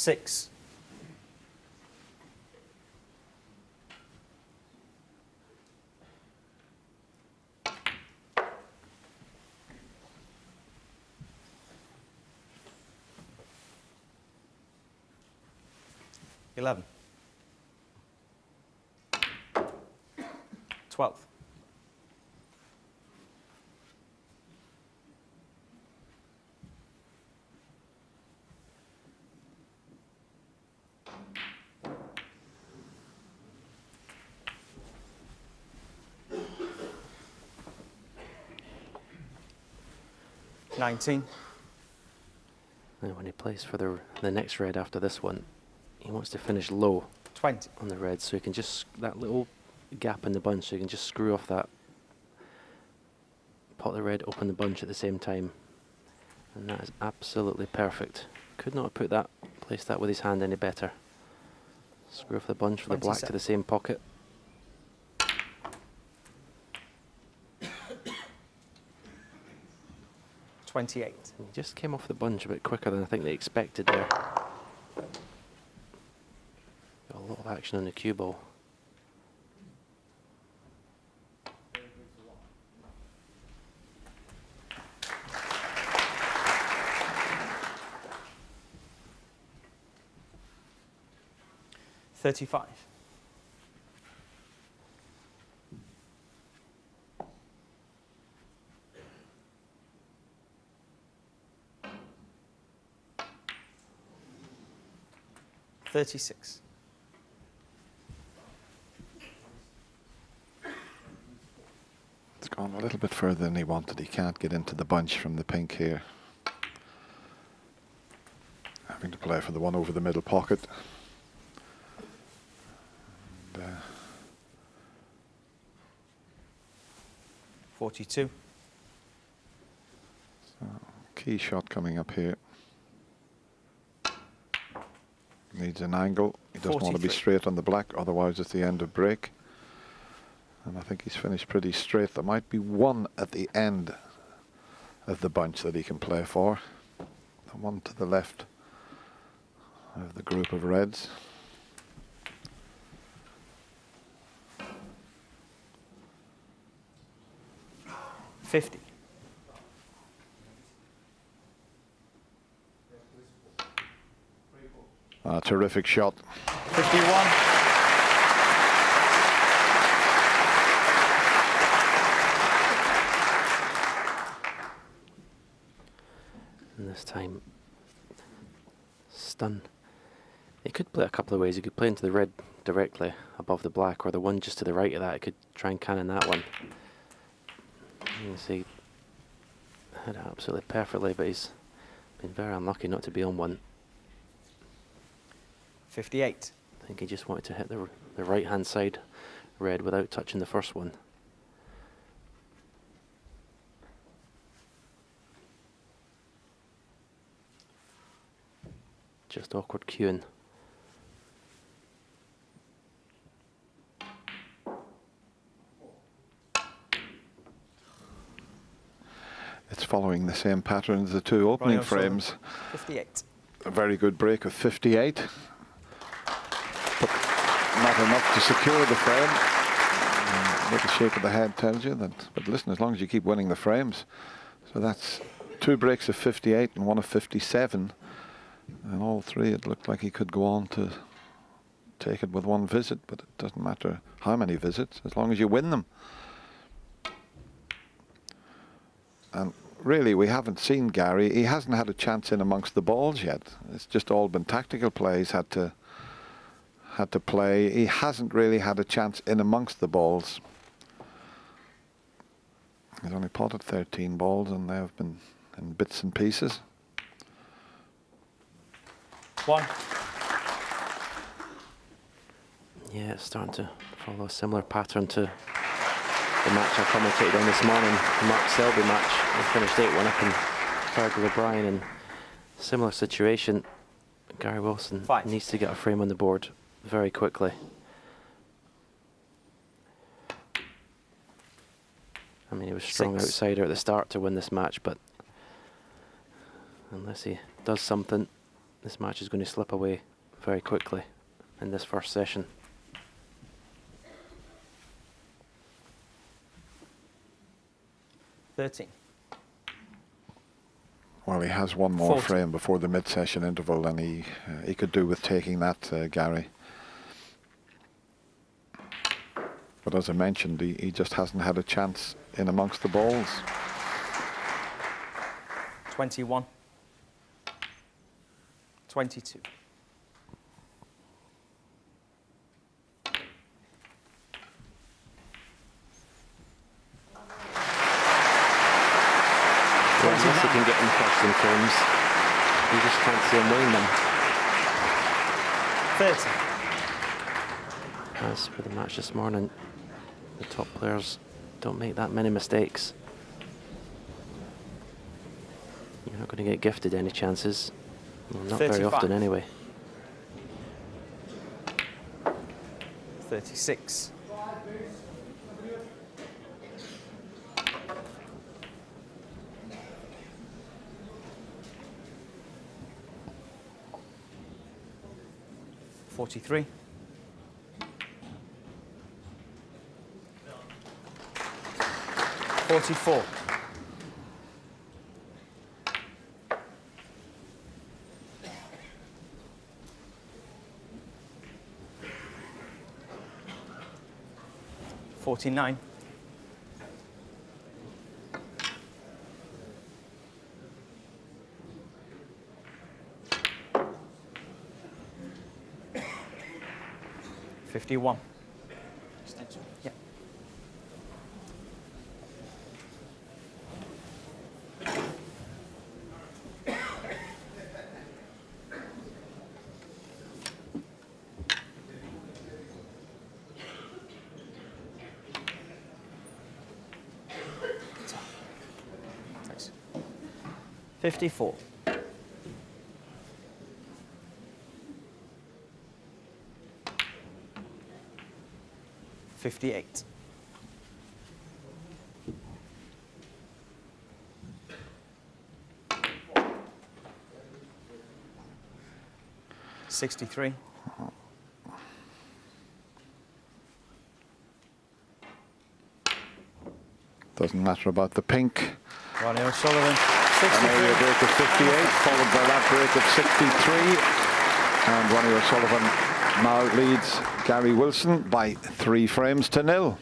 6. $11. 12. $19. And when he plays for the next red after this one, he wants to finish low 20 on the red, so he can just, that little gap in the bunch, so he can just screw off that pot the red, open the bunch at the same time. And that is absolutely perfect. Could not have placed that with his hand any better. Screw off the bunch for the black to the same pocket. $28. He just came off the bunch a bit quicker than I think they expected there. Got a lot of action on the cue ball. $35. $36. It's gone a little bit further than he wanted. He can't get into the bunch from the pink here. Having to play for the one over the middle pocket. And, 42. so, key shot coming up here. Needs an angle. He doesn't want to be 43. straight on the black, otherwise it's the end of break. And I think he's finished pretty straight. There might be one at the end of the bunch that he can play for. The one to the left of the group of reds. $50. Terrific shot. 51. And this time, stun. He could play a couple of ways. He could play into the red directly above the black, or the one just to the right of that. He could try and cannon that one. You can see, hit it absolutely perfectly, but he's been very unlucky not to be on one. 58. I think he just wanted to hit the right-hand side red without touching the first one. Just awkward cueing. It's following the same pattern as the two opening frames. 58. A very good break of 58. But not enough to secure the frame. What the shape of the head tells you that. But listen, as long as you keep winning the frames. So that's 2 breaks of 58 and 1 of 57. And all 3, it looked like he could go on to take it with 1 visit, but it doesn't matter how many visits, as long as you win them. And really, we haven't seen Gary. He hasn't had a chance in amongst the balls yet. It's just all been tactical plays had to play. He hasn't really had a chance in amongst the balls. He's only potted 13 balls, and they have been in bits and pieces. 1. Yeah, it's starting to follow a similar pattern to the match I commentated on this morning, the Mark Selby match. They finished 8-1 up in Fergal O'Brien, in similar situation. Gary Wilson needs to get a frame on the board very quickly. I mean, he was strong outsider at the start to win this match, but unless he does something, This match is going to slip away very quickly in this first session. Well, he has one more 40. frame before the mid-session interval, and he could do with taking that, Gary. But as I mentioned, he just hasn't had a chance in amongst the balls. 21. 22. Unless he can get them first in frames, you just can't see him winning them. 30. As for the match this morning, the top players don't make that many mistakes. You're not going to get gifted any chances. Well, not 35. very often anyway. 36. 43. 44. 49. 51. Yeah. Thanks. 54. 58. 63. 'Doesn't matter about the pink. Ronnie O'Sullivan. An area break of 58, followed by that break of 63. And Ronnie O'Sullivan now leads Gary Wilson by 3 frames to 0.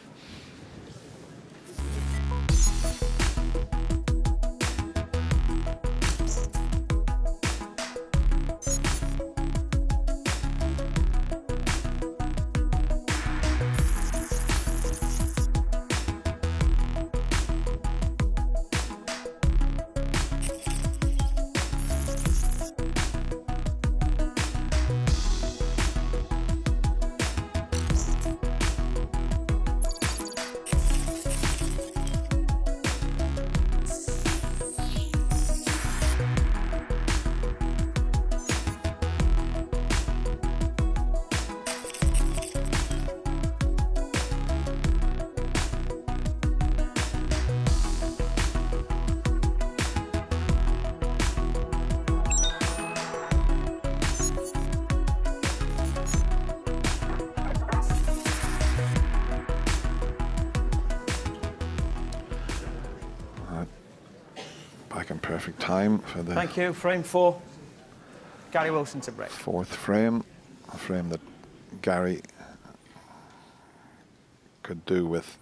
Back in perfect time for the Thank you. Frame 4. Gary Wilson to break. 4th frame, a frame that Gary could do with.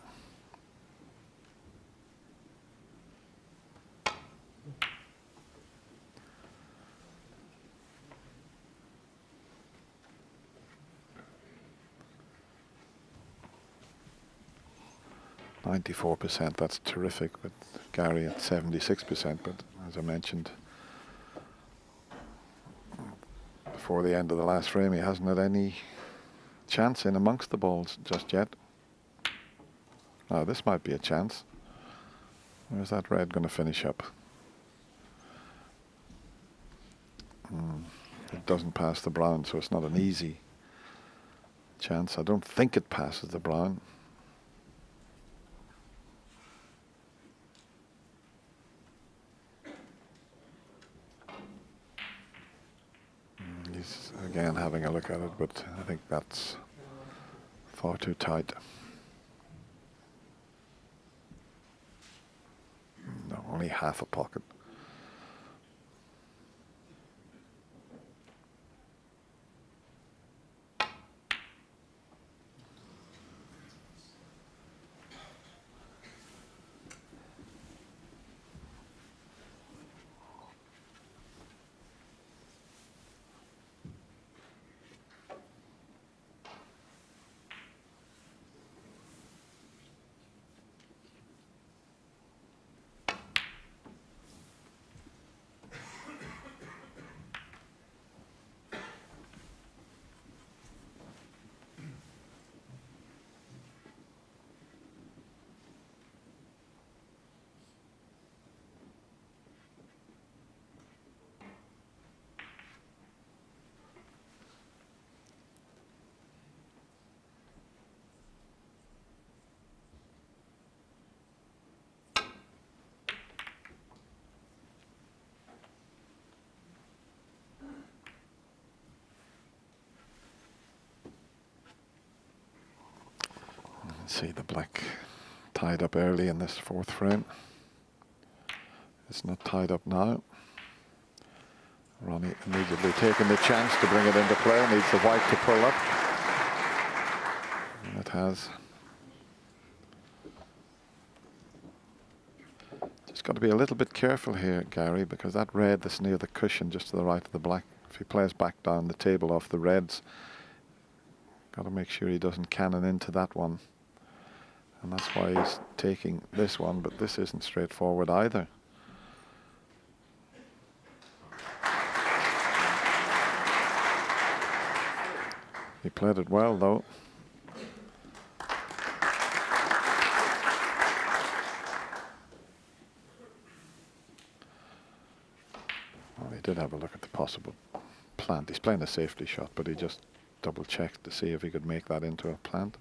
%, that's terrific, but Gary at 76%, but as I mentioned before the end of the last frame, he hasn't had any chance in amongst the balls just yet. Now this might be a chance. Where's that red going to finish up? It doesn't pass the brown, so it's not an easy chance. I don't think it passes the brown. He's again having a look at it, but I think that's far too tight. No, only half a pocket. See the black tied up early in this fourth frame. It's not tied up now. Ronnie immediately taking the chance to bring it into play. Needs the white to pull up. And it has. Just got to be a little bit careful here, Gary, because that red that's near the cushion just to the right of the black, if he plays back down the table off the reds, got to make sure he doesn't cannon into that one. And that's why he's taking this one, but this isn't straightforward either. He played it well, though. Well, he did have a look at the possible plant. He's playing a safety shot, but he just double-checked to see if he could make that into a plant.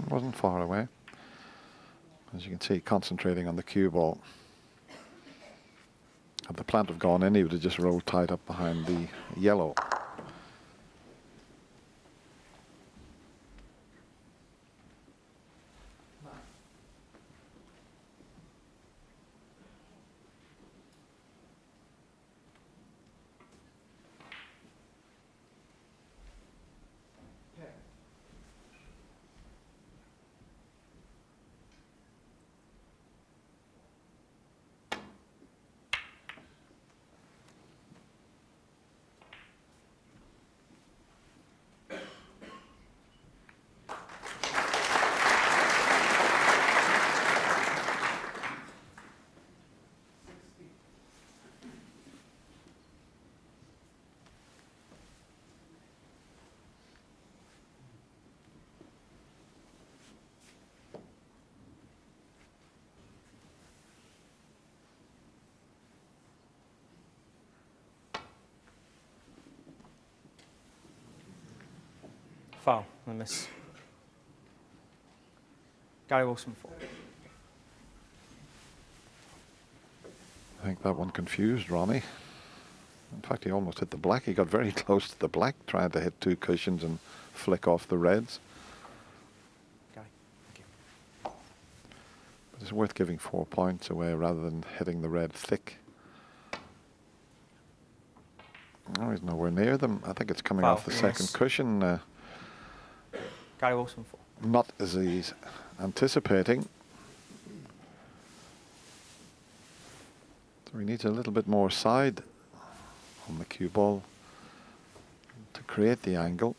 Wasn't far away. As you can see, concentrating on the cue ball. Had the plant have gone in, he would have just rolled tight up behind the yellow. Foul, I miss. Gary Wilson 4. I think that one confused Ronnie. In fact, he almost hit the black. He got very close to the black, trying to hit two cushions and flick off the reds. Gary, thank you. But it's worth giving 4 points away rather than hitting the red thick. Oh, he's nowhere near them. I think it's coming Foul, off the yes. second cushion. Gary Wilson 4. Not as he's anticipating. So he needs a little bit more side on the cue ball to create the angle.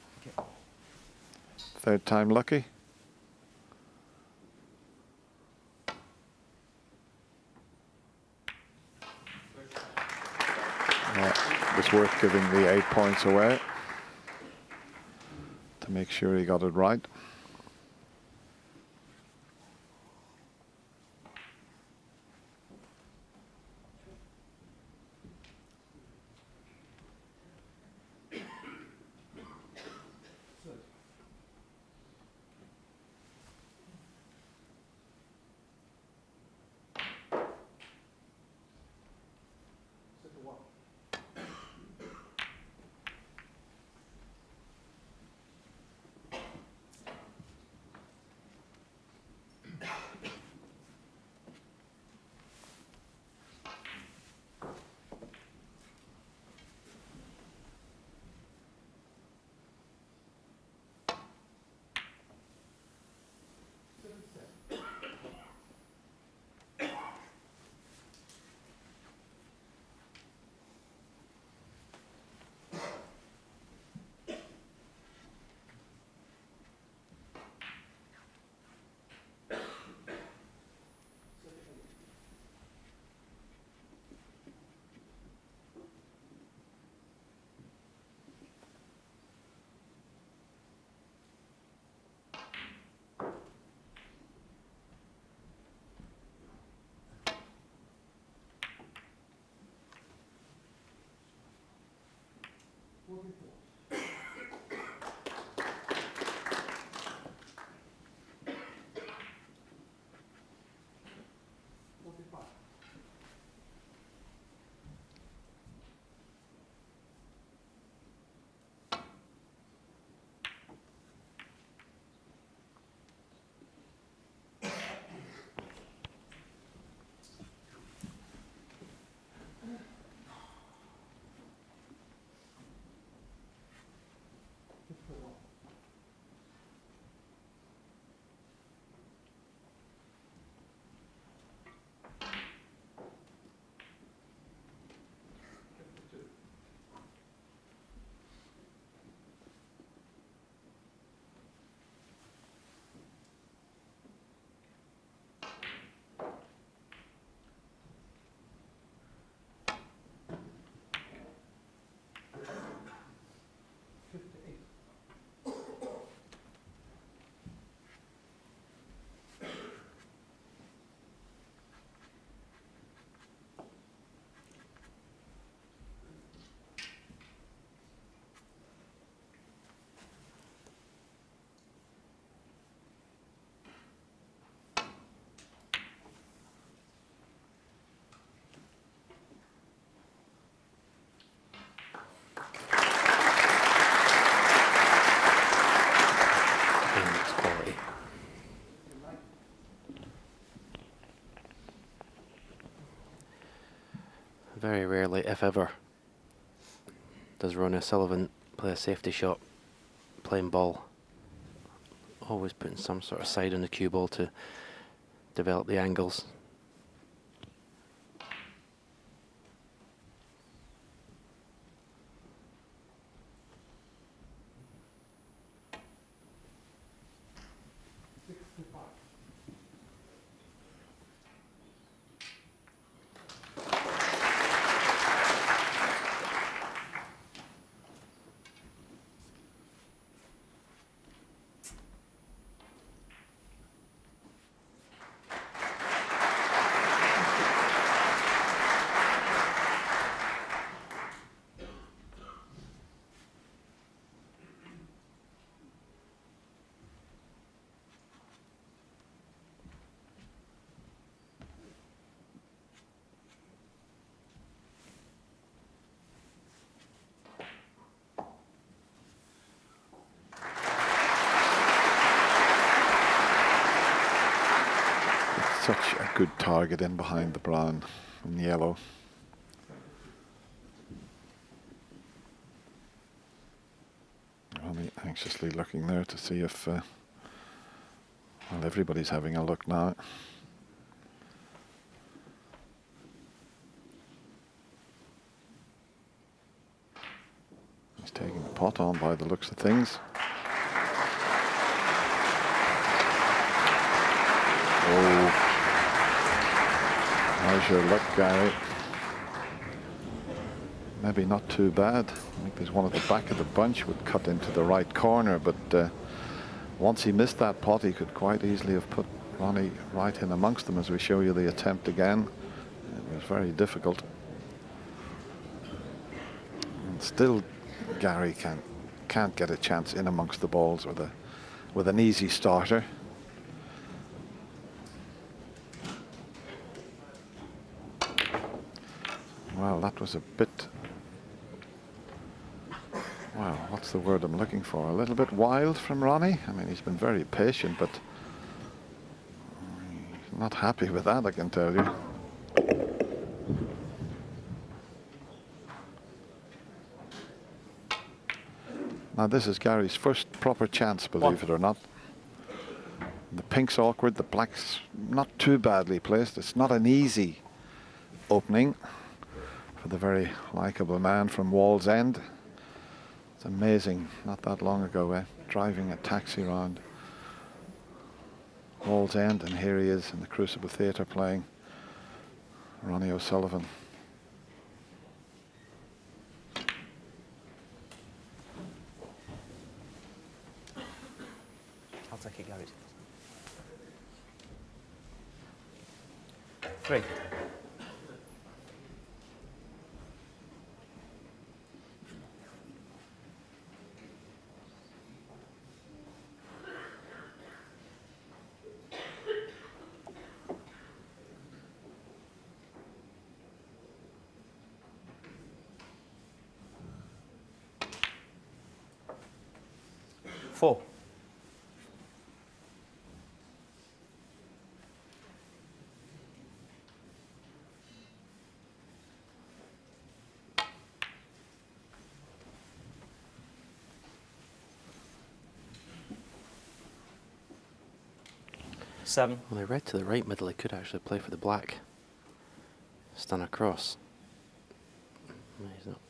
Third time lucky. It's worth giving the 8 points away to make sure he got it right. Very rarely, if ever, does Ronnie O'Sullivan play a safety shot playing ball. Always putting some sort of side on the cue ball to develop the angles. Such a good target in behind the brown and yellow. Only anxiously looking there to see if, well, everybody's having a look now. He's taking the pot on by the looks of things. Oh. How's your luck, Gary? Maybe not too bad. I think there's one at the back of the bunch would cut into the right corner, but once he missed that pot, he could quite easily have put Ronnie right in amongst them, as we show you the attempt again. It was very difficult. And still, Gary can't get a chance in amongst the balls with an easy starter. Well, that was a bit, well, what's the word I'm looking for? A little bit wild from Ronnie. I mean, he's been very patient, but not happy with that, I can tell you. Now, this is Gary's first proper chance, believe it or not. The pink's awkward, the black's not too badly placed. It's not an easy opening for the very likeable man from Wall's End. It's amazing, not that long ago, driving a taxi around Wall's End, and here he is in the Crucible Theatre playing Ronnie O'Sullivan. I'll take it, Gary. 3. 4. Seven. Well, the red to the right middle, he could actually play for the black. Stun across. He's not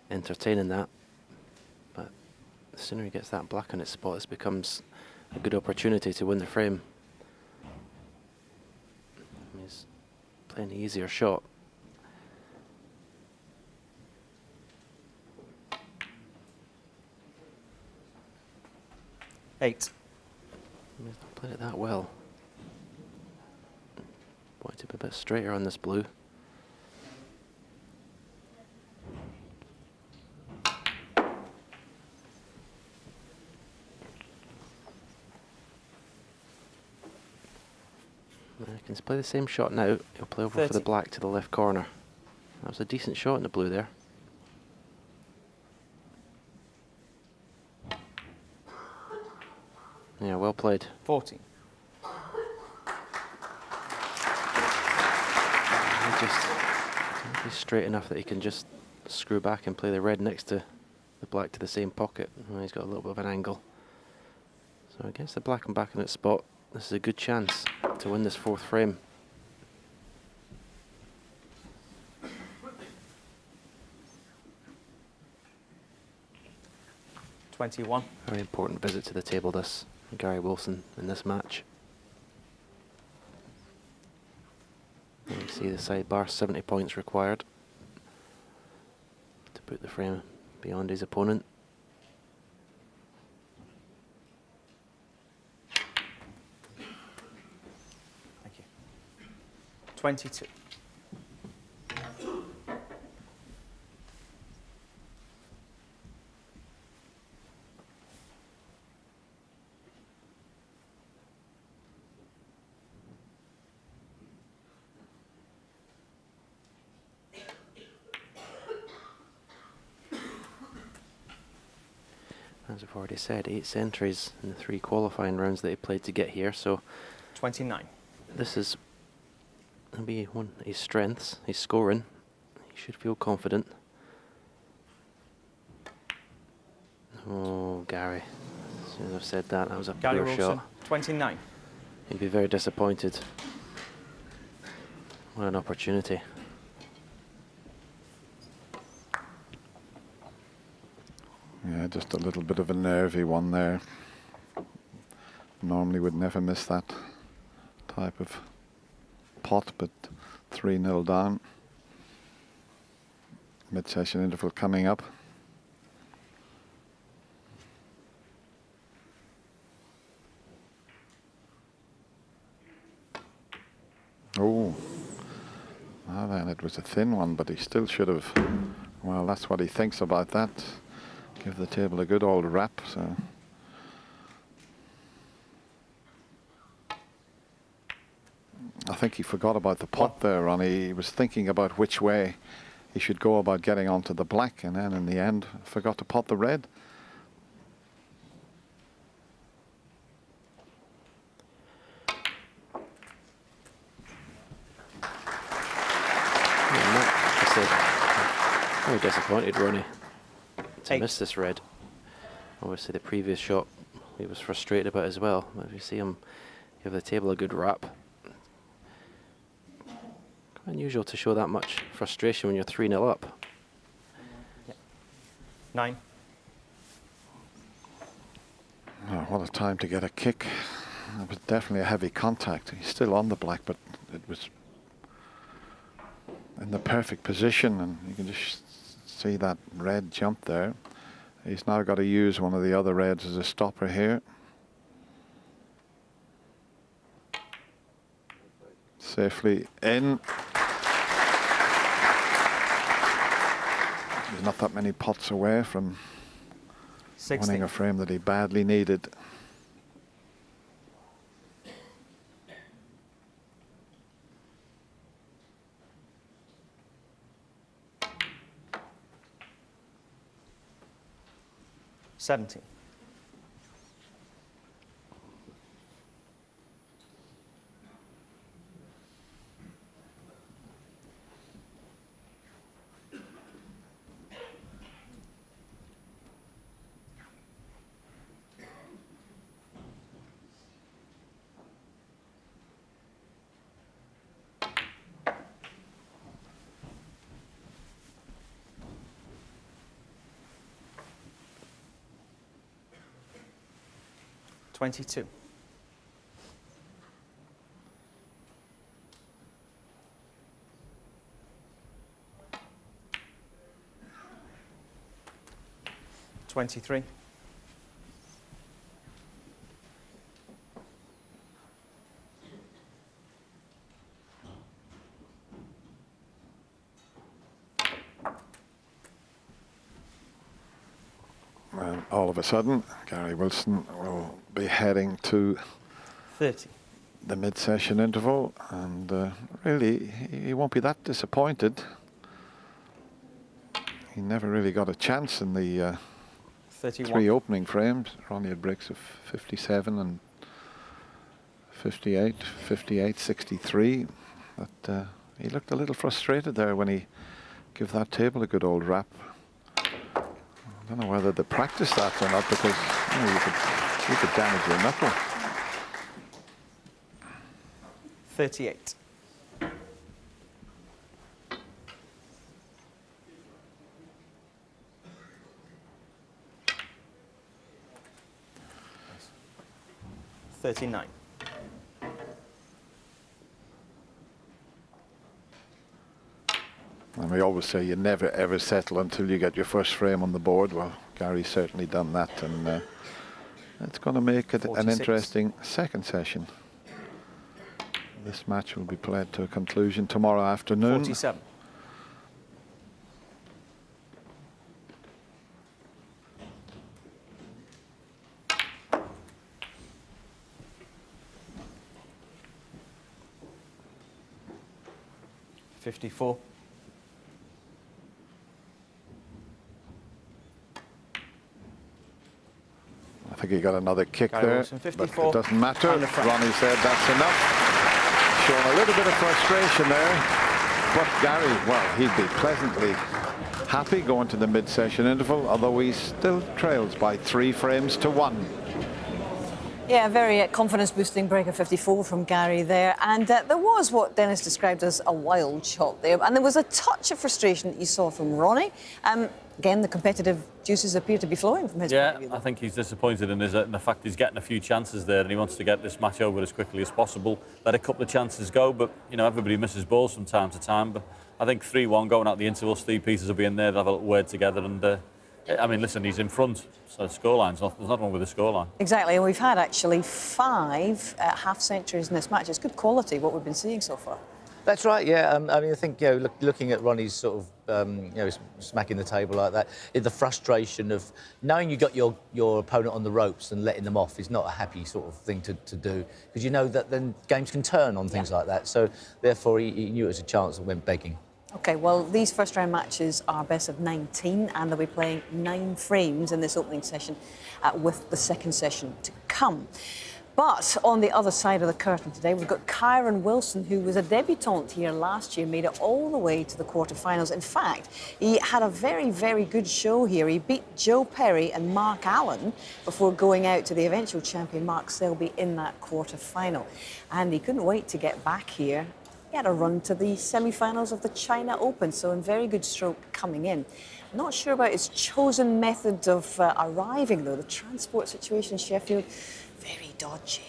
entertaining that. But the sooner he gets that black on its spot, this becomes a good opportunity to win the frame. He's playing the easier shot. Eight. He's not playing it that well. Want to be a bit straighter on this blue. He can play the same shot now. He'll play over 30. for the black to the left corner. That was a decent shot in the blue there. Yeah, well played. 14. He's straight enough that he can just screw back and play the red next to the black to the same pocket. Oh, he's got a little bit of an angle. So against the black and back in its spot, this is a good chance to win this fourth frame. $21. Very important visit to the table, this Gary Wilson in this match. And you see the sidebar, 70 points required to put the frame beyond his opponent. Thank you. 22. As I've already said, 8 centuries in the 3 qualifying rounds that he played to get here, so 29. this is will be one of his strengths. He's scoring. He should feel confident. Oh, Gary. As soon as I've said that, that was a Gary poor Wilson, shot. 29. He'd be very disappointed. What an opportunity. Yeah, just a little bit of a nervy one there. Normally would never miss that type of pot, but 3-0 down. Mid-session interval coming up. Oh, well then it was a thin one, but he still should have. Well, that's what he thinks about that. Give the table a good old rap. So I think he forgot about the pot there, Ronnie. He was thinking about which way he should go about getting onto the black, and then in the end forgot to pot the red. Very disappointed, Ronnie, to miss this red. Obviously, the previous shot he was frustrated about as well. If you see him give the table a good rap, quite unusual to show that much frustration when you're 3-0 up. 9. Oh, what a time to get a kick. That was definitely a heavy contact. He's still on the black, but it was in the perfect position, and you can just see that red jump there. He's now got to use one of the other reds as a stopper here. Safely in. He's not that many pots away from 60. winning a frame that he badly needed. 22. $23. And all of a sudden, Gary Wilson will be heading to 30. the mid-session interval, and really, he won't be that disappointed. He never really got a chance in the 31. 3 opening frames. Ronnie had breaks of 57 and 58, 58, 63. But he looked a little frustrated there when he gave that table a good old rap. I don't know whether they practiced that or not, because you could damage your knuckle. 38. $39. And we always say you never ever settle until you get your first frame on the board. Well, Gary's certainly done that, and it's going to make it 46. an interesting second session. This match will be played to a conclusion tomorrow afternoon. 47. $54. I think he got another kick Gary there, Wilson, but 54. it doesn't matter. And the front. Ronnie said that's enough. Showing a little bit of frustration there, but Gary, well, he'd be pleasantly happy going to the mid-session interval, although he still trails by 3 frames to 1. Yeah, very confidence-boosting break of 54 from Gary there. And there was what Dennis described as a wild shot there. And there was a touch of frustration that you saw from Ronnie. Again, the competitive juices appear to be flowing from his point of view. I think he's disappointed in the fact he's getting a few chances there, and he wants to get this match over as quickly as possible. Let a couple of chances go, but, you know, everybody misses balls from time to time. But I think 3-1 going out the interval, Steve Peters will be in there, they'll have a little word together, and I mean, listen, he's in front, so scoreline's there's nothing wrong with the scoreline. Exactly, and we've had actually 5 half-centuries in this match. It's good quality, what we've been seeing so far. That's right, yeah. I mean, I think, you know, looking at Ronnie's sort of, you know, smacking the table like that, the frustration of knowing you got your opponent on the ropes and letting them off is not a happy sort of thing to do, because you know that then games can turn on things like that. So, therefore, he knew it was a chance and went begging. OK, well, these first-round matches are best of 19, and they'll be playing 9 frames in this opening session with the second session to come. But on the other side of the curtain today, we've got Kyron Wilson, who was a debutant here last year, made it all the way to the quarterfinals. In fact, he had a very, very good show here. He beat Joe Perry and Mark Allen before going out to the eventual champion, Mark Selby, in that quarterfinal. And he couldn't wait to get back here. He had a run to the semi-finals of the China Open, so in very good stroke coming in. Not sure about his chosen method of arriving, though. The transport situation in Sheffield, very dodgy.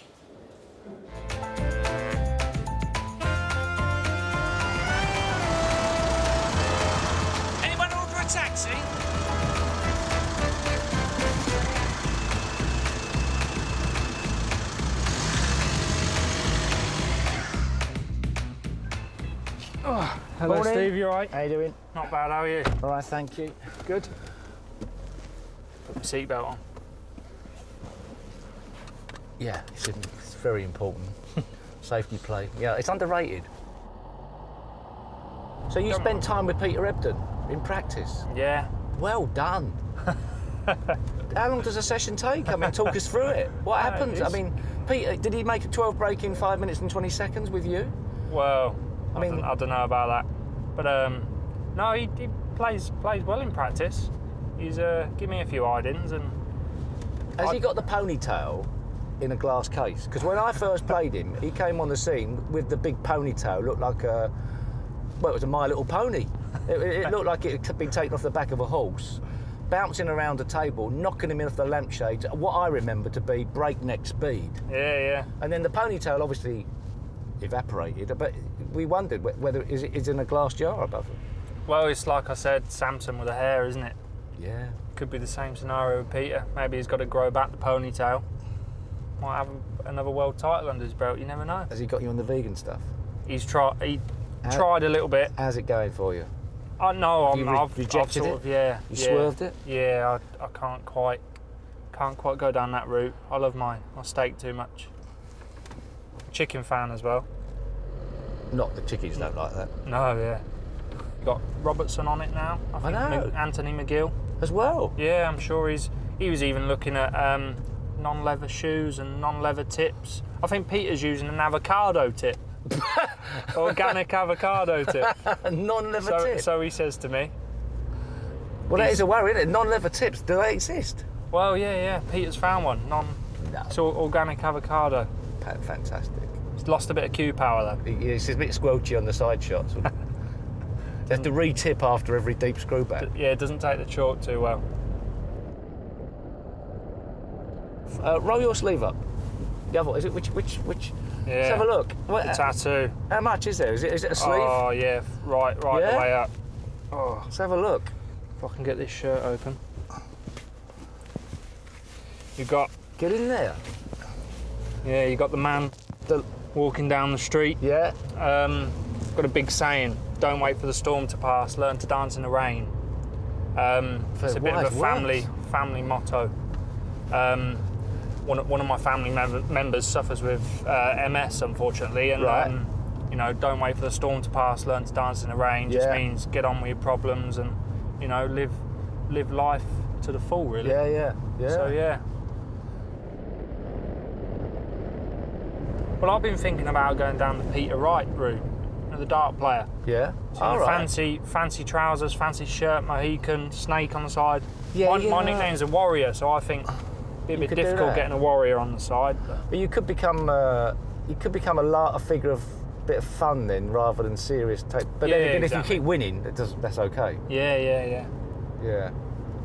Anyone order a taxi? Oh, hello, Morning. Steve. You all right? How you doing? Not bad. How are you? All right, thank you. Good. Put my seatbelt on. Yeah, it's very important. Safety play. Yeah, it's underrated. So you spent time with Peter Ebdon in practice? Yeah. Well done. How long does a session take? I mean, talk us through it. What happens? I mean, Peter, did he make a 12 break in 5 minutes and 20 seconds with you? Well, I don't know about that, but no, he plays well in practice. He's given me a few idings, and has he got the ponytail in a glass case? Because when I first played him, he came on the scene with the big ponytail, looked like a, well, it was a My Little Pony. It looked like it had been taken off the back of a horse. bouncing around the table, knocking him off the lampshades at what I remember to be breakneck speed. Yeah, yeah. And then the ponytail obviously evaporated, but we wondered whether it's in a glass jar above him. Well, it's like I said, Samson with the hair, isn't it? Yeah. Could be the same scenario with Peter. Maybe he's got to grow back the ponytail. Might have another world title under his belt, you never know. Has he got you on the vegan stuff? He tried a little bit. How's it going for you? No, I've rejected sort it? of, yeah. You swerved it? Yeah, I can't quite go down that route. I love my steak too much. Chicken fan as well. Not the chickies don't like that. No, yeah. Got Robertson on it now. I know. Anthony McGill. As well? Yeah, I'm sure he was even looking at non-leather shoes and non-leather tips. I think Peter's using an avocado tip. Organic avocado tip. Non-leather tip? So he says to me. Well, that is a worry, isn't it? Non-leather tips, do they exist? Well, yeah. Peter's found one. It's organic avocado. Fantastic. It's lost a bit of cue power, though. Yeah, it's a bit squelchy on the side shots. You have to re-tip after every deep screw back. Yeah, it doesn't take the chalk too well. Roll your sleeve up. The other, is it which? Yeah. Let's have a look. The tattoo. How much is there? Is it a sleeve? Oh yeah, right the way up. Oh, let's have a look. If I can get this shirt open. You got. Get in there. Yeah, you got the man walking down the street. Yeah. Got a big saying: "Don't wait for the storm to pass. Learn to dance in the rain." It's a bit of a family motto. One of my family members suffers with MS, unfortunately, and don't wait for the storm to pass. Learn to dance in the rain. Just means get on with your problems and live life to the full, really. Yeah. So yeah. Well, I've been thinking about going down the Peter Wright route, the dart player. Yeah. So fancy trousers, fancy shirt, Mohican, snake on the side. Yeah, my nickname's a warrior, so I think it'd be a bit difficult getting a warrior on the side. But you could become a figure of bit of fun then, rather than serious. But then again, if you keep winning, that's okay. Yeah.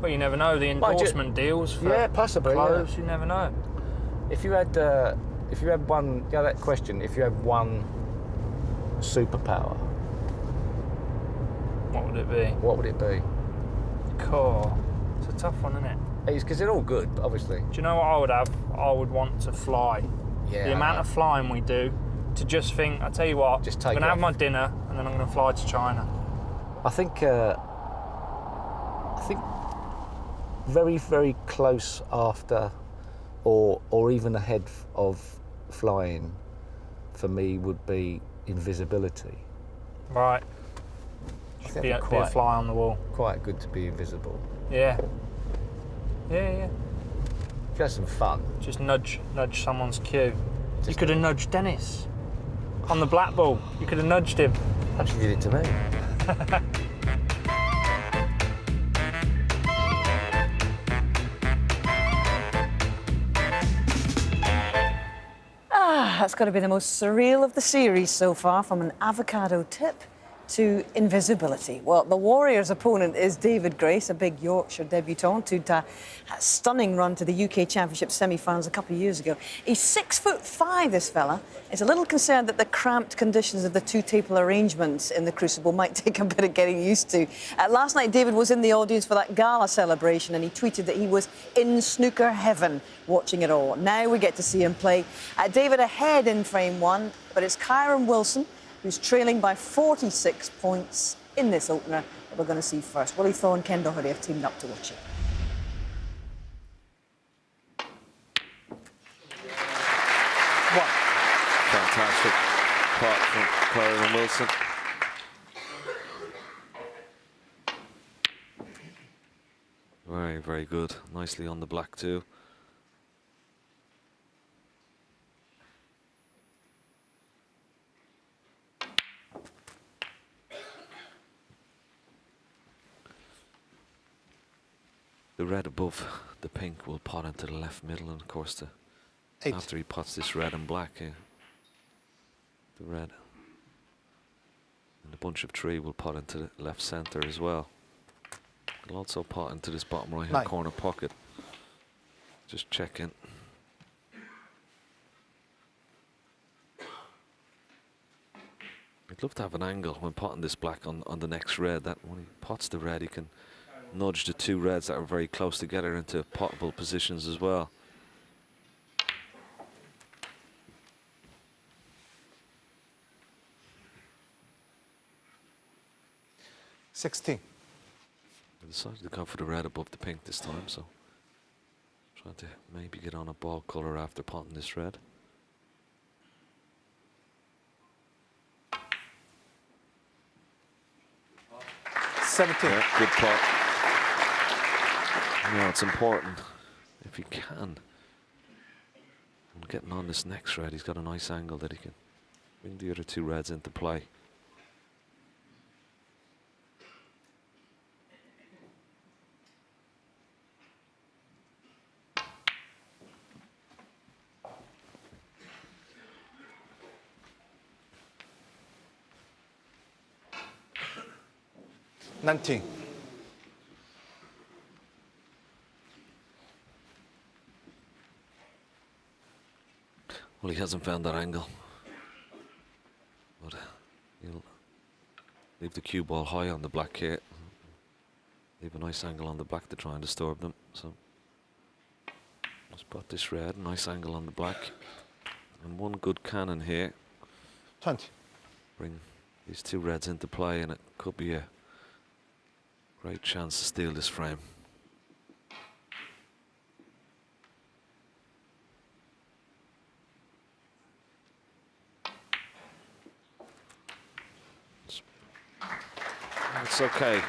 Well, you never know. The endorsement deals for possibly clothes. You never know. If you had one, that question. If you had one superpower, what would it be? What would it be? Cool. It's a tough one, isn't it? It's because they're all good, obviously. Do you know what I would have? I would want to fly. Yeah. The amount of flying we do, to just think, I tell you what, I'm going to have my dinner and then I'm going to fly to China. I think very, very close after, or even ahead of flying, for me would be invisibility. Right. Be a fly on the wall. Quite good to be invisible. Yeah. If you had some fun. Just nudge someone's cue. You could have nudged Dennis on the black ball. You could have nudged him. Perhaps you did it to me. That's got to be the most surreal of the series so far, from an avocado tip to invisibility. Well, the Warriors' opponent is David Grace, a big Yorkshire debutant who'd a stunning run to the UK Championship semi-finals a couple of years ago. He's 6'5", this fella. He's a little concerned that the cramped conditions of the two-table arrangements in the Crucible might take a bit of getting used to. Last night, David was in the audience for that gala celebration, and he tweeted that he was in snooker heaven watching it all. Now we get to see him play. David ahead in frame one, but it's Kyron Wilson who's trailing by 46 points in this opener that we're going to see first. Willie Thaw and Ken Doherty have teamed up to watch it. Fantastic part from Kyron Wilson. Very, very good. Nicely on the black too. The red above the pink will pot into the left middle, and of course after he pots this red and black, the red and the bunch of tree will pot into the left centre as well. He'll also pot into this bottom right-hand 9. corner pocket. Just checking. I'd love to have an angle when potting this black on the next red, that when he pots the red he can nudge the 2 reds that are very close together into pottable positions as well. $16. I decided to go for the red above the pink this time, so trying to maybe get on a ball colour after potting this red. Yeah, good pot. No, it's important if he can. And getting on this next red, he's got a nice angle that he can bring the other 2 reds into play. $19. Well, he hasn't found that angle. But he'll leave the cue ball high on the black here. Leave a nice angle on the black to try and disturb them. So let's put this red, nice angle on the black. And one good cannon here. 20. Bring these 2 reds into play, and it could be a great chance to steal this frame. It's okay.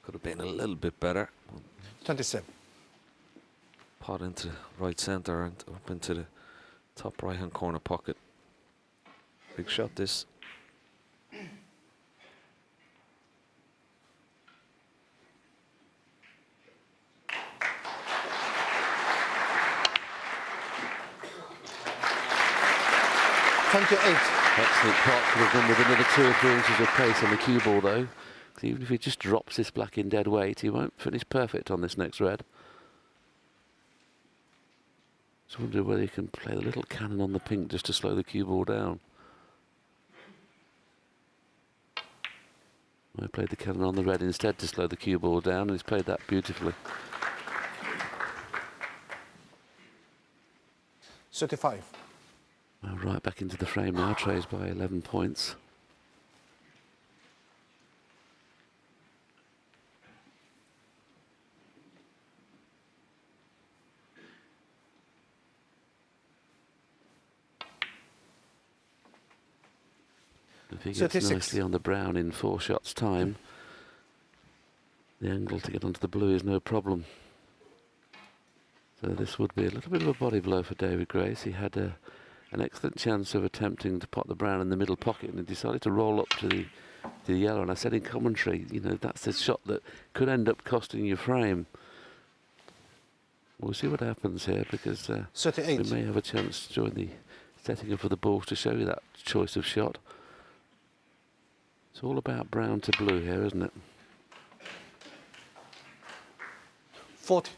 Could have been a little bit better. 27. Pot into right centre and up into the top right-hand corner pocket. Big shot this. Excellent pot. Could have done with another 2 or 3 inches of pace on the cue ball though. 'Cause even if he just drops this black in dead weight, he won't finish perfect on this next red. Just wonder whether he can play the little cannon on the pink just to slow the cue ball down. I played the cannon on the red instead to slow the cue ball down, and he's played that beautifully. 35. Well, right back into the frame now, trays by 11 points. If he gets 36. nicely on the brown in 4 shots' time, the angle to get onto the blue is no problem. So this would be a little bit of a body blow for David Grace. He had an excellent chance of attempting to pot the brown in the middle pocket, and he decided to roll up to the yellow. And I said in commentary, you know, that's a shot that could end up costing you frame. We'll see what happens here, because we may have a chance during the setting up of the balls to show you that choice of shot. It's all about brown to blue here, isn't it? 40.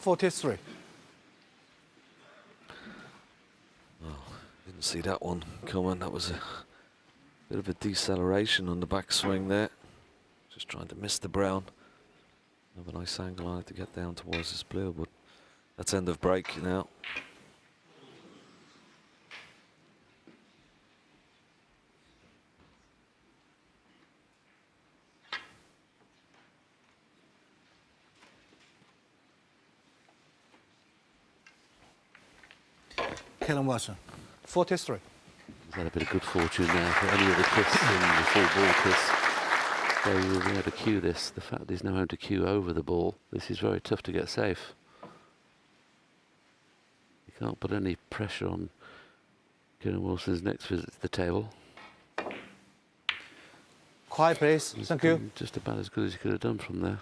$43. Well, didn't see that one coming. That was a bit of a deceleration on the backswing there. Just trying to miss the brown. Have a nice angle on it to get down towards this blue, but that's end of break now. Kellen Watson, 43. He's had a bit of good fortune now for any of the kiss in the full ball kiss. So you'll be able to cue this. The fact that he's now having to cue over the ball, this is very tough to get safe. You can't put any pressure on Kieran Wilson's next visit to the table. Quiet, please. Thank you. Just about as good as he could have done from there.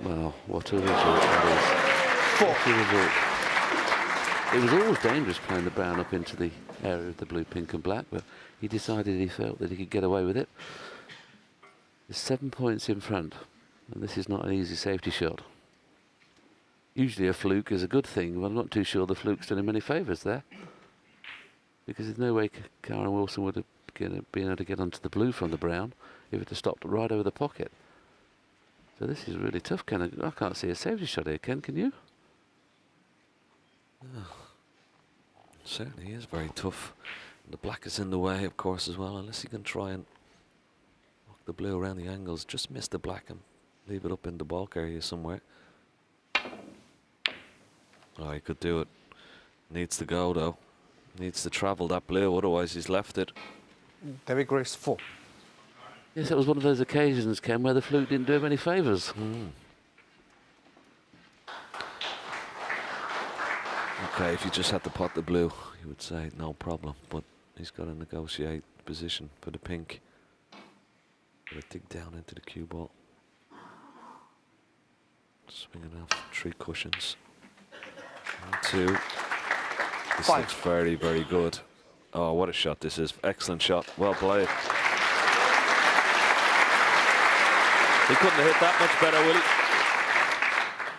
Well, what a result that is. What a result. It was always dangerous playing the brown up into the area of the blue, pink and black, but he decided he felt that he could get away with it. There's 7 points in front, and this is not an easy safety shot. Usually a fluke is a good thing, but I'm not too sure the fluke's done him any favours there. Because there's no way Kieran Wilson would have been able to get onto the blue from the brown if it had stopped right over the pocket. So this is really tough, Ken. I can't see a safety shot here, Ken, can you? Oh, certainly is very tough. And the black is in the way, of course, as well, unless he can try and knock the blue around the angles. Just miss the black and leave it up in the bulk area somewhere. Oh, he could do it. Needs to go, though. Needs to travel that blue, otherwise he's left it. David Grace 4. Yes, it was one of those occasions, Ken, where the fluke didn't do him any favours. Okay, if you just had to pot the blue, you would say no problem, but he's got to negotiate position for the pink. Got to dig down into the cue ball. Swinging off 3 cushions. 1, 2. This 5. looks very, very good. Oh, what a shot this is. Excellent shot. Well played. He couldn't have hit that much better, will he?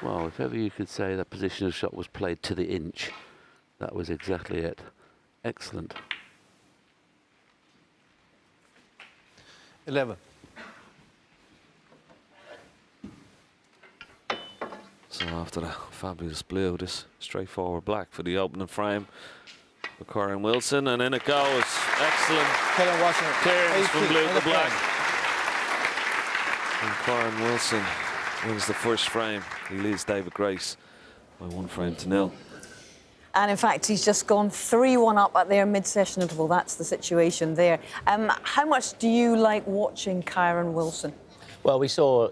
Well, if ever you could say that position of shot was played to the inch, that was exactly it. Excellent. 11. So after the fabulous blue, this straightforward black for the opening frame for Kieran Wilson, and in it goes. Excellent clearance from blue to black. And Kieran Wilson wins the first frame. He leads David Grace by 1 frame to 0. And in fact, he's just gone 3-1 up at their mid-session interval. That's the situation there. How much do you like watching Kieran Wilson? Well, we saw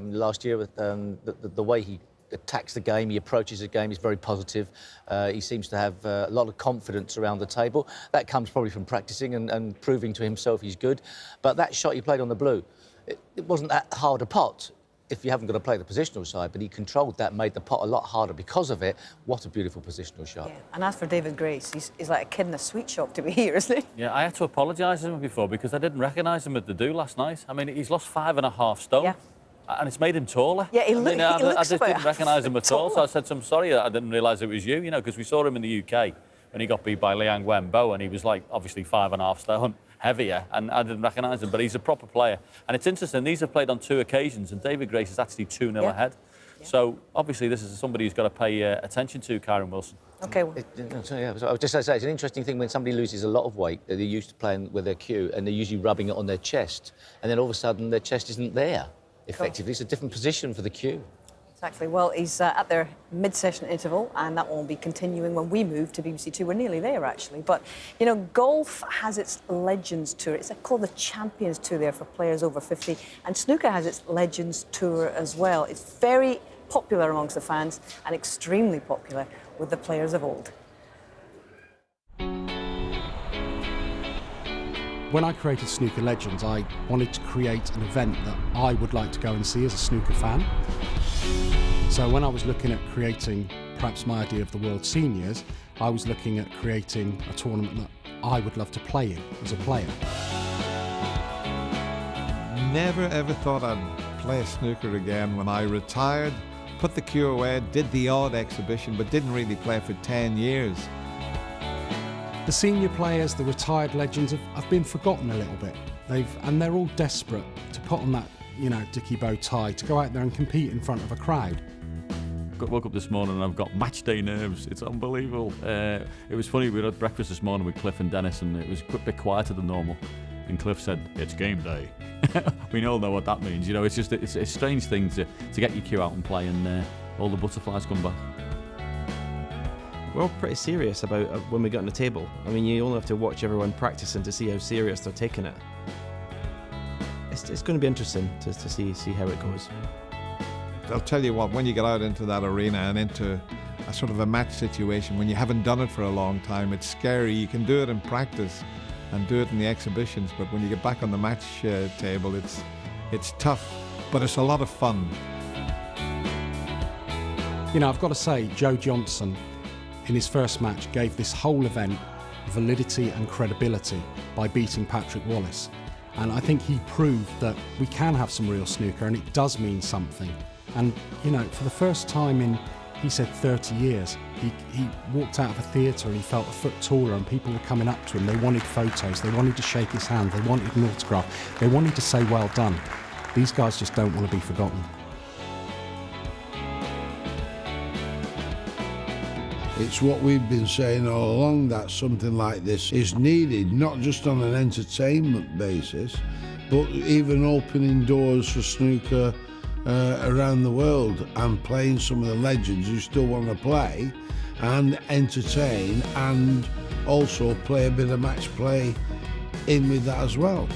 last year with the way he attacks the game, he approaches the game, he's very positive. He seems to have a lot of confidence around the table. That comes probably from practicing and proving to himself he's good. But that shot he played on the blue, it wasn't that hard a pot if you haven't got to play the positional side, but he controlled that, made the pot a lot harder because of it. What a beautiful positional shot. Yeah. And as for David Grace, he's like a kid in a sweet shop to be here, isn't he? Yeah, I had to apologise to him before because I didn't recognise him at the do last night. I mean, he's lost 5.5 stone. Yeah. And it's made him taller. Yeah, he I looks just didn't recognise him at all, taller. so I said to him, sorry, I didn't realise it was you, you know, because we saw him in the UK when he got beat by Liang Wenbo, and he was, like, obviously 5.5 stone heavier, and I didn't recognise him, but he's a proper player. And it's interesting, these have played on 2 occasions, and David Grace is actually 2-0 ahead. Yeah. So, obviously, this is somebody who's got to pay attention to, Kieran Wilson. OK. I was just going to say, it's an interesting thing when somebody loses a lot of weight, they're used to playing with their cue, and they're usually rubbing it on their chest, and then all of a sudden their chest isn't there, effectively. It's a different position for the cue. Exactly. Well, he's at their mid-session interval, and that will be continuing when we move to BBC Two. We're nearly there, actually. But, you know, golf has its Legends Tour. It's called the Champions Tour there for players over 50. And snooker has its Legends Tour as well. It's very popular amongst the fans and extremely popular with the players of old. When I created Snooker Legends, I wanted to create an event that I would like to go and see as a snooker fan. So when I was looking at creating perhaps my idea of the World Seniors, I was looking at creating a tournament that I would love to play in as a player. Never ever thought I'd play snooker again. When I retired, put the cue away, did the odd exhibition, but didn't really play for 10 years. The senior players, the retired legends have been forgotten a little bit. And they're all desperate to put on that, dicky bow tie, to go out there and compete in front of a crowd. Woke up this morning and I've got match day nerves. It's unbelievable. It was funny, we were at breakfast this morning with Cliff and Dennis, and it was a bit quieter than normal. And Cliff said, "It's game day." We all know what that means. It's just it's a strange thing to get your cue out and play, and all the butterflies come back. We're all pretty serious about when we get on the table. I mean, you only have to watch everyone practicing to see how serious they're taking it. It's going to be interesting to see how it goes. I'll tell you what, when you get out into that arena and into a sort of a match situation, when you haven't done it for a long time, it's scary. You can do it in practice and do it in the exhibitions, but when you get back on the match table, it's tough, but it's a lot of fun. I've got to say, Joe Johnson, in his first match, gave this whole event validity and credibility by beating Patrick Wallace. And I think he proved that we can have some real snooker, and it does mean something. And, for the first time in, he said, 30 years, he walked out of a theatre and he felt a foot taller, and people were coming up to him. They wanted photos, they wanted to shake his hand, they wanted an autograph, they wanted to say well done. These guys just don't want to be forgotten. It's what we've been saying all along, that something like this is needed, not just on an entertainment basis, but even opening doors for snooker around the world and playing some of the legends who still want to play and entertain, and also play a bit of match play in with that as well.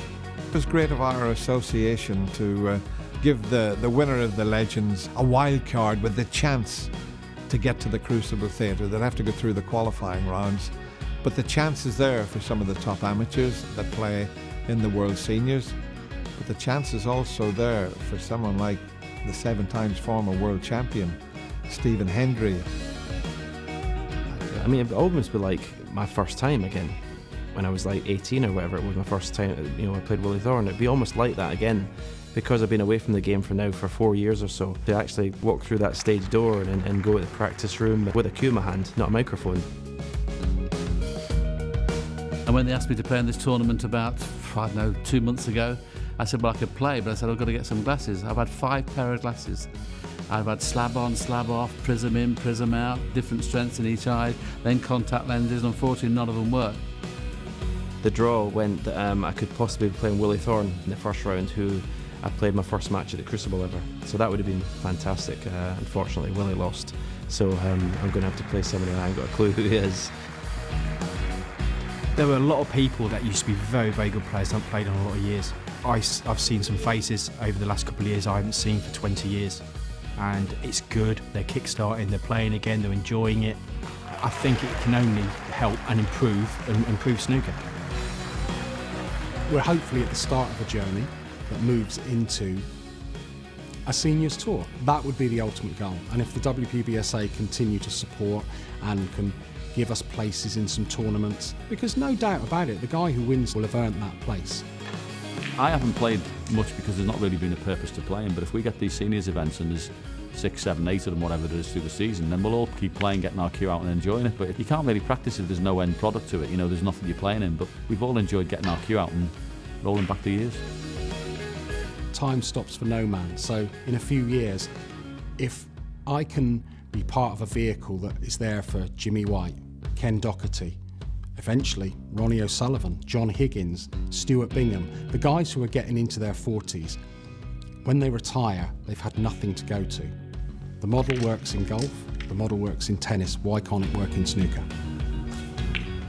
It was great of our association to give the winner of the Legends a wild card with the chance to get to the Crucible Theatre. They'll have to go through the qualifying rounds, but the chance is there for some of the top amateurs that play in the World Seniors, but the chance is also there for someone like the 7 times former world champion, Stephen Hendry. I mean, it almost be like my first time again, when I was like 18 or whatever. It was my first time, I played Willie Thorne. It'd be almost like that again, because I've been away from the game for 4 years or so, to actually walk through that stage door and go to the practice room with a cue in my hand, not a microphone. And when they asked me to play in this tournament about, 2 months ago, I said, well, I could play, but I said, I've got to get some glasses. I've had 5 pair of glasses. I've had slab on, slab off, prism in, prism out, different strengths in each eye, then contact lenses, and unfortunately none of them work. The draw went that I could possibly be playing Willie Thorne in the first round, who I played my first match at the Crucible ever. So that would have been fantastic. Unfortunately, Willie lost. So I'm going to have to play somebody I haven't got a clue who he is. There were a lot of people that used to be very, very good players that haven't played in a lot of years. I've seen some faces over the last couple of years I haven't seen for 20 years. And it's good, they're kickstarting, they're playing again, they're enjoying it. I think it can only help and improve snooker. We're hopefully at the start of a journey that moves into a seniors tour. That would be the ultimate goal. And if the WPBSA continue to support and can give us places in some tournaments, because no doubt about it, the guy who wins will have earned that place. I haven't played much because there's not really been a purpose to playing, but if we get these seniors events and there's 6, 7, 8 of them, whatever it is, through the season, then we'll all keep playing, getting our cue out and enjoying it. But you can't really practice if there's no end product to it. There's nothing you're playing in, but we've all enjoyed getting our cue out and rolling back the years. Time stops for no man, so in a few years, if I can be part of a vehicle that is there for Jimmy White, Ken Doherty, eventually Ronnie O'Sullivan, John Higgins, Stuart Bingham, the guys who are getting into their 40s, when they retire, they've had nothing to go to. The model works in golf, the model works in tennis, why can't it work in snooker?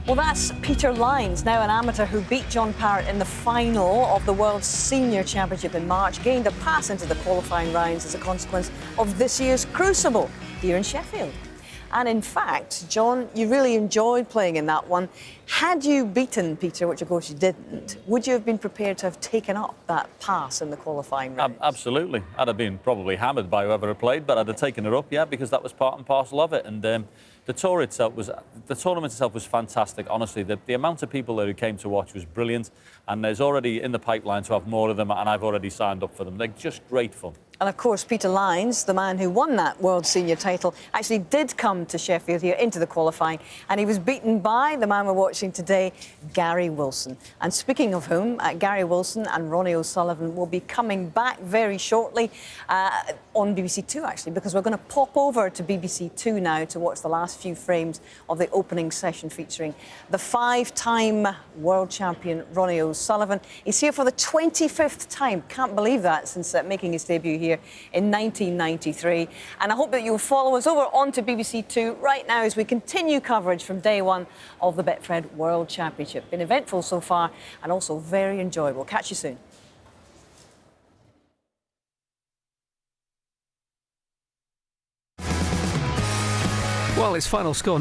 Well, that's Peter Lyons, now an amateur who beat John Parrott in the final of the World Senior Championship in March, gained a pass into the qualifying rounds as a consequence of this year's Crucible here in Sheffield. And in fact, John, you really enjoyed playing in that one. Had you beaten Peter, which of course you didn't, would you have been prepared to have taken up that pass in the qualifying round? Absolutely. I'd have been probably hammered by whoever had played, but I'd have taken it up, yeah, because that was part and parcel of it. And the tournament itself was fantastic. Honestly, the amount of people there who came to watch was brilliant, and there's already in the pipeline to have more of them, and I've already signed up for them. They're just great fun. And of course, Peter Lyons, the man who won that World Senior title, actually did come to Sheffield here into the qualifying, and he was beaten by the man we're watching today, Gary Wilson. And speaking of whom, Gary Wilson and Ronnie O'Sullivan will be coming back very shortly on BBC Two, actually, because we're going to pop over to BBC Two now to watch the last few frames of the opening session featuring the 5-time world champion Ronnie O'Sullivan. He's here for the 25th time. Can't believe that, since making his debut here in 1993. And I hope that you'll follow us over onto BBC Two right now as we continue coverage from day one of the Betfred World Championship. Been eventful so far and also very enjoyable. Catch you soon. Well, it's final score